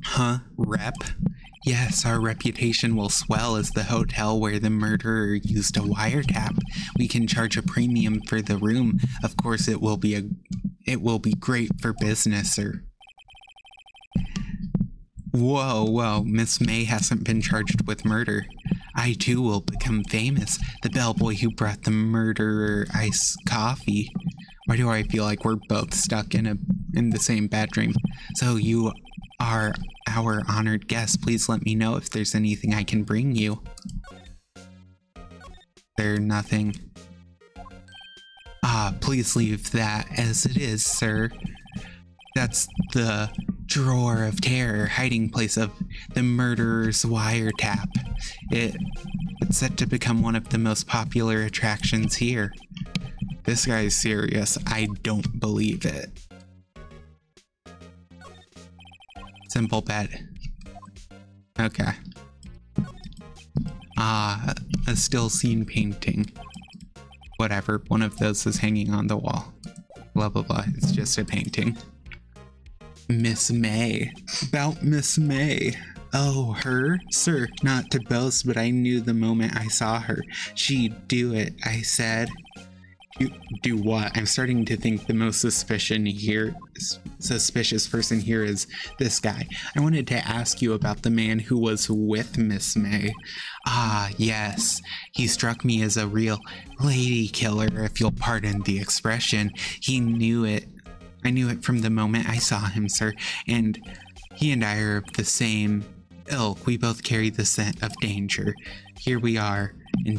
Huh? Rep? Yes, our reputation will swell as the hotel where the murderer used a wiretap. We can charge a premium for the room. Of course, it will be great for business, sir. Whoa, Miss May hasn't been charged with murder. I too will become famous. The bellboy who brought the murderer iced coffee. Why do I feel like we're both stuck in the same bad dream? So you are our honored guest. Please let me know if there's anything I can bring you. There's nothing. Please leave that as it is, sir. That's the drawer of terror, hiding place of the murderer's wiretap. It's set to become one of the most popular attractions here. This guy's serious. I don't believe it. Simple bet. Okay. A still scene painting. Whatever, one of those is hanging on the wall. Blah, blah, blah. It's just a painting. Miss May. About Miss May. Oh, her? Sir, not to boast, but I knew the moment I saw her. She'd do it, I said. You do what? I'm starting to think the most suspicious person here is this guy. I wanted to ask you about the man who was with Miss May. Ah, yes. He struck me as a real lady killer, if you'll pardon the expression. He knew it. I knew it from the moment I saw him, sir. And he and I are of the same ilk. We both carry the scent of danger. Here we are in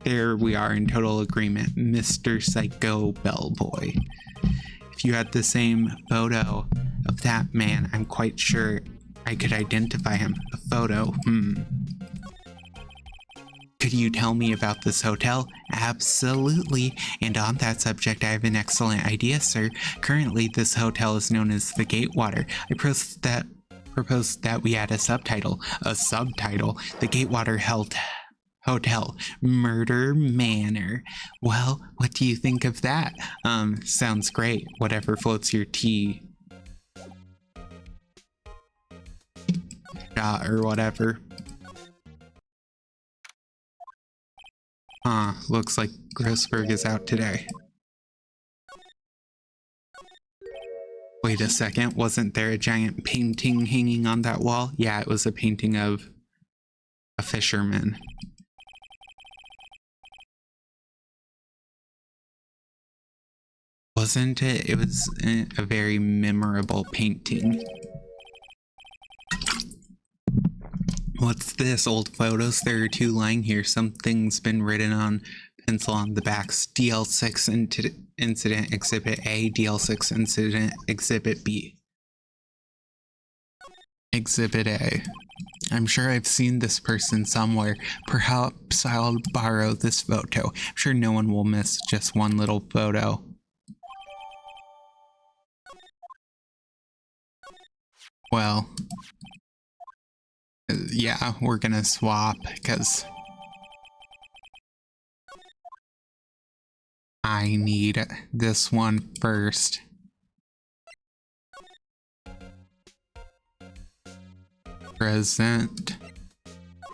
There we are in total agreement, Mr. Psycho Bellboy. If you had the same photo of that man, I'm quite sure I could identify him. A photo, Could you tell me about this hotel? Absolutely. And on that subject, I have an excellent idea, sir. Currently, this hotel is known as the Gatewater. I propose that we add a subtitle. A subtitle? The Gatewater Hotel, Murder Manor. Well, what do you think of that? Sounds great. Whatever floats your tea. Shot or whatever. Looks like Grossberg is out today. Wait a second, wasn't there a giant painting hanging on that wall? Yeah, it was a painting of a fisherman. Wasn't it? It was a very memorable painting. What's this? Old photos? There are two lying here. Something's been written on pencil on the backs. DL6 Incident Exhibit A, DL6 Incident Exhibit B. Exhibit A. I'm sure I've seen this person somewhere. Perhaps I'll borrow this photo. I'm sure no one will miss just one little photo. Well, yeah, we're gonna swap because I need this one first. Present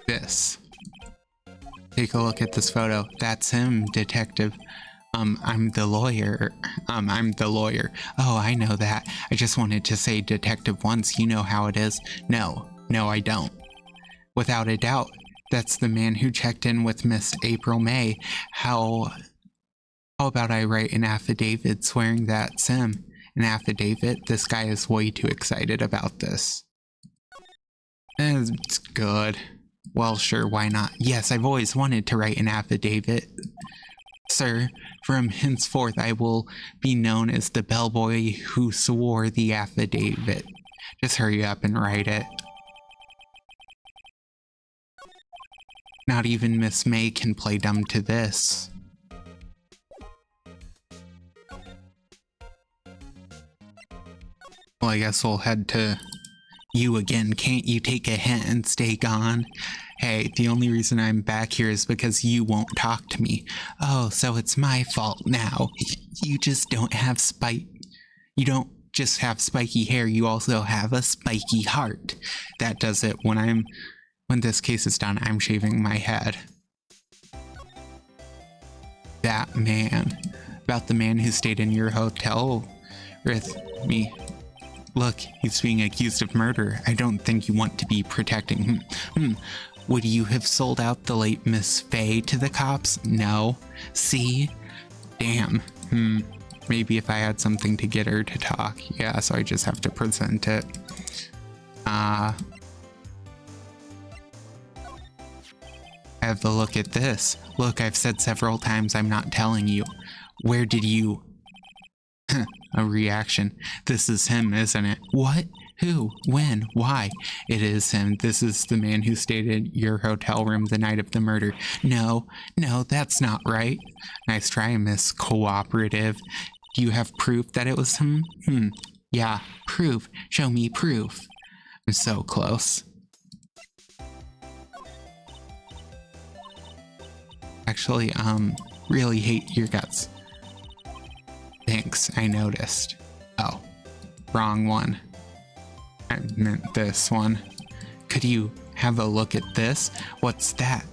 this. Take a look at this photo. That's him, detective. I'm the lawyer. I'm the lawyer. Oh, I know that. I just wanted to say detective once. You know how it is. No, I don't. Without a doubt, that's the man who checked in with Miss April May. How about I write an affidavit swearing that's him? An affidavit? This guy is way too excited about this. It's good. Well, sure, why not? Yes, I've always wanted to write an affidavit. Sir, from henceforth I will be known as the bellboy who swore the affidavit. Just hurry up and write it. Not even Miss May can play dumb to this. Well, I guess we'll head to you again. Can't you take a hint and stay gone? Hey, the only reason I'm back here is because you won't talk to me. Oh, so it's my fault now. You just don't have You don't just have spiky hair, you also have a spiky heart. That does it. When this case is done, I'm shaving my head. That man. About the man who stayed in your hotel with me. Look, he's being accused of murder. I don't think you want to be protecting him. Would you have sold out the late Miss Faye to the cops? No. See? Damn. Maybe if I had something to get her to talk. Yeah, so I just have to present it. Have a look at this. Look, I've said several times I'm not telling you. Where did you... A reaction. This is him, isn't it? What? Who? When? Why? It is him. This is the man who stayed in your hotel room the night of the murder. No, that's not right. Nice try, Miss Cooperative. Do you have proof that it was him? Yeah, proof. Show me proof. I'm so close. Actually, really hate your guts. Thanks, I noticed. Oh, wrong one. I meant this one. Could you have a look at this? What's that?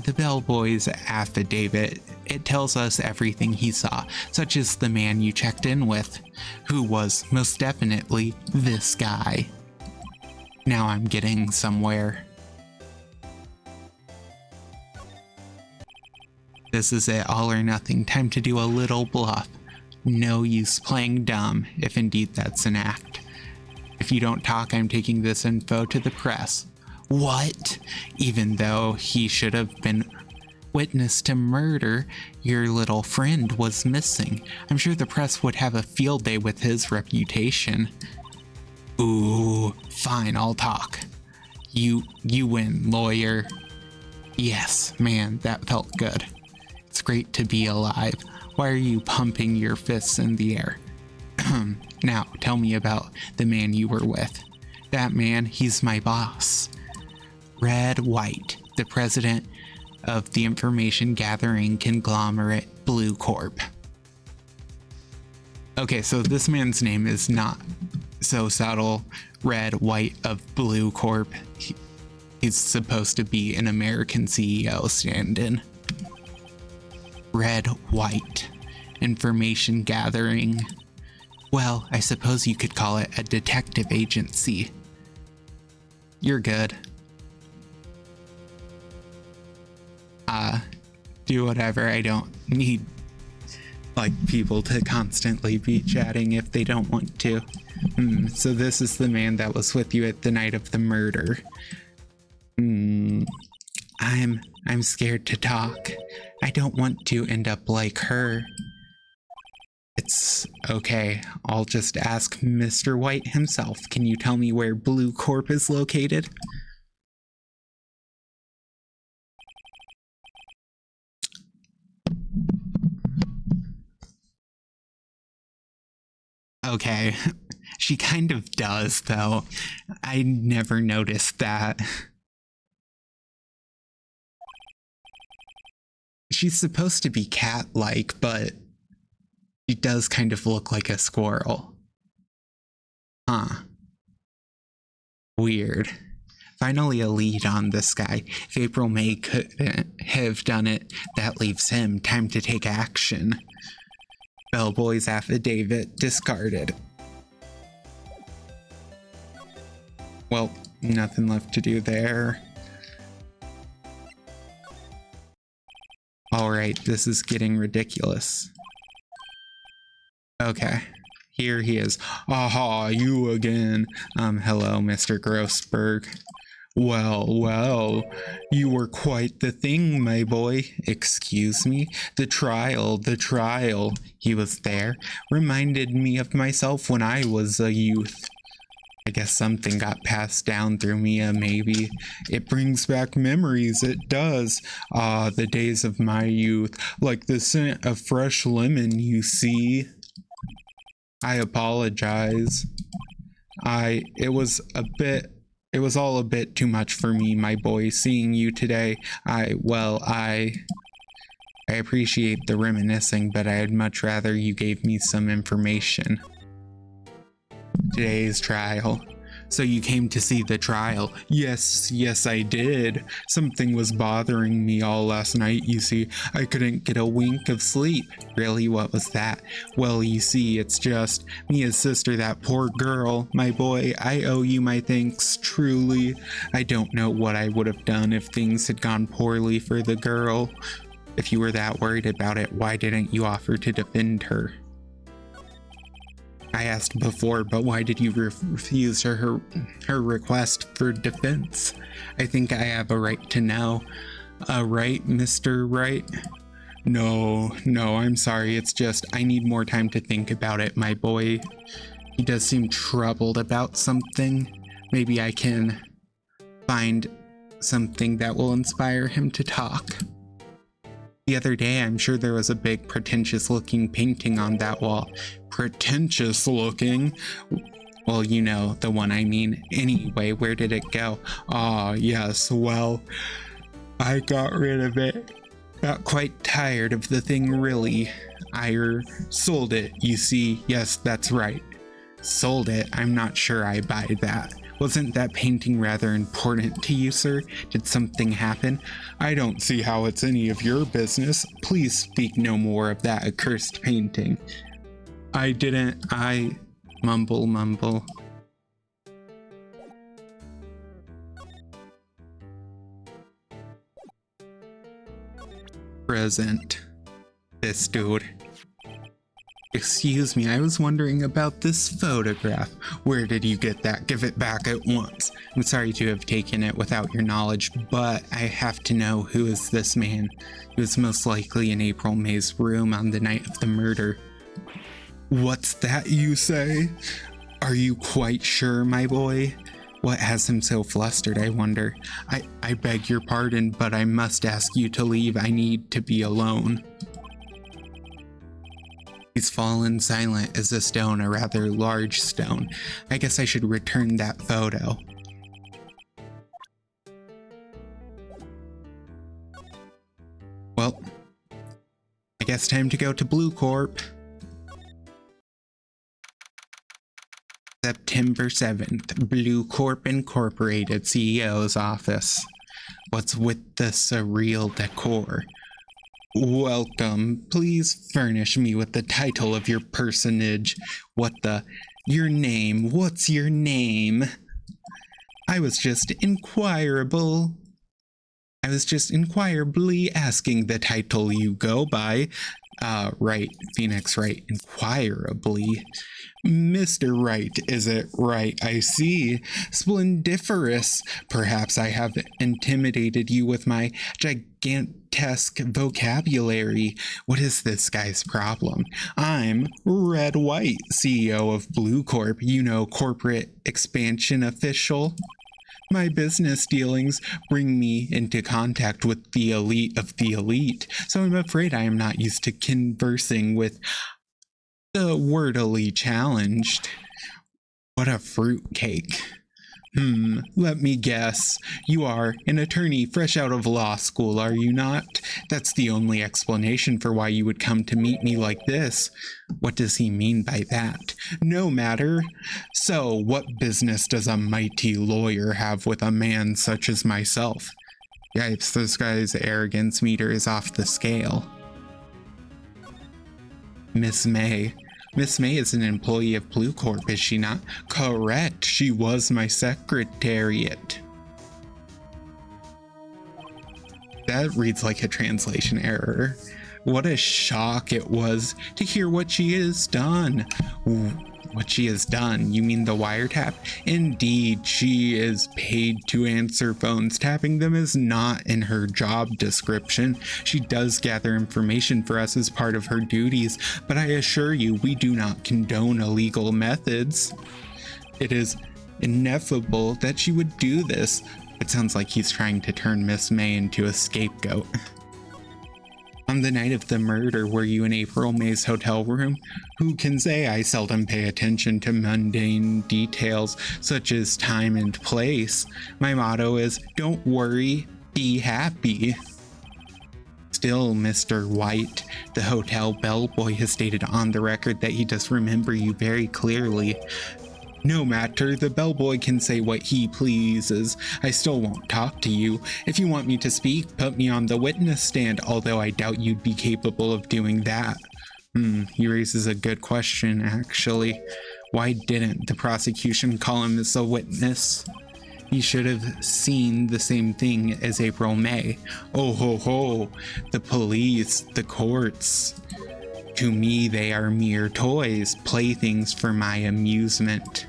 The bellboy's affidavit. It tells us everything he saw, such as the man you checked in with, who was most definitely this guy. Now I'm getting somewhere. This is it, all or nothing. Time to do a little bluff. No use playing dumb, if indeed that's an act. If you don't talk, I'm taking this info to the press. What? Even though he should have been witness to murder, your little friend was missing. I'm sure the press would have a field day with his reputation. Ooh, fine, I'll talk. You win, lawyer. Yes, man, that felt good. It's great to be alive. Why are you pumping your fists in the air? Now, tell me about the man you were with. That man, he's my boss. Red White, the president of the information gathering conglomerate Blue Corp. Okay, so this man's name is not so subtle. Red White of Blue Corp. He's supposed to be an American CEO stand-in. Red White. Information gathering. Well, I suppose you could call it a detective agency. You're good. Do whatever. I don't need people to constantly be chatting if they don't want to. So this is the man that was with you at the night of the murder. I'm scared to talk. I don't want to end up like her. It's okay. I'll just ask Mr. White himself. Can you tell me where Blue Corp is located? Okay. She kind of does, though. I never noticed that. She's supposed to be cat-like, but she does kind of look like a squirrel. Huh. Weird. Finally a lead on this guy. If April May couldn't have done it, that leaves him. Time to take action. Bellboy's affidavit discarded. Well, nothing left to do there. Alright, this is getting ridiculous. Okay. Here he is. Aha, you again. Hello, Mr. Grossberg. Well, you were quite the thing, my boy. Excuse me? The trial. He was there. Reminded me of myself when I was a youth. I guess something got passed down through Mia, maybe. It brings back memories, it does. Ah, the days of my youth. Like the scent of fresh lemon, you see. I apologize. It was all a bit too much for me, my boy, seeing you today. I appreciate the reminiscing, but I'd much rather you gave me some information. Today's trial. So you came to see the trial? Yes, I did. Something was bothering me all last night, you see. I couldn't get a wink of sleep. Really, what was that? Well, you see, it's just Mia's sister, that poor girl. My boy, I owe you my thanks, truly. I don't know what I would have done if things had gone poorly for the girl. If you were that worried about it, why didn't you offer to defend her? I asked before, but why did you refuse her request for defense? I think I have a right to know. A right, Mr. Wright? No, I'm sorry. It's just I need more time to think about it, my boy. He does seem troubled about something. Maybe I can find something that will inspire him to talk. The other day, I'm sure there was a big pretentious-looking painting on that wall. Pretentious-looking? Well, you know, the one I mean. Anyway, where did it go? Ah, yes, well, I got rid of it. Got quite tired of the thing, really. I sold it, you see. Yes, that's right. Sold it? I'm not sure I buy that. Wasn't that painting rather important to you, sir? Did something happen? I don't see how it's any of your business. Please speak no more of that accursed painting. I mumble. Present. This dude. Excuse me, I was wondering about this photograph. Where did you get that? Give it back at once. I'm sorry to have taken it without your knowledge, but I have to know, who is this man? He was most likely in April May's room on the night of the murder. What's that you say? Are you quite sure, my boy? What has him so flustered, I wonder? I beg your pardon, but I must ask you to leave. I need to be alone. He's fallen silent as a stone, a rather large stone. I guess I should return that photo. Well, I guess time to go to Blue Corp. September 7th, Blue Corp Incorporated CEO's office. What's with the surreal decor? Welcome. Please furnish me with the title of your personage. Your name. What's your name? I was just inquirably asking the title you go by. Right, Phoenix Wright, inquirably. Mr. Wright, is it right? I see. Splendiferous. Perhaps I have intimidated you with my gigantesque vocabulary. What is this guy's problem? I'm Red White, CEO of Blue Corp, you know, corporate expansion official. My business dealings bring me into contact with the elite of the elite, so I'm afraid I am not used to conversing with The wordily challenged. What a fruitcake. Let me guess. You are an attorney fresh out of law school, are you not? That's the only explanation for why you would come to meet me like this. What does he mean by that? No matter. So, what business does a mighty lawyer have with a man such as myself? Yikes, this guy's arrogance meter is off the scale. Miss May. Miss May is an employee of Blue Corp, is she not? Correct, she was my secretariat. That reads like a translation error. What a shock it was to hear what she has done. What she has done? You mean the wiretap? Indeed, she is paid to answer phones. Tapping them is not in her job description. She does gather information for us as part of her duties, but I assure you, we do not condone illegal methods. It is ineffable that she would do this. It sounds like he's trying to turn Miss May into a scapegoat. On the night of the murder, were you in April May's hotel room? Who can say? I seldom pay attention to mundane details such as time and place. My motto is, don't worry, be happy. Still, Mr. White, the hotel bellboy has stated on the record that he does remember you very clearly. No matter, the bellboy can say what he pleases. I still won't talk to you. If you want me to speak, put me on the witness stand, although I doubt you'd be capable of doing that. He raises a good question, actually. Why didn't the prosecution call him as a witness? He should have seen the same thing as April May. Oh ho ho, the police, the courts. To me, they are mere toys, playthings for my amusement.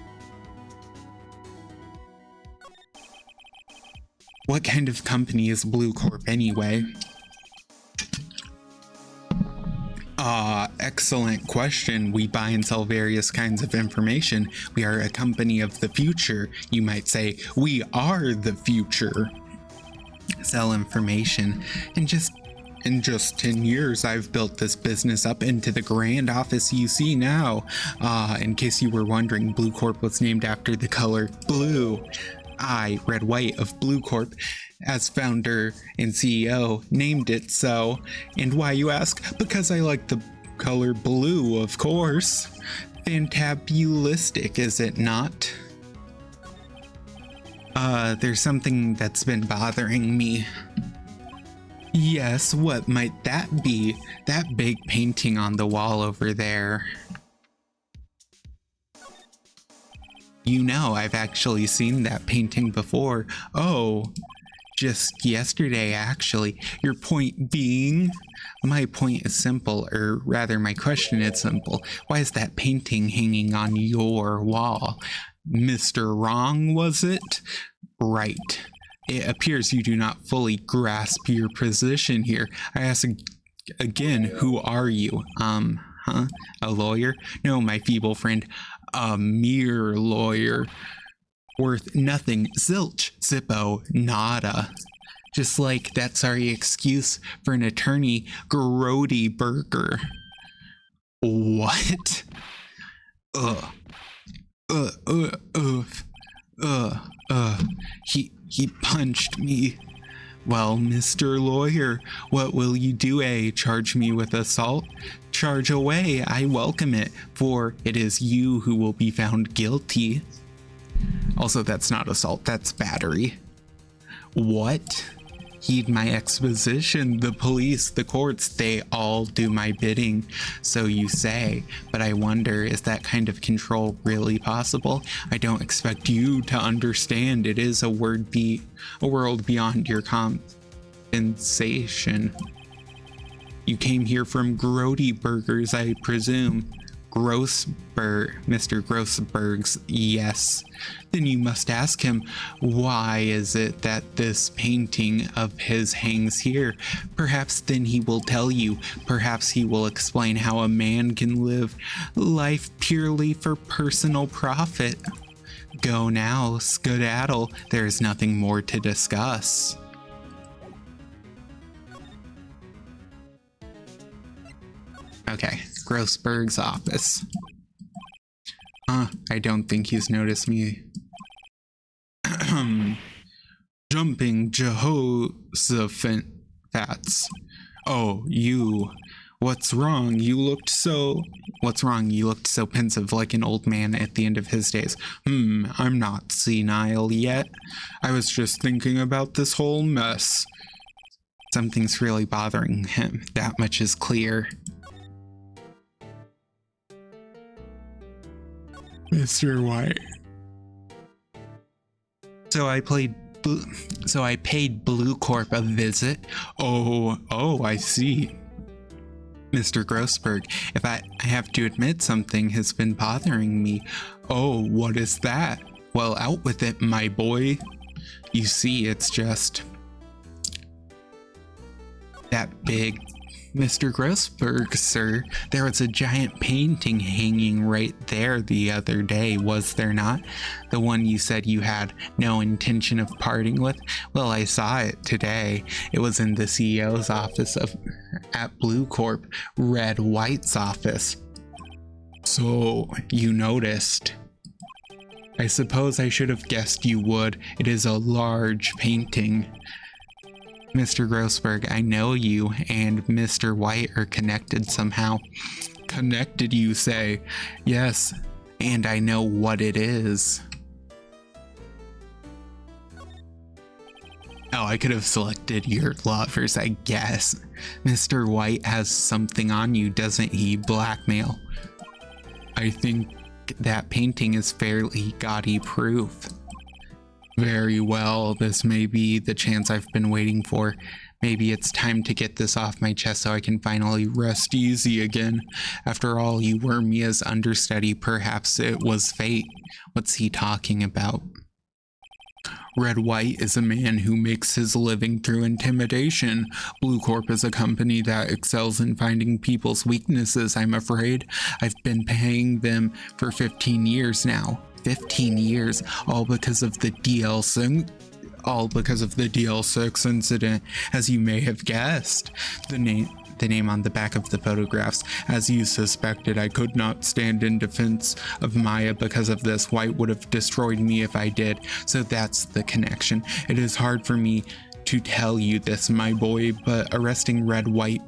What kind of company is Blue Corp anyway? Excellent question. We buy and sell various kinds of information. We are a company of the future. You might say, we are the future. Sell information. In just 10 years, I've built this business up into the grand office you see now. In case you were wondering, Blue Corp was named after the color blue. I, Red White of Blue Corp, as founder and CEO, named it so. And why, you ask? Because I like the color blue, of course. Fantabulistic, is it not? There's something that's been bothering me. Yes, what might that be? That big painting on the wall over there. You know, I've actually seen that painting before. Oh, just yesterday, actually. Your point being? My point is simple, or rather, my question is simple. Why is that painting hanging on your wall? Mr. Wrong, was it? Right. It appears you do not fully grasp your position here. I ask again, who are you? A lawyer? No, my feeble friend. A mere lawyer. Worth nothing. Zilch. Zippo. Nada. Just like that sorry excuse for an attorney, Grody Burger. What? He punched me. Well, Mr. Lawyer, what will you do, Charge me with assault? Charge away, I welcome it, for it is you who will be found guilty. Also, that's not assault, that's battery. What? Heed my exposition. The police, the courts, they all do my bidding, so you say. But I wonder, is that kind of control really possible? I don't expect you to understand. It is a world beyond your compensation. You came here from Grody Burgers, I presume. Mr. Grossberg's, yes. Then you must ask him, why is it that this painting of his hangs here? Perhaps then he will tell you. Perhaps he will explain how a man can live life purely for personal profit. Go now, skedaddle. There is nothing more to discuss. Okay, Grossberg's office. I don't think he's noticed me. Jumping Jehoshaphat's. Oh, you. What's wrong? What's wrong? You looked so pensive, like an old man at the end of his days. I'm not senile yet. I was just thinking about this whole mess. Something's really bothering him. That much is clear. Mr. White. So I paid Blue Corp a visit. Oh, I see. Mr. Grossberg, if I have to admit, something has been bothering me. Oh, what is that? Well, out with it, my boy. You see, it's just that big. Mr. Grossberg, sir, there was a giant painting hanging right there the other day, was there not? The one you said you had no intention of parting with? Well, I saw it today. It was in the CEO's office at Blue Corp, Red White's office. So, you noticed. I suppose I should have guessed you would. It is a large painting. Mr. Grossberg, I know you and Mr. White are connected somehow. Connected, you say? Yes, and I know what it is. Oh, I could have selected your lovers, I guess. Mr. White has something on you, doesn't he? Blackmail. I think that painting is fairly gaudy proof. Very well, this may be the chance I've been waiting for. Maybe it's time to get this off my chest so I can finally rest easy again. After all, you were Mia's understudy. Perhaps it was fate. What's he talking about? Red White is a man who makes his living through intimidation. Blue Corp is a company that excels in finding people's weaknesses, I'm afraid. I've been paying them for 15 years now. 15 years, all because of the DL6 incident, as you may have guessed. The name on the back of the photographs. As you suspected, I could not stand in defense of Maya because of this. White would have destroyed me if I did. So that's the connection. It is hard for me to tell you this, my boy, but arresting Red White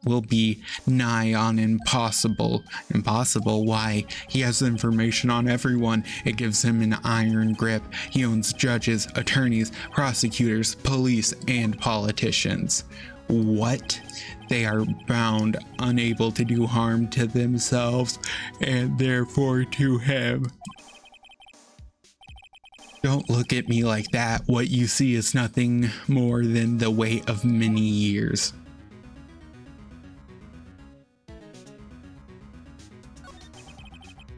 will be nigh on impossible. Impossible? Why? He has information on everyone. It gives him an iron grip. He owns judges, attorneys, prosecutors, police, and politicians. What? They are bound, unable to do harm to themselves, and therefore to him. Don't look at me like that. What you see is nothing more than the weight of many years.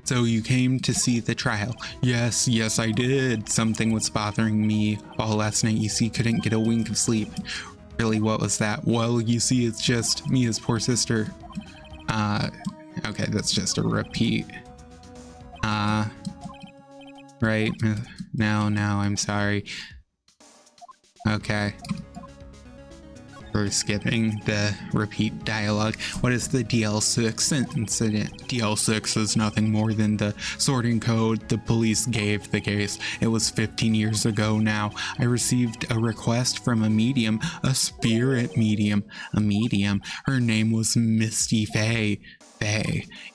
So you came to see the trial? Yes, I did. Something was bothering me all last night. You see, couldn't get a wink of sleep. Really, what was that? Well, you see, it's just Mia's poor sister. Okay, that's just a repeat. Right? No, I'm sorry. Okay. We're skipping the repeat dialogue. What is the DL6 incident? DL6 is nothing more than the sorting code the police gave the case. It was 15 years ago now. I received a request from a medium, a spirit medium. A medium. Her name was Misty Faye.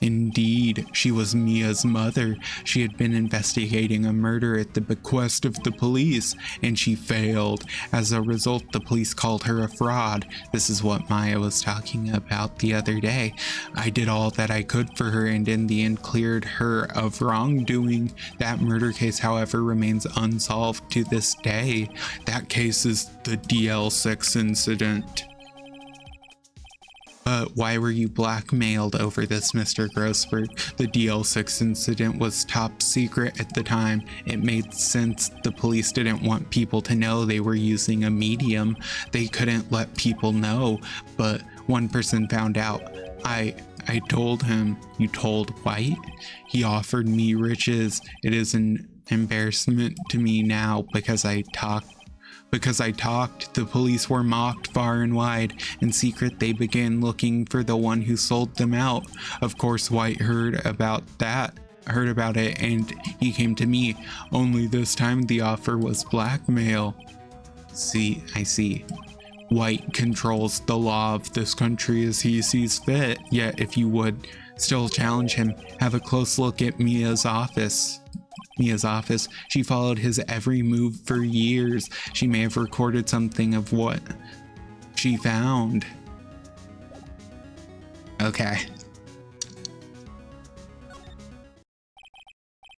Indeed, she was Mia's mother. She had been investigating a murder at the bequest of the police, and she failed. As a result, the police called her a fraud. This is what Maya was talking about the other day. I did all that I could for her, and in the end cleared her of wrongdoing. That murder case, however, remains unsolved to this day. That case is the DL6 incident. But why were you blackmailed over this, Mr. Grossberg? The DL6 incident was top secret at the time. It made sense. The police didn't want people to know they were using a medium. They couldn't let people know, but one person found out. I told him. You told White? He offered me riches. It is an embarrassment to me now because I talked Because I talked, the police were mocked far and wide. In secret, they began looking for the one who sold them out. Of course, White heard about it, and he came to me. Only this time the offer was blackmail. See, I see. White controls the law of this country as he sees fit. Yet, if you would still challenge him, have a close look at Mia's office. She followed his every move for years. She may have recorded something of what she found. Okay.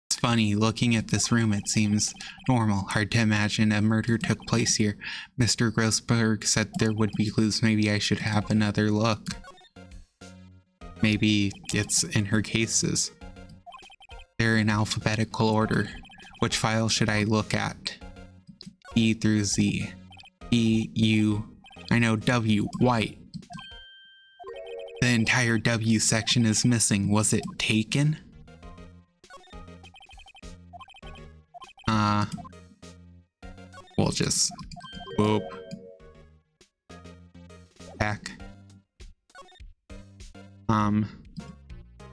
It's funny, looking at this room, it seems normal. Hard to imagine a murder took place here. Mr. Grossberg said there would be clues. Maybe I should have another look. Maybe it's in her cases. They're in alphabetical order. Which file should I look at? E through Z. E, U, I know W, White. The entire W section is missing. Was it taken? We'll just whoop. Back.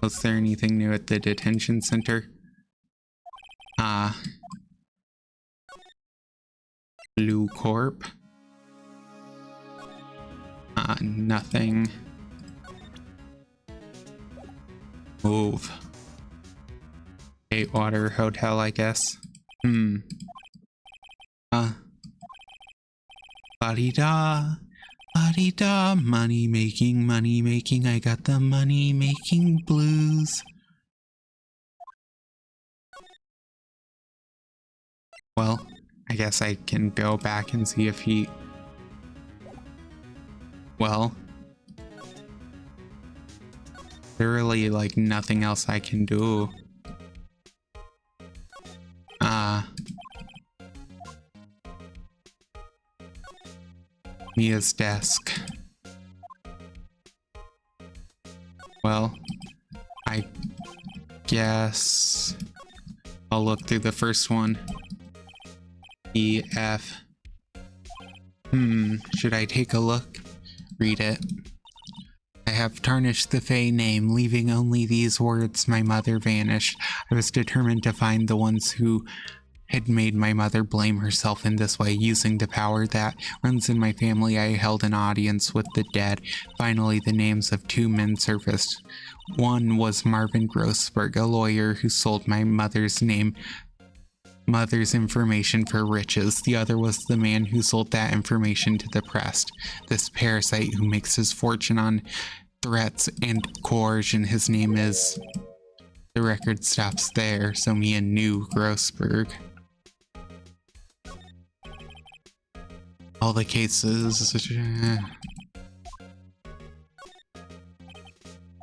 Was there anything new at the detention center? Blue Corp. Nothing. Move. Gatewater Hotel, I guess. La-di-da. La-di-da. Money making. I got the money making blues. Well, I guess I can go back and see if he... Well... There's really, like, nothing else I can do. Mia's desk. Well, I guess I'll look through the first one. E, F. Should I take a look? Read it. I have tarnished the Fae name, leaving only these words: my mother vanished. I was determined to find the ones who had made my mother blame herself in this way. Using the power that runs in my family, I held an audience with the dead. Finally, the names of two men surfaced. One was Marvin Grossberg, a lawyer who sold my mother's information for riches. The other was the man who sold that information to the press. This parasite who makes his fortune on threats and coercion. His name is... The record stops there, so Mia knew Grossberg. All the cases...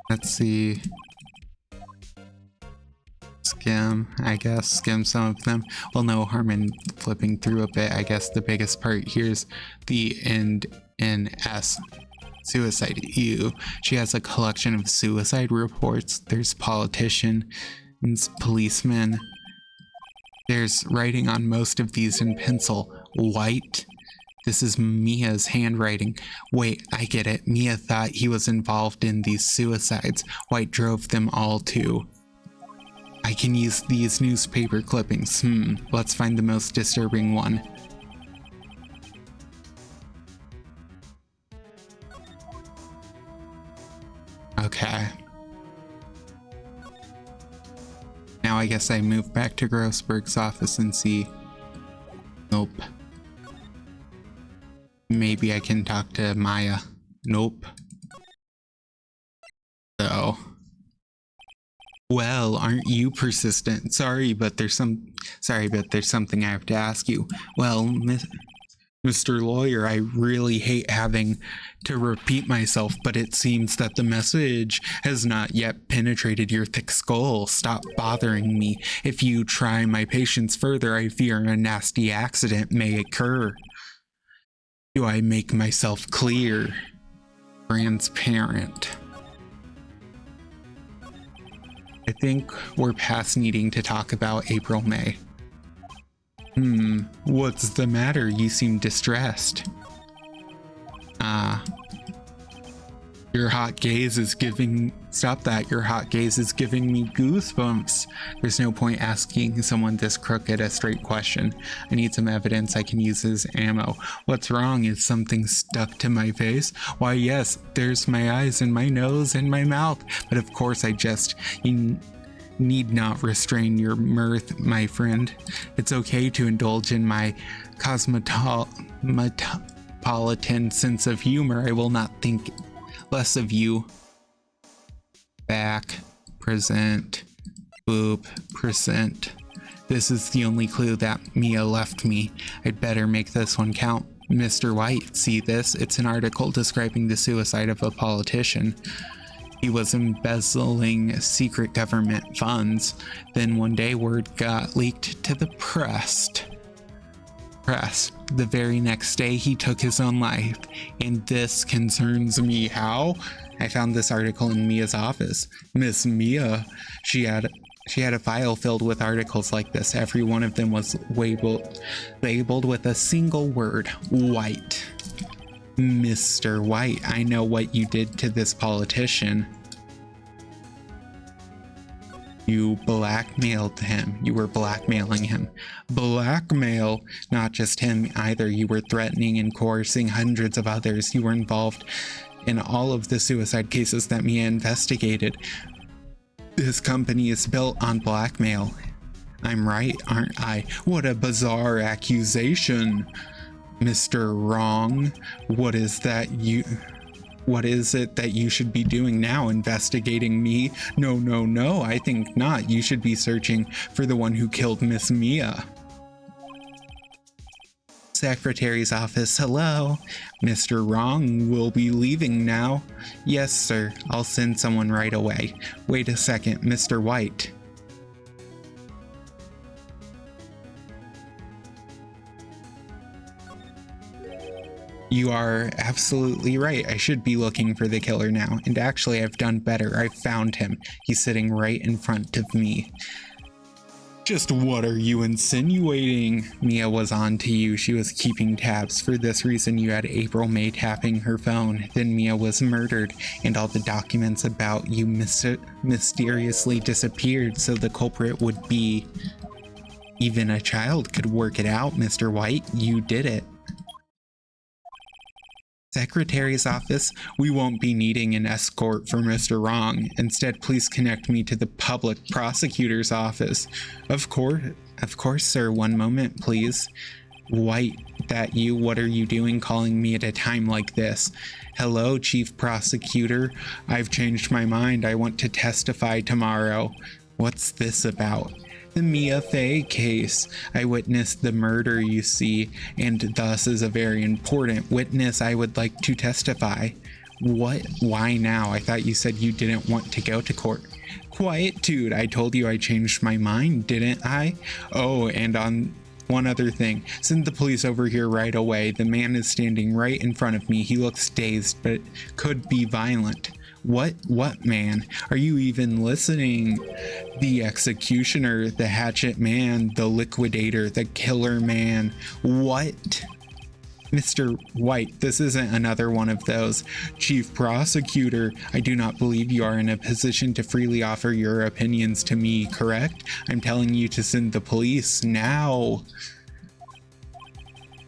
Let's see... Skim, I guess. Skim some of them. Well, no harm in flipping through a bit. I guess the biggest part here's the end in S. Suicide. Ew. She has a collection of suicide reports. There's politicians, policemen. There's writing on most of these in pencil. White. This is Mia's handwriting. Wait, I get it. Mia thought he was involved in these suicides. White drove them all too. I can use these newspaper clippings. Let's find the most disturbing one. Okay. Now I guess I move back to Grossberg's office and see... Nope. Maybe I can talk to Maya. Nope. So... Well, aren't you persistent? Sorry, but there's something I have to ask you. Well, Mr. Lawyer, I really hate having to repeat myself, but it seems that the message has not yet penetrated your thick skull. Stop bothering me. If you try my patience further, I fear a nasty accident may occur. Do I make myself clear? Transparent. I think we're past needing to talk about April, May. What's the matter? You seem distressed. Your hot gaze is giving... Stop that. Your hot gaze is giving me goosebumps. There's no point asking someone this crooked a straight question. I need some evidence I can use as ammo. What's wrong? Is something stuck to my face? Why, yes, there's my eyes and my nose and my mouth. But of course you need not restrain your mirth, my friend. It's okay to indulge in my cosmopolitan sense of humor. I will not think less of you. Back, present, boop, present. This is the only clue that Mia left me. I'd better make this one count. Mr. White, see this? It's an article describing the suicide of a politician. He was embezzling secret government funds. Then one day word got leaked to the press. The very next day he took his own life. And this concerns me. How? I found this article in Mia's office. Miss Mia, she had a file filled with articles like this. Every one of them was labeled with a single word, White. Mr. White, I know what you did to this politician. You blackmailed him. You were blackmailing him. Blackmail? Not just him either. You were threatening and coercing hundreds of others. You were involved in all of the suicide cases that Mia investigated. This company is built on blackmail. I'm right, aren't I? What a bizarre accusation. Mr. Wrong, what is it that you should be doing now? Investigating me? No, I think not. You should be searching for the one who killed Miss Mia. Secretary's office, hello. Mr. Wrong will be leaving now. Yes, sir. I'll send someone right away. Wait a second, Mr. White. You are absolutely right. I should be looking for the killer now. And actually, I've done better. I found him. He's sitting right in front of me. Just what are you insinuating? Mia was on to you. She was keeping tabs. For this reason, you had April May tapping her phone. Then Mia was murdered, and all the documents about you mysteriously disappeared, so the culprit would be... Even a child could work it out, Mr. White. You did it. Secretary's office, we won't be needing an escort for Mr. Wrong. Instead, please connect me to the public prosecutor's office. Of course, sir. One moment, please. White, that you? What are you doing calling me at a time like this? Hello, Chief Prosecutor. I've changed my mind. I want to testify tomorrow. What's this about? The Mia Fey case. I witnessed the murder, you see, and thus as a very important witness, I would like to testify. What? Why now? I thought you said you didn't want to go to court. Quietude. I told you I changed my mind, didn't I? Oh, and on one other thing. Send the police over here right away. The man is standing right in front of me. He looks dazed, but could be violent. What man? Are you even listening? The executioner, the hatchet man, the liquidator, the killer man. What? Mr. White, this isn't another one of those. Chief Prosecutor, I do not believe you are in a position to freely offer your opinions to me, correct? I'm telling you to send the police now.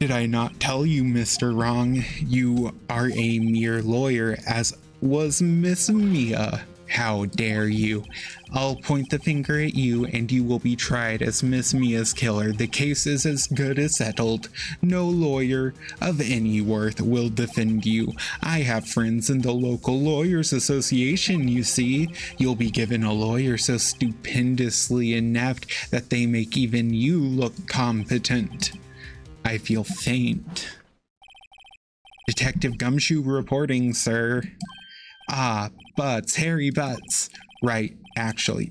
Did I not tell you, Mr. Wrong? You are a mere lawyer, as was Miss Mia. How dare you? I'll point the finger at you and you will be tried as Miss Mia's killer. The case is as good as settled. No lawyer of any worth will defend you. I have friends in the local lawyers association, you see. You'll be given a lawyer so stupendously inept that they make even you look competent. I feel faint. Detective Gumshoe reporting, sir. Ah, Butts, Harry Butts. Right, actually.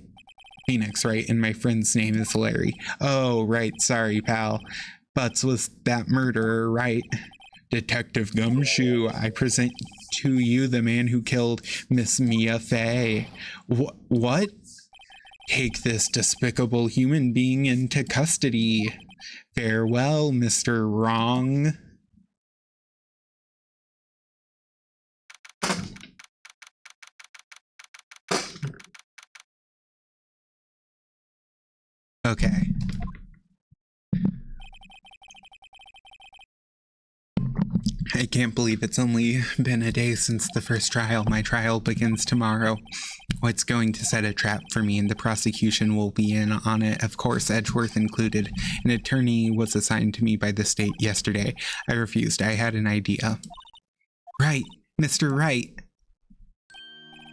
Phoenix, right? And my friend's name is Larry. Oh, right, sorry, pal. Butts was that murderer, right? Detective Gumshoe, I present to you the man who killed Miss Mia Fey. What? Take this despicable human being into custody. Farewell, Mr. Wrong. Okay. I can't believe it's only been a day since the first trial. My trial begins tomorrow. What's going to set a trap for me, and the prosecution will be in on it, of course, Edgeworth included. An attorney was assigned to me by the state yesterday. I refused. I had an idea. Right, Mr. Wright.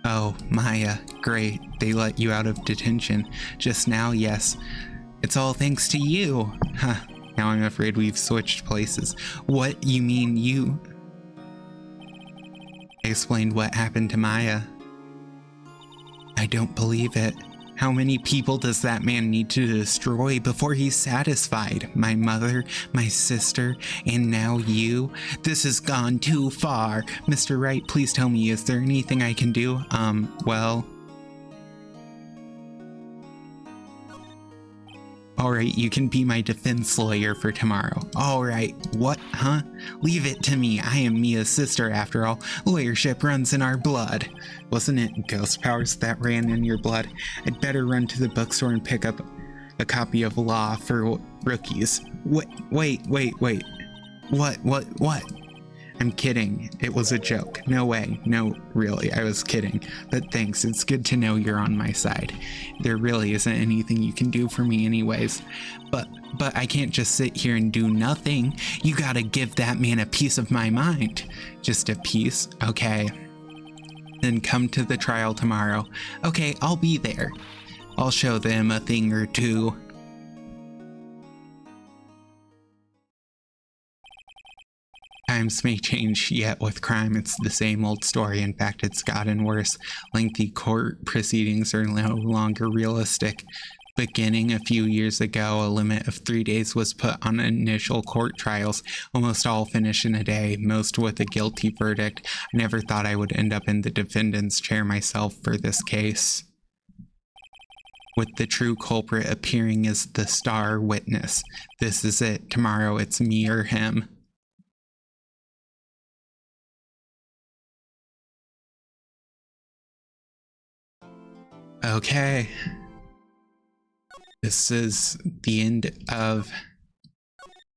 Oh, Maya, great. They let you out of detention. Just now, yes. It's all thanks to you. Huh. Now I'm afraid we've switched places. What, you mean you? I explained what happened to Maya. I don't believe it. How many people does that man need to destroy before he's satisfied? My mother, my sister, and now you? This has gone too far. Mr. Wright, please tell me, is there anything I can do? Well... Alright, you can be my defense lawyer for tomorrow. Alright, what, huh? Leave it to me. I am Mia's sister after all. Lawyership runs in our blood. Wasn't it ghost powers that ran in your blood? I'd better run to the bookstore and pick up a copy of Law for Rookies. Wait. What? I'm kidding. It was a joke. No way. No, really, I was kidding. But thanks, it's good to know you're on my side. There really isn't anything you can do for me anyways. But I can't just sit here and do nothing. You gotta give that man a piece of my mind. Just a piece? Okay. Then come to the trial tomorrow. Okay, I'll be there. I'll show them a thing or two. Times may change, yet with crime it's the same old story. In fact, it's gotten worse. Lengthy court proceedings are no longer realistic. Beginning a few years ago, a limit of 3 days was put on initial court trials. Almost all finish in a day, most with a guilty verdict. I never thought I would end up in the defendant's chair myself for this case, with the true culprit appearing as the star witness. This is it. Tomorrow it's me or him. Okay. This is the end of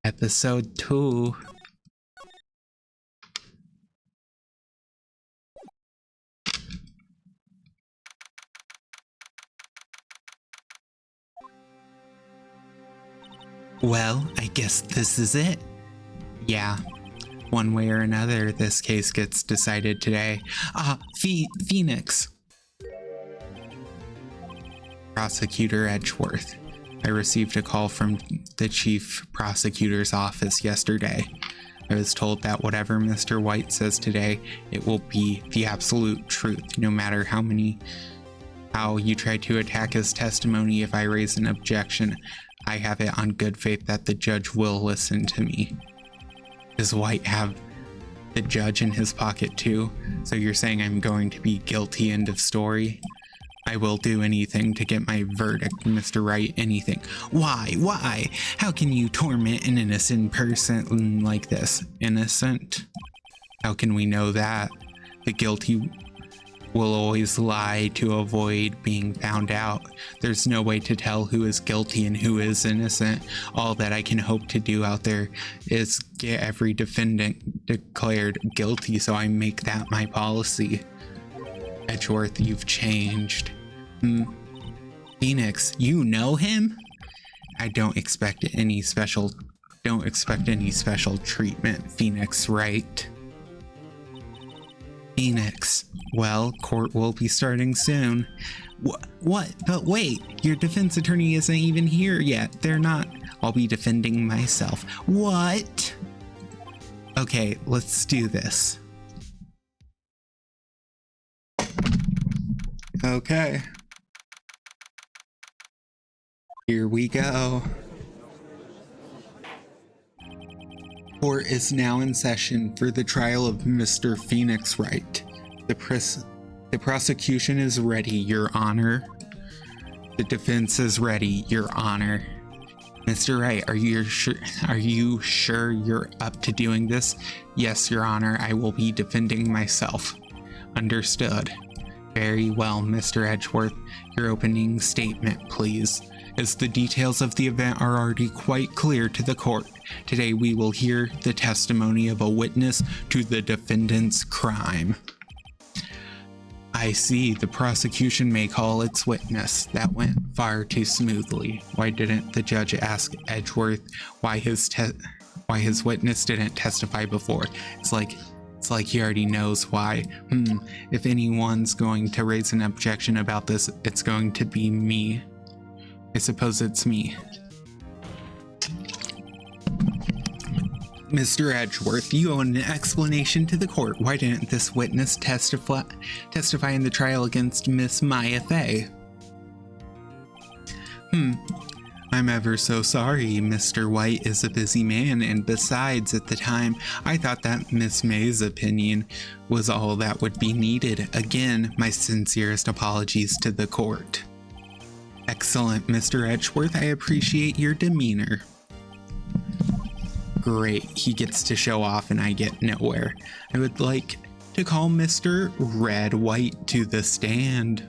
episode 2. Well, I guess this is it. Yeah. One way or another, this case gets decided today. Phoenix. Prosecutor Edgeworth. I received a call from the chief prosecutor's office yesterday. I was told that whatever Mr. White says today, it will be the absolute truth, no matter how you try to attack his testimony. If I raise an objection, I have it on good faith that the judge will listen to me. Does White have the judge in his pocket too? So you're saying I'm going to be guilty, end of story? I will do anything to get my verdict, Mr. Wright, anything. Why? How can you torment an innocent person like this? Innocent? How can we know that? The guilty will always lie to avoid being found out. There's no way to tell who is guilty and who is innocent. All that I can hope to do out there is get every defendant declared guilty, so I make that my policy. Edgeworth, you've changed. Phoenix, you know him? I don't expect any special treatment, Phoenix, right? Phoenix, well, court will be starting soon. What? But wait, your defense attorney isn't even here yet. They're not. I'll be defending myself. What? Okay, let's do this. Okay. Here we go. Court is now in session for the trial of Mr. Phoenix Wright. The prosecution is ready, Your Honor. The defense is ready, Your Honor. Mr. Wright, are you sure you're up to doing this? Yes, Your Honor, I will be defending myself. Understood. Very well, Mr. Edgeworth. Your opening statement, please. As the details of the event are already quite clear to the court, today we will hear the testimony of a witness to the defendant's crime. I see. The prosecution may call its witness. That went far too smoothly. Why didn't the judge ask Edgeworth why his witness didn't testify before? It's like he already knows why. If anyone's going to raise an objection about this, it's going to be me. I suppose it's me. Mr. Edgeworth, you owe an explanation to the court. Why didn't this witness testify in the trial against Miss Maya Fey? I'm ever so sorry. Mr. White is a busy man, and besides, at the time, I thought that Miss May's opinion was all that would be needed. Again, my sincerest apologies to the court. Excellent, Mr. Edgeworth. I appreciate your demeanor. Great, he gets to show off and I get nowhere. I would like to call Mr. Red White to the stand.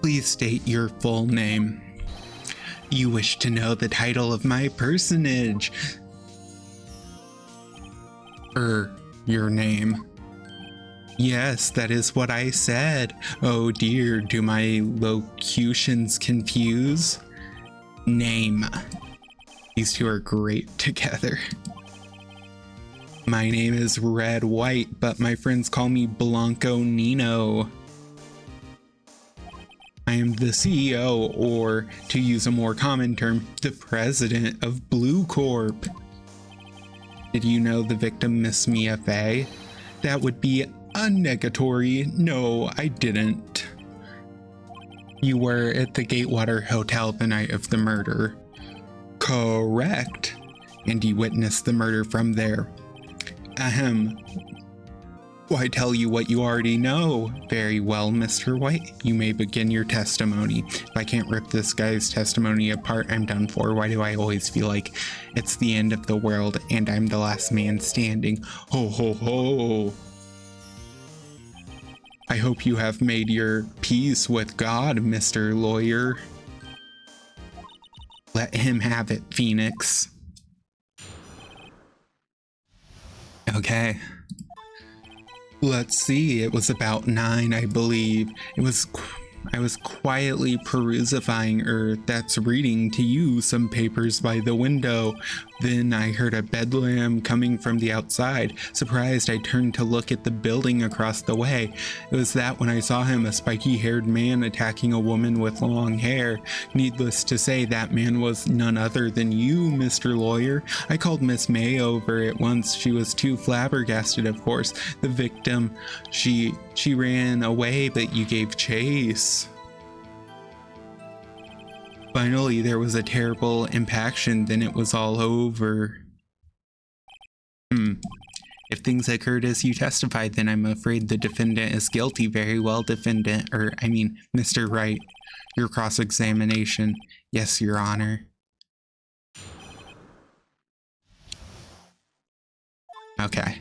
Please state your full name. You wish to know the title of my personage. Your name. Yes, that is what I said. Oh dear, do my locutions confuse? Name. These two are great together. My name is Red White, but my friends call me Blanco Nino. I am the CEO, or to use a more common term, the president of Blue Corp. Did you know the victim, Miss Mia Fey? That would be a negatory. No, I didn't. You were at the Gatewater Hotel the night of the murder. Correct. And you witnessed the murder from there. Ahem. Why tell you what you already know? Very well, Mr. White. You may begin your testimony. If I can't rip this guy's testimony apart, I'm done for. Why do I always feel like it's the end of the world and I'm the last man standing? Ho ho ho! I hope you have made your peace with God, Mr. Lawyer. Let him have it, Phoenix. Okay. Let's see, it was about 9, I believe. I was quietly that's reading to you some papers by the window. Then I heard a bedlam coming from the outside. Surprised, I turned to look at the building across the way. It was that when I saw him, a spiky-haired man attacking a woman with long hair. Needless to say, that man was none other than you, Mr. Lawyer. I called Miss May over at once. She was too flabbergasted, of course. The victim, she ran away, but you gave chase. Finally, there was a terrible impaction, then it was all over. If things occurred as you testified, then I'm afraid the defendant is guilty. Very well, defendant, Mr. Wright. Your cross-examination. Yes, Your Honor. Okay.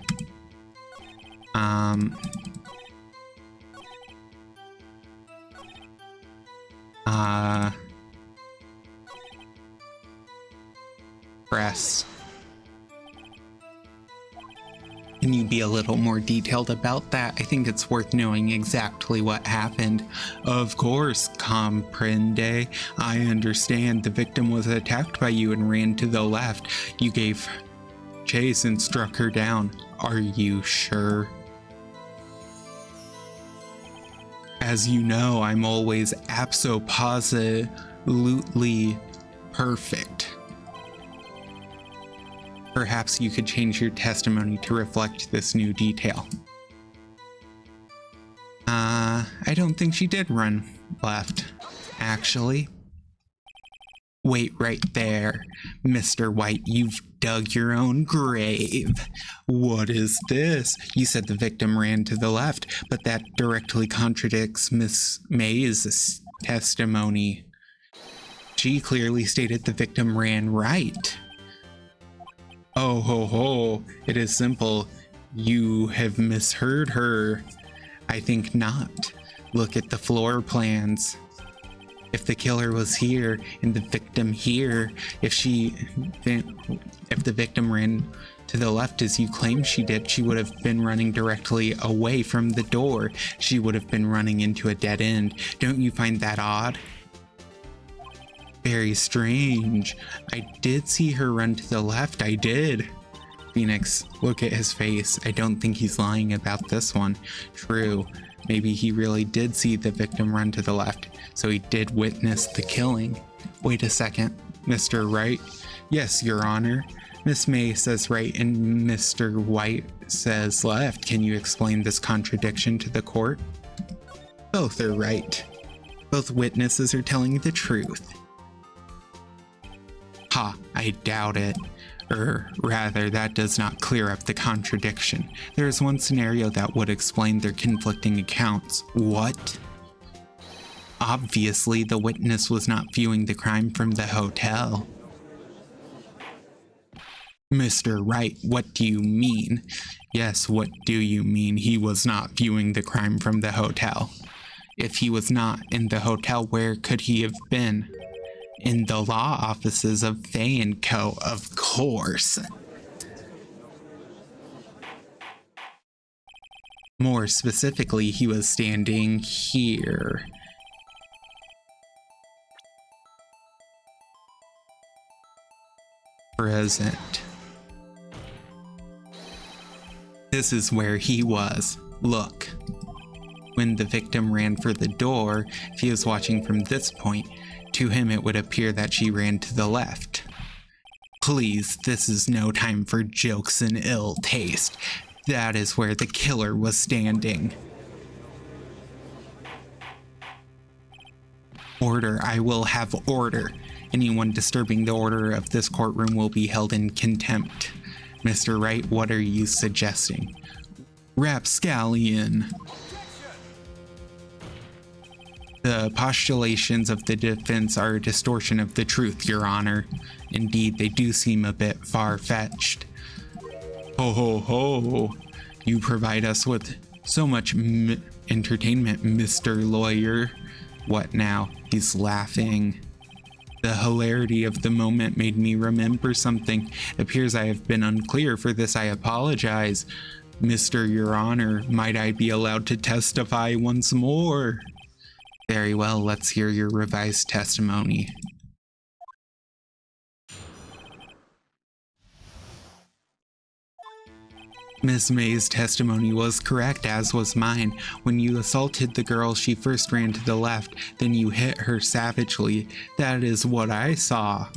Press. Can you be a little more detailed about that? I think it's worth knowing exactly what happened. Of course, comprende. I understand the victim was attacked by you and ran to the left. You gave chase and struck her down. Are you sure? As you know, I'm always abso-positively perfect. Perhaps you could change your testimony to reflect this new detail. I don't think she did run left, actually. Wait right there, Mr. White, you've dug your own grave. What is this? You said the victim ran to the left, but that directly contradicts Miss May's testimony. She clearly stated the victim ran right. Oh ho ho, it is simple. You have misheard her. I think not. Look at the floor plans. If the killer was here and the victim here, if the victim ran to the left as you claim she did, she would have been running directly away from the door. She would have been running into a dead end. Don't you find that odd? Very strange. I did see her run to the left, I did. Phoenix, look at his face. I don't think he's lying about this one. True. Maybe he really did see the victim run to the left, so he did witness the killing. Wait a second, Mr. Wright? Yes, Your Honor. Miss May says right and Mr. White says left. Can you explain this contradiction to the court? Both are right. Both witnesses are telling the truth. Ha, I doubt it. Rather, that does not clear up the contradiction. There is one scenario that would explain their conflicting accounts. What? Obviously, the witness was not viewing the crime from the hotel. Mr. Wright, what do you mean? Yes, what do you mean? He was not viewing the crime from the hotel. If he was not in the hotel, where could he have been? In the law offices of Fay & Co., of course. More specifically, he was standing here. Present. This is where he was. Look. When the victim ran for the door, if he was watching from this point, to him it would appear that she ran to the left. Please, this is no time for jokes and ill taste. That is where the killer was standing. Order, I will have order. Anyone disturbing the order of this courtroom will be held in contempt. Mr. Wright, what are you suggesting? Rapscallion. The postulations of the defense are a distortion of the truth, Your Honor. Indeed, they do seem a bit far-fetched. Ho ho ho! You provide us with so much entertainment, Mr. Lawyer. What now? He's laughing. The hilarity of the moment made me remember something. Appears I have been unclear. For this I apologize. Mr. Your Honor, might I be allowed to testify once more? Very well, let's hear your revised testimony. Miss May's testimony was correct, as was mine. When you assaulted the girl, she first ran to the left, then you hit her savagely. That is what I saw.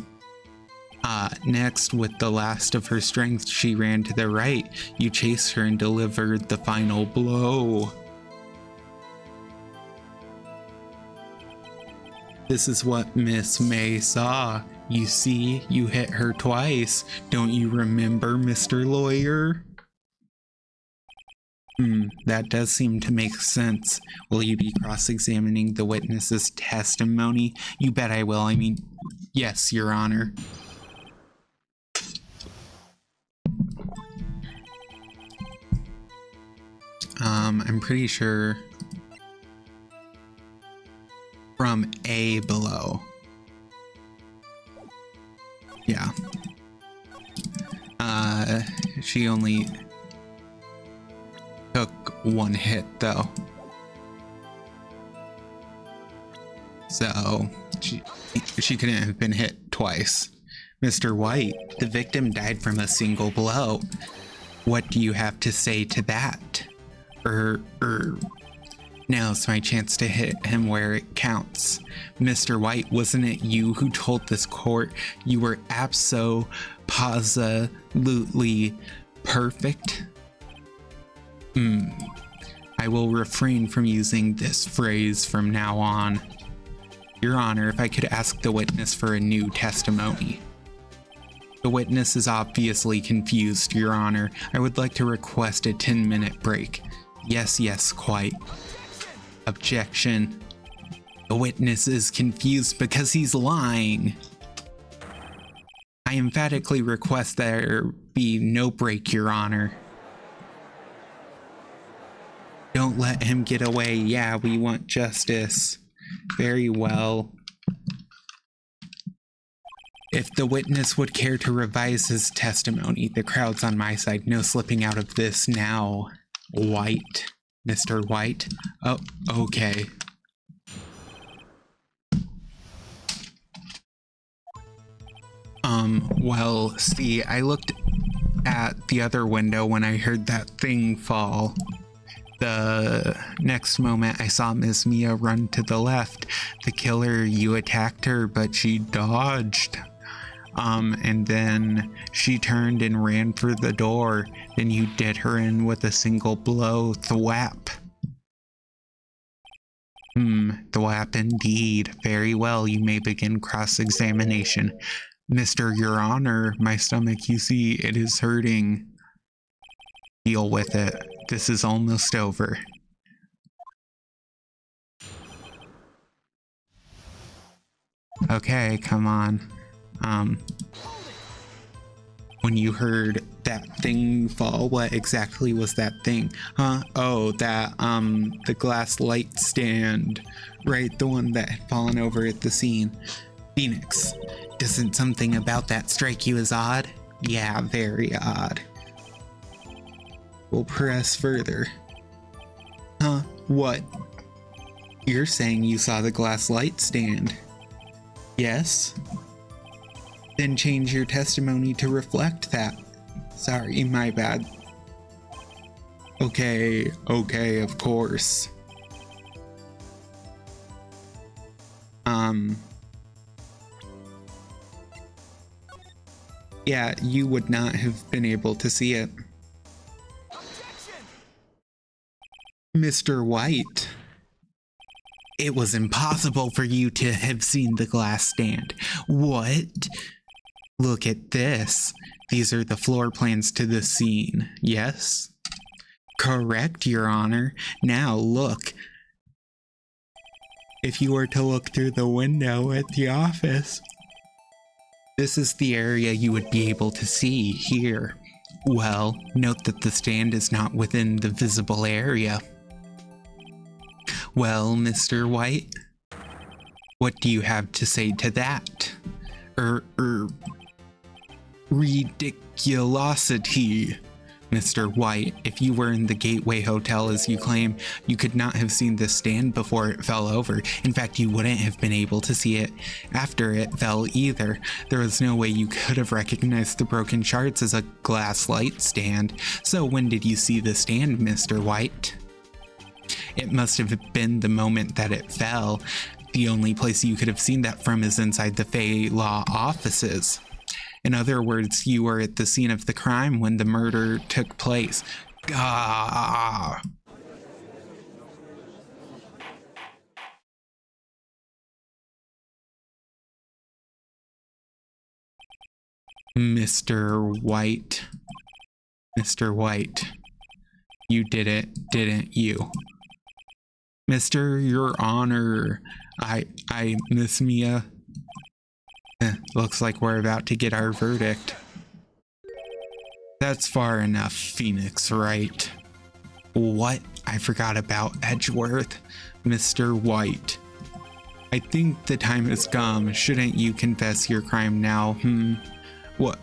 Next, with the last of her strength, she ran to the right. You chased her and delivered the final blow. This is what Miss May saw. You see, you hit her twice. Don't you remember, Mr. Lawyer? That does seem to make sense. Will you be cross-examining the witness's testimony? You bet I will. I mean, yes, Your Honor. I'm pretty sure from A below. Yeah. She only took one hit though. So she couldn't have been hit twice. Mr. White, the victim died from a single blow. What do you have to say to that? Now's my chance to hit him where it counts. Mr. White, wasn't it you who told this court you were absolutely perfect? I will refrain from using this phrase from now on. Your Honor, if I could ask the witness for a new testimony. The witness is obviously confused, Your Honor. I would like to request a 10-minute break. Yes, quite. Objection. The witness is confused because he's lying. I emphatically request there be no break, Your Honor. Don't let him get away. Yeah, we want justice. Very well. If the witness would care to revise his testimony, the crowd's on my side. No slipping out of this now. White. Mr. White. Oh, okay. Well, see, I looked at the other window when I heard that thing fall. The next moment I saw Miss Mia run to the left. The killer, you attacked her, but she dodged. And then she turned and ran for the door. Then you did her in with a single blow. Thwap. Thwap indeed. Very well, you may begin cross-examination. Mr. Your Honor, my stomach, you see, it is hurting. Deal with it. This is almost over. Okay, come on. When you heard that thing fall, what exactly was that thing? Huh? Oh, that, the glass light stand. Right, the one that had fallen over at the scene. Phoenix, doesn't something about that strike you as odd? Yeah, very odd. We'll press further. Huh? What? You're saying you saw the glass light stand? Yes? Then change your testimony to reflect that. Sorry, my bad. Okay, of course. Yeah, you would not have been able to see it. Mr. White. It was impossible for you to have seen the glass stand. What? Look at this. These are the floor plans to the scene, yes? Correct, Your Honor. Now look. If you were to look through the window at the office, this is the area you would be able to see here. Well, note that the stand is not within the visible area. Well, Mr. White, what do you have to say to that? Ridiculosity. Mr. White, if you were in the Gateway Hotel as you claim, you could not have seen the stand before it fell over. In fact, you wouldn't have been able to see it after it fell either. There was no way you could have recognized the broken shards as a glass light stand. So when did you see the stand, Mr. White? It must have been the moment that it fell. The only place you could have seen that from is inside the Fey Law offices. In other words, you were at the scene of the crime when the murder took place. Gah! Mr. White. Mr. White. You did it, didn't you? Mr. Your Honor, I, Miss Mia. Looks like we're about to get our verdict. That's far enough, Phoenix, right? What? I forgot about Edgeworth. Mr. White. I think the time has come. Shouldn't you confess your crime now? What?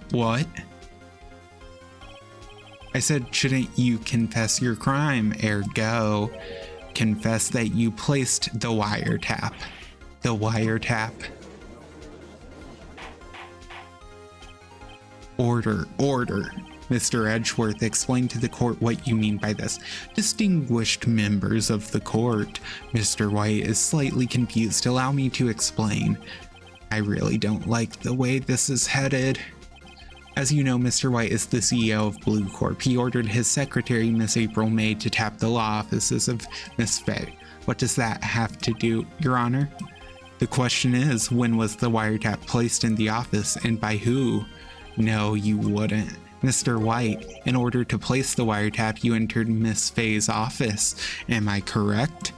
I said, shouldn't you confess your crime? Ergo, confess that you placed the wiretap. The wiretap. Order. Mr. Edgeworth, explain to the court what you mean by this. Distinguished members of the court, Mr. White is slightly confused. Allow me to explain. I really don't like the way this is headed. As you know, Mr. White is the CEO of Blue Corp. He ordered his secretary, Miss April May, to tap the law offices of Miss Fay. What does that have to do, Your Honor? The question is, when was the wiretap placed in the office and by who? No, you wouldn't. Mr. White, in order to place the wiretap, you entered Miss Faye's office. Am I correct?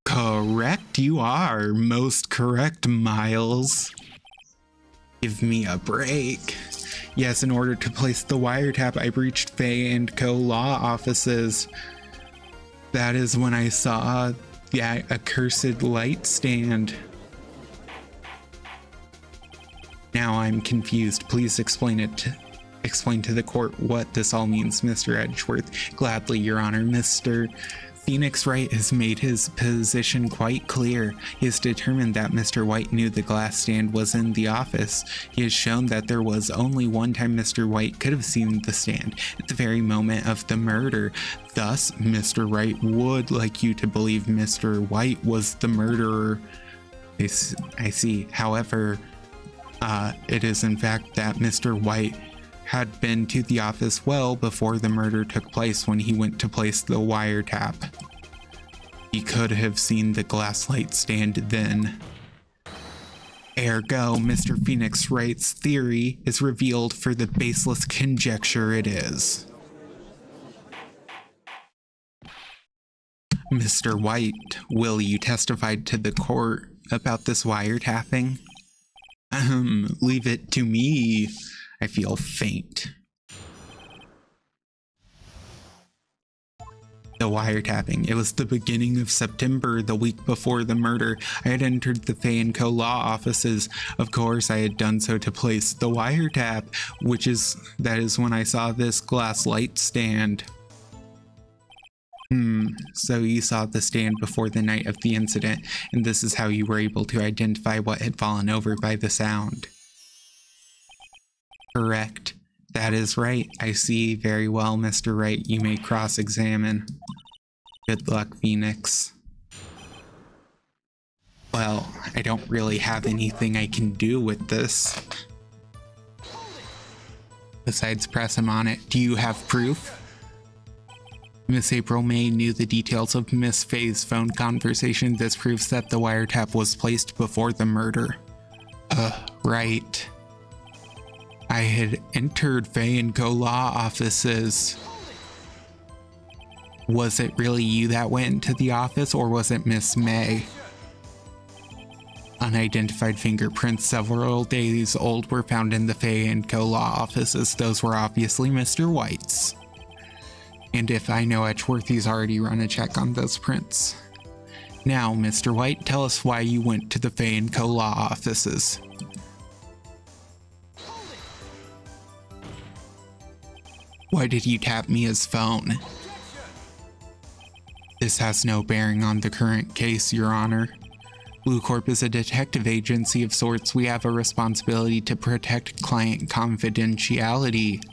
Correct, you are. Most correct, Miles. Give me a break. Yes, in order to place the wiretap, I breached Faye & Co. law offices. That is when I saw the accursed light stand. Now I'm confused. Please explain to the court what this all means, Mr. Edgeworth. Gladly, Your Honor. Mr. Phoenix Wright has made his position quite clear. He has determined that Mr. White knew the glass stand was in the office. He has shown that there was only one time Mr. White could have seen the stand, at the very moment of the murder. Thus, Mr. Wright would like you to believe Mr. White was the murderer. I see. However, it is in fact that Mr. White had been to the office well before the murder took place when he went to place the wiretap. He could have seen the glass light stand then. Ergo, Mr. Phoenix Wright's theory is revealed for the baseless conjecture it is. Mr. White, will you testify to the court about this wiretapping? Leave it to me. I feel faint. The wiretapping. It was the beginning of September, the week before the murder. I had entered the Faye & Co. law offices. Of course, I had done so to place the wiretap, that is when I saw this glass light stand. So you saw the stand before the night of the incident, and this is how you were able to identify what had fallen over by the sound. Correct. That is right. I see very well, Mr. Wright. You may cross-examine. Good luck, Phoenix. Well, I don't really have anything I can do with this. Besides press him on it. Do you have proof? Miss April May knew the details of Miss Faye's phone conversation. This proves that the wiretap was placed before the murder. Right. I had entered Faye & Co. law offices. Was it really you that went into the office, or was it Miss May? Unidentified fingerprints several days old were found in the Faye & Co. law offices. Those were obviously Mr. White's. And if I know Edgeworth, he's already run a check on those prints. Now, Mr. White, tell us why you went to the Faye & Co. law offices. Why did you tap Mia's phone? This has no bearing on the current case, Your Honor. Blue Corp is a detective agency of sorts. We have a responsibility to protect client confidentiality.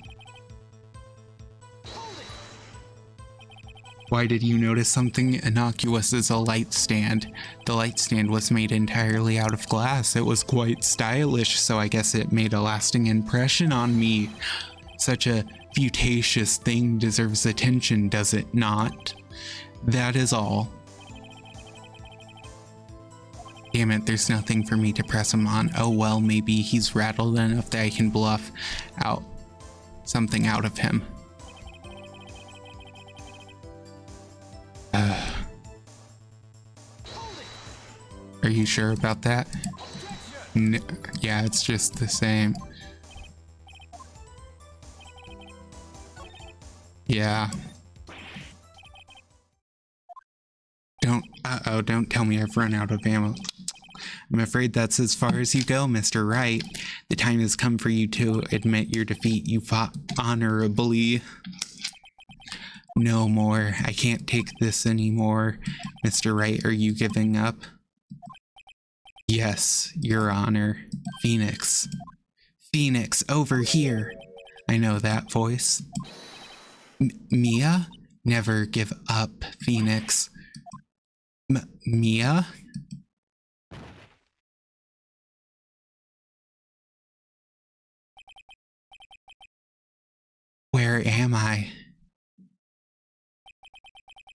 Why did you notice something innocuous as a light stand? The light stand was made entirely out of glass. It was quite stylish, so I guess it made a lasting impression on me. Such a futacious thing deserves attention, does it not? That is all. Damn it, there's nothing for me to press him on. Oh well, maybe he's rattled enough that I can bluff out something out of him. Are you sure about that? Yeah, it's just the same. Yeah. Don't tell me I've run out of ammo. I'm afraid that's as far as you go, Mr. Wright. The time has come for you to admit your defeat. You fought honorably. No more. I can't take this anymore. Mr. Wright, are you giving up? Yes, Your Honor. Phoenix. Phoenix, over here. I know that voice. Mia? Never give up, Phoenix. Mia? Where am I?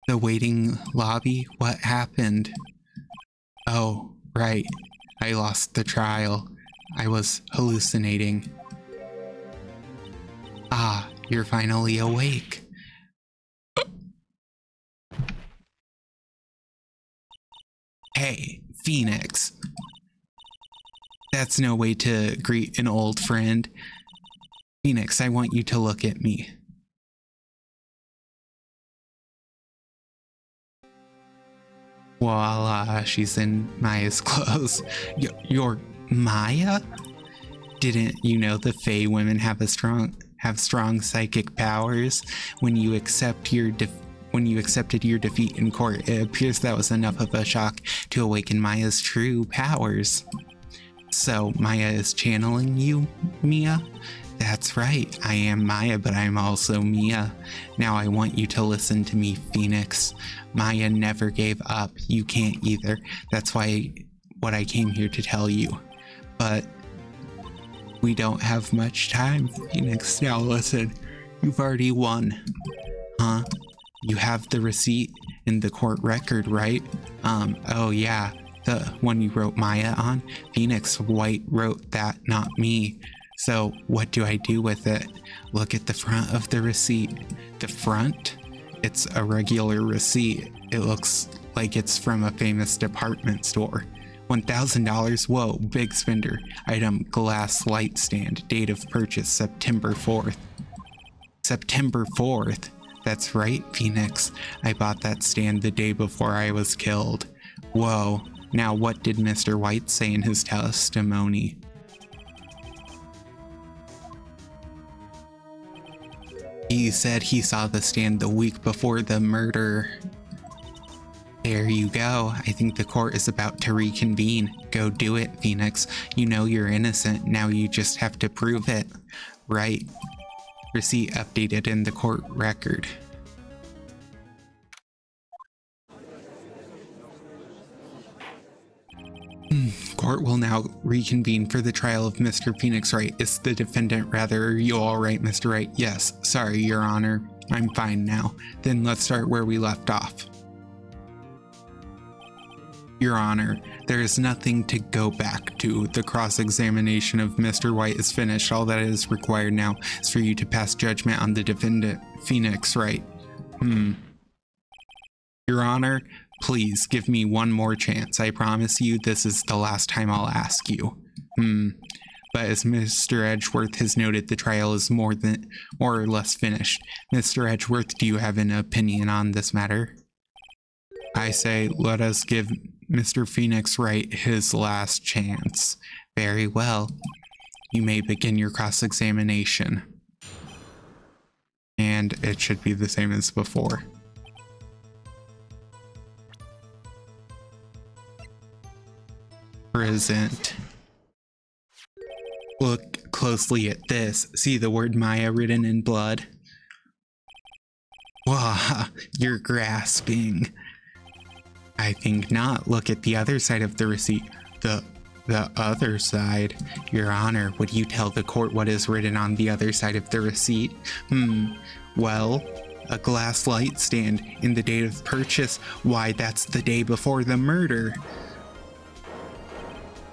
The waiting lobby? What happened? Oh, right. I lost the trial. I was hallucinating. Ah, you're finally awake. Hey, Phoenix. That's no way to greet an old friend. Phoenix, I want you to look at me. Voila, she's in Maya's clothes. You're Maya? Didn't you know the Fae women have strong psychic powers? When you accepted your defeat in court, it appears that was enough of a shock to awaken Maya's true powers. So Maya is channeling you, Mia? That's right, I am Maya, but I'm also Mia. Now I want you to listen to me, Phoenix. Maya never gave up. You can't either. That's what I came here to tell you. But we don't have much time, Phoenix. Now listen, you've already won. Huh? You have the receipt in the court record, right? Oh yeah, the one you wrote Maya on? Phoenix White wrote that, not me. So what do I do with it? Look at the front of the receipt. The front? It's a regular receipt. It looks like it's from a famous department store. $1,000? Whoa, big spender. Item glass light stand. Date of purchase September 4th. September 4th? That's right, Phoenix. I bought that stand the day before I was killed. Whoa. Now what did Mr. White say in his testimony? He said he saw the stand the week before the murder. There you go. I think the court is about to reconvene. Go do it, Phoenix. You know you're innocent. Now you just have to prove it. Right. Receipt updated in the court record. Court will now reconvene for the trial of Mr. Phoenix Wright. Is the defendant rather? Are you all right, Mr. Wright? Yes. Sorry, Your Honor. I'm fine now. Then let's start where we left off. Your Honor, there is nothing to go back to. The cross-examination of Mr. White is finished. All that is required now is for you to pass judgment on the defendant, Phoenix Wright. Your Honor, please give me one more chance. I promise you this is the last time I'll ask you. But as Mr. Edgeworth has noted, the trial is more or less finished. Mr. Edgeworth, do you have an opinion on this matter? I say, let us give Mr. Phoenix Wright his last chance. Very well. You may begin your cross-examination. And it should be the same as before. Present. Look closely at this. See the word Maya written in blood? Wah, you're grasping. I think not. Look at the other side of the receipt. The other side? Your Honor, would you tell the court what is written on the other side of the receipt? Well, a glass light stand in the date of purchase. Why, that's the day before the murder.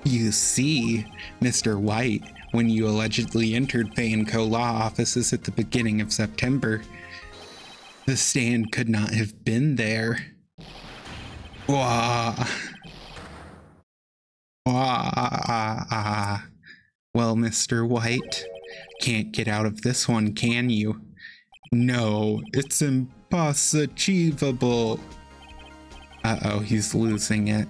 You see, Mr. White, when you allegedly entered Fay & Co. law offices at the beginning of September, the stand could not have been there. Wah. Wah. Well, Mr. White, can't get out of this one, can you? No, it's impossible. Uh-oh, he's losing it.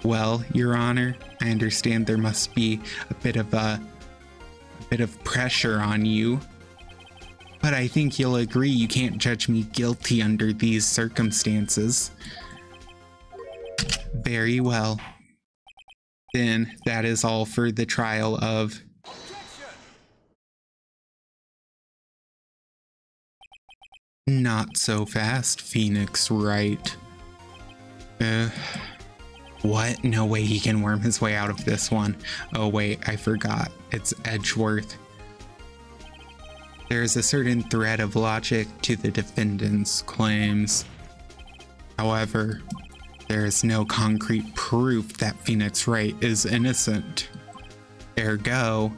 Well, Your Honor, I understand there must be a bit of pressure on you. But I think you'll agree you can't judge me guilty under these circumstances. Very well. Then that is all for the trial of... Not so fast, Phoenix Wright. What? No way he can worm his way out of this one. Oh wait, I forgot. It's Edgeworth. There is a certain thread of logic to the defendant's claims. However, there is no concrete proof that Phoenix Wright is innocent. Ergo,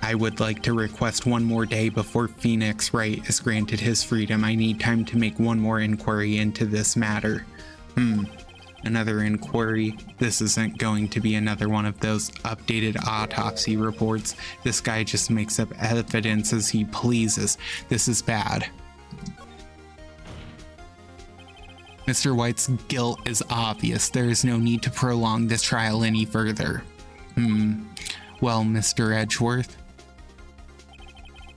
I would like to request one more day before Phoenix Wright is granted his freedom. I need time to make one more inquiry into this matter. Another inquiry? This isn't going to be another one of those updated autopsy reports. This guy just makes up evidence as he pleases. This is bad. Mr. White's guilt is obvious. There is no need to prolong this trial any further. Well, Mr. Edgeworth,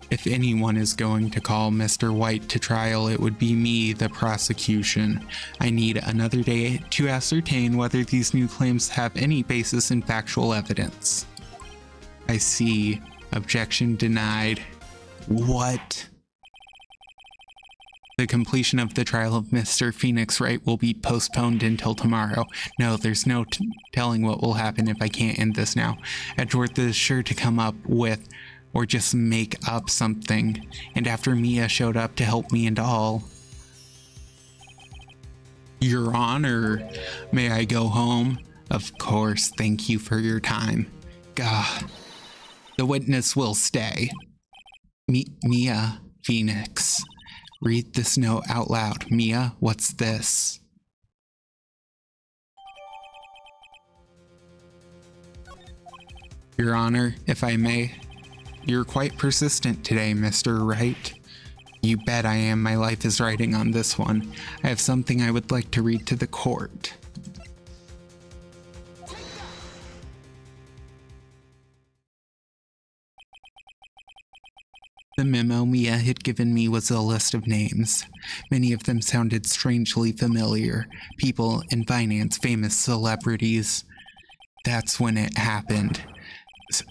if anyone is going to call Mr. White to trial, it would be me, the prosecution. I need another day to ascertain whether these new claims have any basis in factual evidence. I see. Objection denied. What? The completion of the trial of Mr. Phoenix Wright will be postponed until tomorrow. No, there's no telling what will happen if I can't end this now. Edgeworth is sure to come up with or just make up something. And after Mia showed up to help me and all. Your Honor, may I go home? Of course, thank you for your time. Gah. The witness will stay. Mia Phoenix. Read this note out loud. Mia, what's this? Your Honor, if I may. You're quite persistent today, Mr. Wright. You bet I am. My life is riding on this one. I have something I would like to read to the court. The memo Mia had given me was a list of names. Many of them sounded strangely familiar. People in finance, famous celebrities. That's when it happened.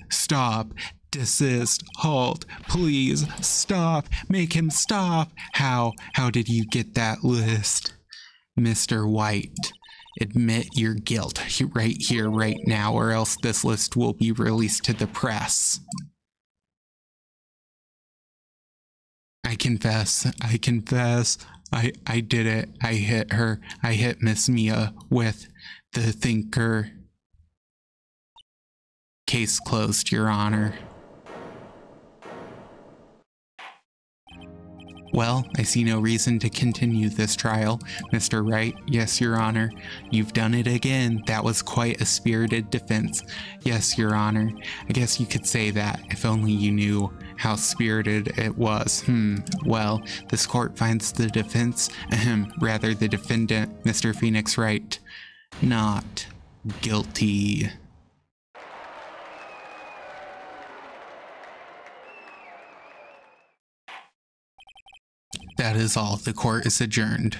Stop. Desist. Halt. Please. Stop. Make him stop. How did you get that list? Mr. White, admit your guilt right here, right now, or else this list will be released to the press. I confess. I did it. I hit her. I hit Miss Mia with the thinker. Case closed, Your Honor. Well, I see no reason to continue this trial. Mr. Wright, yes, Your Honor. You've done it again. That was quite a spirited defense. Yes, Your Honor. I guess you could say that, if only you knew how spirited it was. Well, this court finds the defense, rather the defendant, Mr. Phoenix Wright, not guilty. That is all. The court is adjourned.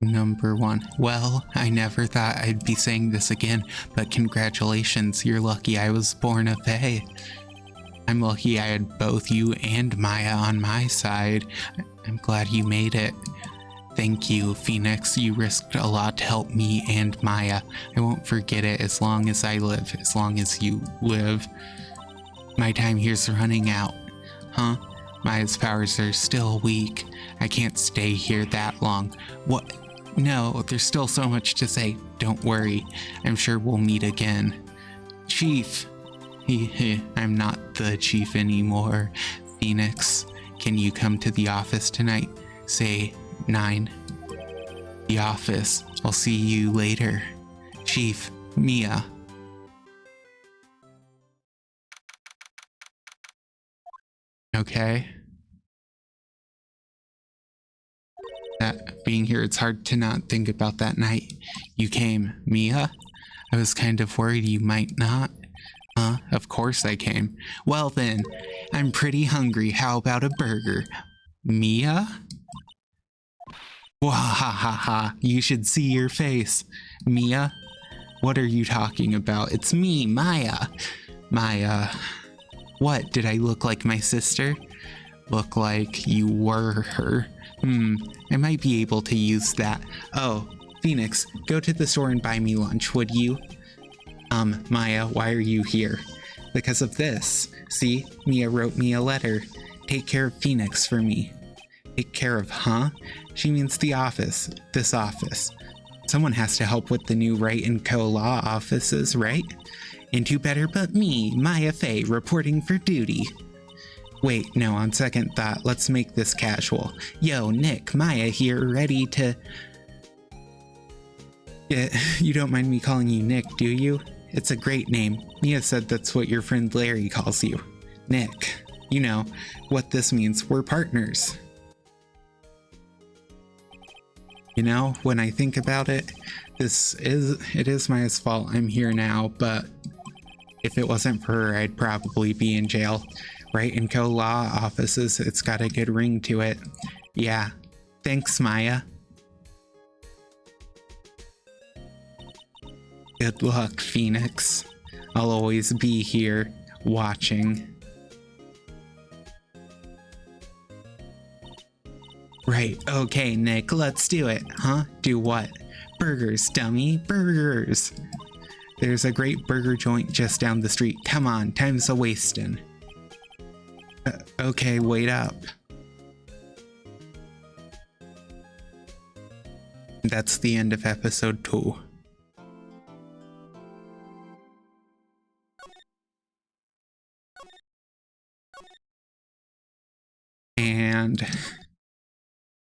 Number 1. Well, I never thought I'd be saying this again, but congratulations. You're lucky I was born a fae. I'm lucky I had both you and Maya on my side. I'm glad you made it. Thank you, Phoenix. You risked a lot to help me and Maya. I won't forget it as long as I live, as long as you live. My time here's running out. Huh? Maya's powers are still weak. I can't stay here that long. What? No, there's still so much to say. Don't worry. I'm sure we'll meet again. Chief. I'm not the chief anymore. Phoenix, can you come to the office tonight? Say 9. The office. I'll see you later. Chief, Mia. Okay. That being here, it's hard to not think about that night. You came, Mia? I was kind of worried you might not. Of course I came. Well then, I'm pretty hungry. How about a burger? Mia? Wahahaha, you should see your face. Mia? What are you talking about? It's me, Maya. Maya. What, did I look like my sister? Look like you were her. I might be able to use that. Oh, Phoenix, go to the store and buy me lunch, would you? Maya, why are you here? because of this. See, Mia wrote me a letter. Take care of Phoenix for me. Take care of, huh? She means the office. This office. Someone has to help with the new Wright & Co. law offices, right? And who better but me, Maya Fey, reporting for duty. Wait, no, on second thought, let's make this casual. Yo, Nick, Maya here, ready to... Yeah, you don't mind me calling you Nick, do you? It's a great name. Mia said that's what your friend Larry calls you. Nick. You know what this means. We're partners. You know, when I think about it, it is Maya's fault I'm here now, but if it wasn't for her, I'd probably be in jail. Right in Co law offices, it's got a good ring to it. Yeah. Thanks, Maya. Good luck, Phoenix. I'll always be here, watching. Right, okay, Nick, let's do it. Huh? Do what? Burgers, dummy, burgers. There's a great burger joint just down the street. Come on, time's a-wastin'. Okay, wait up. That's the end of episode 2. And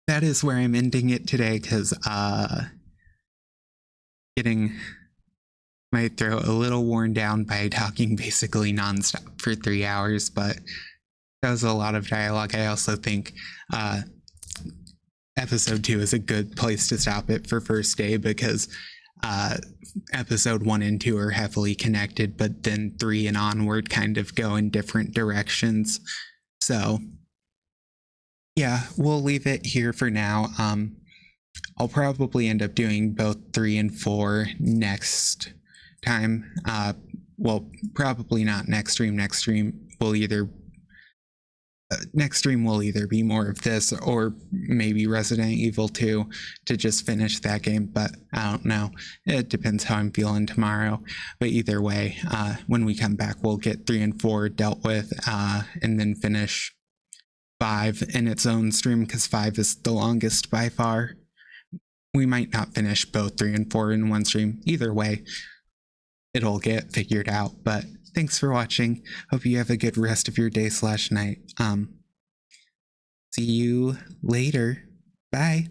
that is where I'm ending it today, because getting my throat a little worn down by talking basically nonstop for 3 hours, but that was a lot of dialogue. I also think episode 2 is a good place to stop it for first day, because episode 1 and 2 are heavily connected, but then 3 and onward kind of go in different directions. So yeah, we'll leave it here for now. I'll probably end up doing both 3 and 4 next time. Well, probably not next stream. Next stream will either be more of this, or maybe Resident Evil 2 to just finish that game, but I don't know. It depends how I'm feeling tomorrow. But either way, when we come back, we'll get 3 and 4 dealt with, and then finish 5 in its own stream, because 5 is the longest by far. We might not finish both 3 and 4 in one stream. Either way, it'll get figured out. But thanks for watching. Hope you have a good rest of your day/night. See you later. Bye.